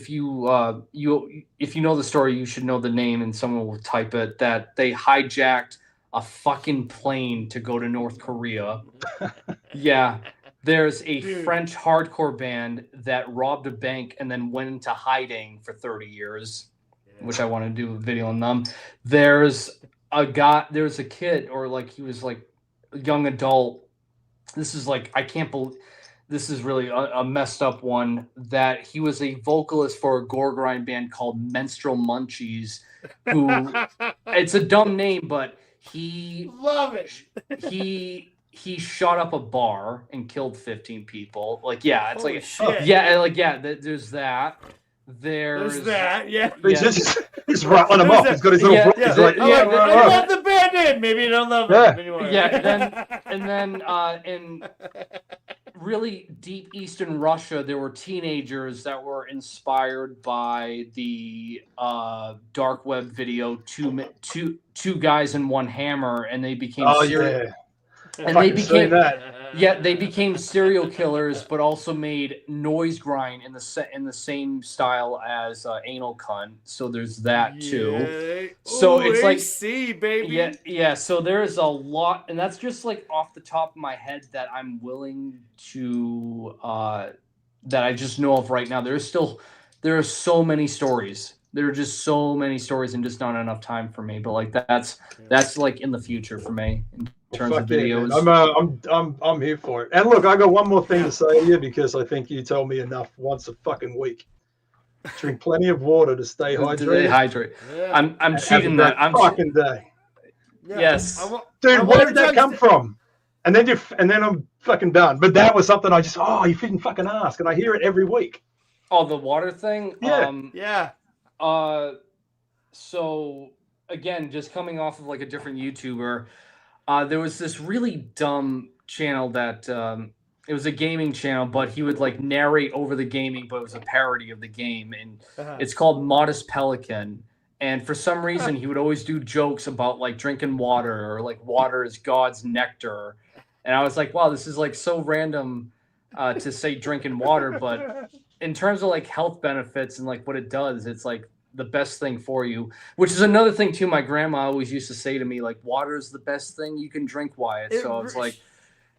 story, you should know the name and someone will type it, that they hijacked a fucking plane to go to North Korea. Yeah. There's a French hardcore band that robbed a bank and then went into hiding for 30 years, which I want to do a video on them. There's a kid, or like he was like a young adult. This is like, I can't believe, this is really a messed up one, that he was a vocalist for a gore grind band called Menstrual Munchies, who it's a dumb name, but he shot up a bar and killed 15 people. Like, yeah, it's like, shit. Yeah, like, yeah, there's that. There's that, yeah. He's rattling them off. He's got his little He's like, I love the band name. Maybe you don't love them anymore. Yeah, and then in really deep Eastern Russia, there were teenagers that were inspired by the dark web video, two guys and one hammer, and they became And they became they became serial killers, but also made noise grind in the same style as Anal Cunt. So there's that too. Yeah. So Ooh, it's like AC, baby. yeah. So there's a lot, and that's just like off the top of my head that I'm willing to that I just know of right now. There are so many stories. There are just so many stories, and just not enough time for me. But like that's like in the future for me in terms of videos. Yeah, I'm here for it. And look, I got one more thing to say to you, because I think you tell me enough once a fucking week. Drink plenty of water to stay hydrated. Yeah. I'm cheating that. I'm fucking day. Yeah. Yes. Dude, where did that come from? And then I'm fucking done. But that was something I just you didn't fucking ask, and I hear it every week. Oh, the water thing? Yeah. So again, just coming off of like a different YouTuber, there was this really dumb channel that it was a gaming channel, but he would like narrate over the gaming, but it was a parody of the game, and it's called Modest Pelican. And for some reason, he would always do jokes about like drinking water, or like water is God's nectar. And I was like, wow, this is like so random to say drinking water, but in terms of like health benefits and like what it does, it's like the best thing for you, which is another thing too. My grandma always used to say to me, like, water is the best thing you can drink, Wyatt. So I was like,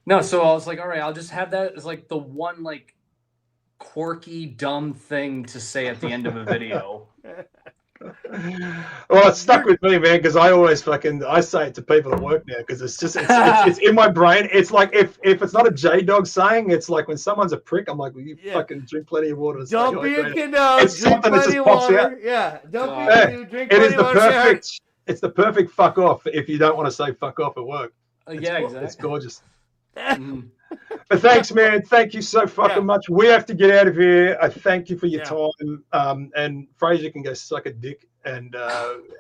no. So I was like, all right, I'll just have that as like the one like quirky, dumb thing to say at the end of a video. Well, it stuck with me, man, because I always I say it to people at work now, because it's in my brain. It's like if it's not a J-Dog saying, it's like when someone's a prick, I'm like, well, you fucking drink plenty of water. Don't be a kiddo. It's drink something that plenty just of pops water. out. Yeah, don't be a kiddo. Drink It plenty is of the water. perfect. It's the perfect fuck off if you don't want to say fuck off at work. Yeah, exactly. It's gorgeous. But thanks, man. Thank you so fucking much. We have to get out of here. I thank you for your time. And Fraser can go suck a dick. And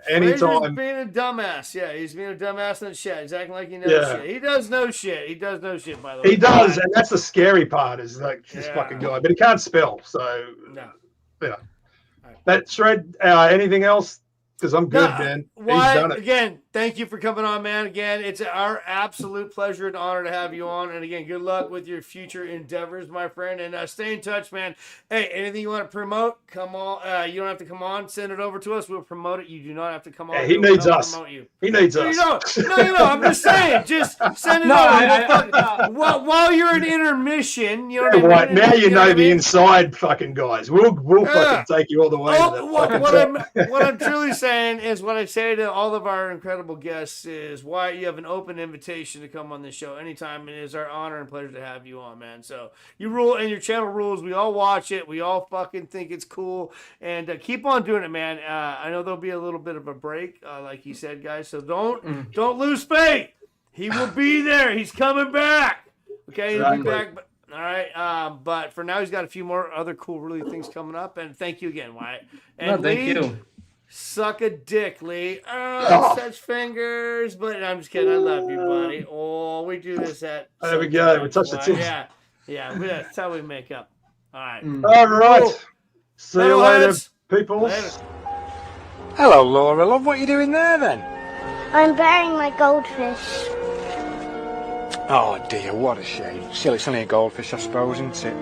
anytime. Fraser's being a dumbass. Yeah, he's being a dumbass in the chat. He's acting like he knows shit. He does know shit. He does know shit, by the way. He does, and that's the scary part, is like this fucking guy. But he can't spell, so yeah. That Shred, anything else? Because I'm good, man. He's done it. Again, thank you for coming on, man. Again, it's our absolute pleasure and honor to have you on. And again, good luck with your future endeavors, my friend. And stay in touch, man. Hey, anything you want to promote, come on. You don't have to come on. Send it over to us. We'll promote it. You do not have to come on. Yeah, he needs us. He needs us. No, I'm just saying. Just send it over. While you're in intermission, you know what I mean? Now you know the inside fucking guys. We'll fucking take you all the way. What I'm truly saying is, what I say to all of our incredible guests is, Wyatt, you have an open invitation to come on this show anytime. It is our honor and pleasure to have you on, man. So you rule, and your channel rules. We all watch it. We all fucking think it's cool, and keep on doing it, man. I know there'll be a little bit of a break, like he said, guys. So don't lose faith. He will be there. He's coming back. Okay, he'll be back. All right, but for now, he's got a few more other cool, really things coming up. And thank you again, Wyatt. And thank you. Suck a dick, Lee. Such fingers. But I'm just kidding. I love you, buddy. Oh, we do this at... There we go. We touch the tits. Yeah. That's how we make up. All right. All right. Cool. See you later, people. Hello, Laura. Love, what are you doing there, then? I'm burying my goldfish. Oh, dear. What a shame. Still, it's only a goldfish, I suppose, isn't it?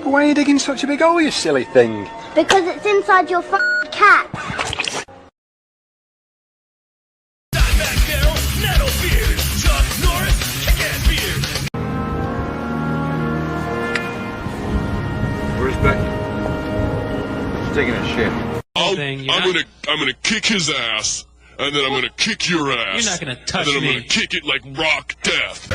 But why are you digging such a big hole, you silly thing? Because it's inside your cat. Where's Becky? She's taking a shit. I'm gonna kick his ass, and then I'm gonna kick your ass. You're not gonna touch me. And then I'm gonna kick it like rock death.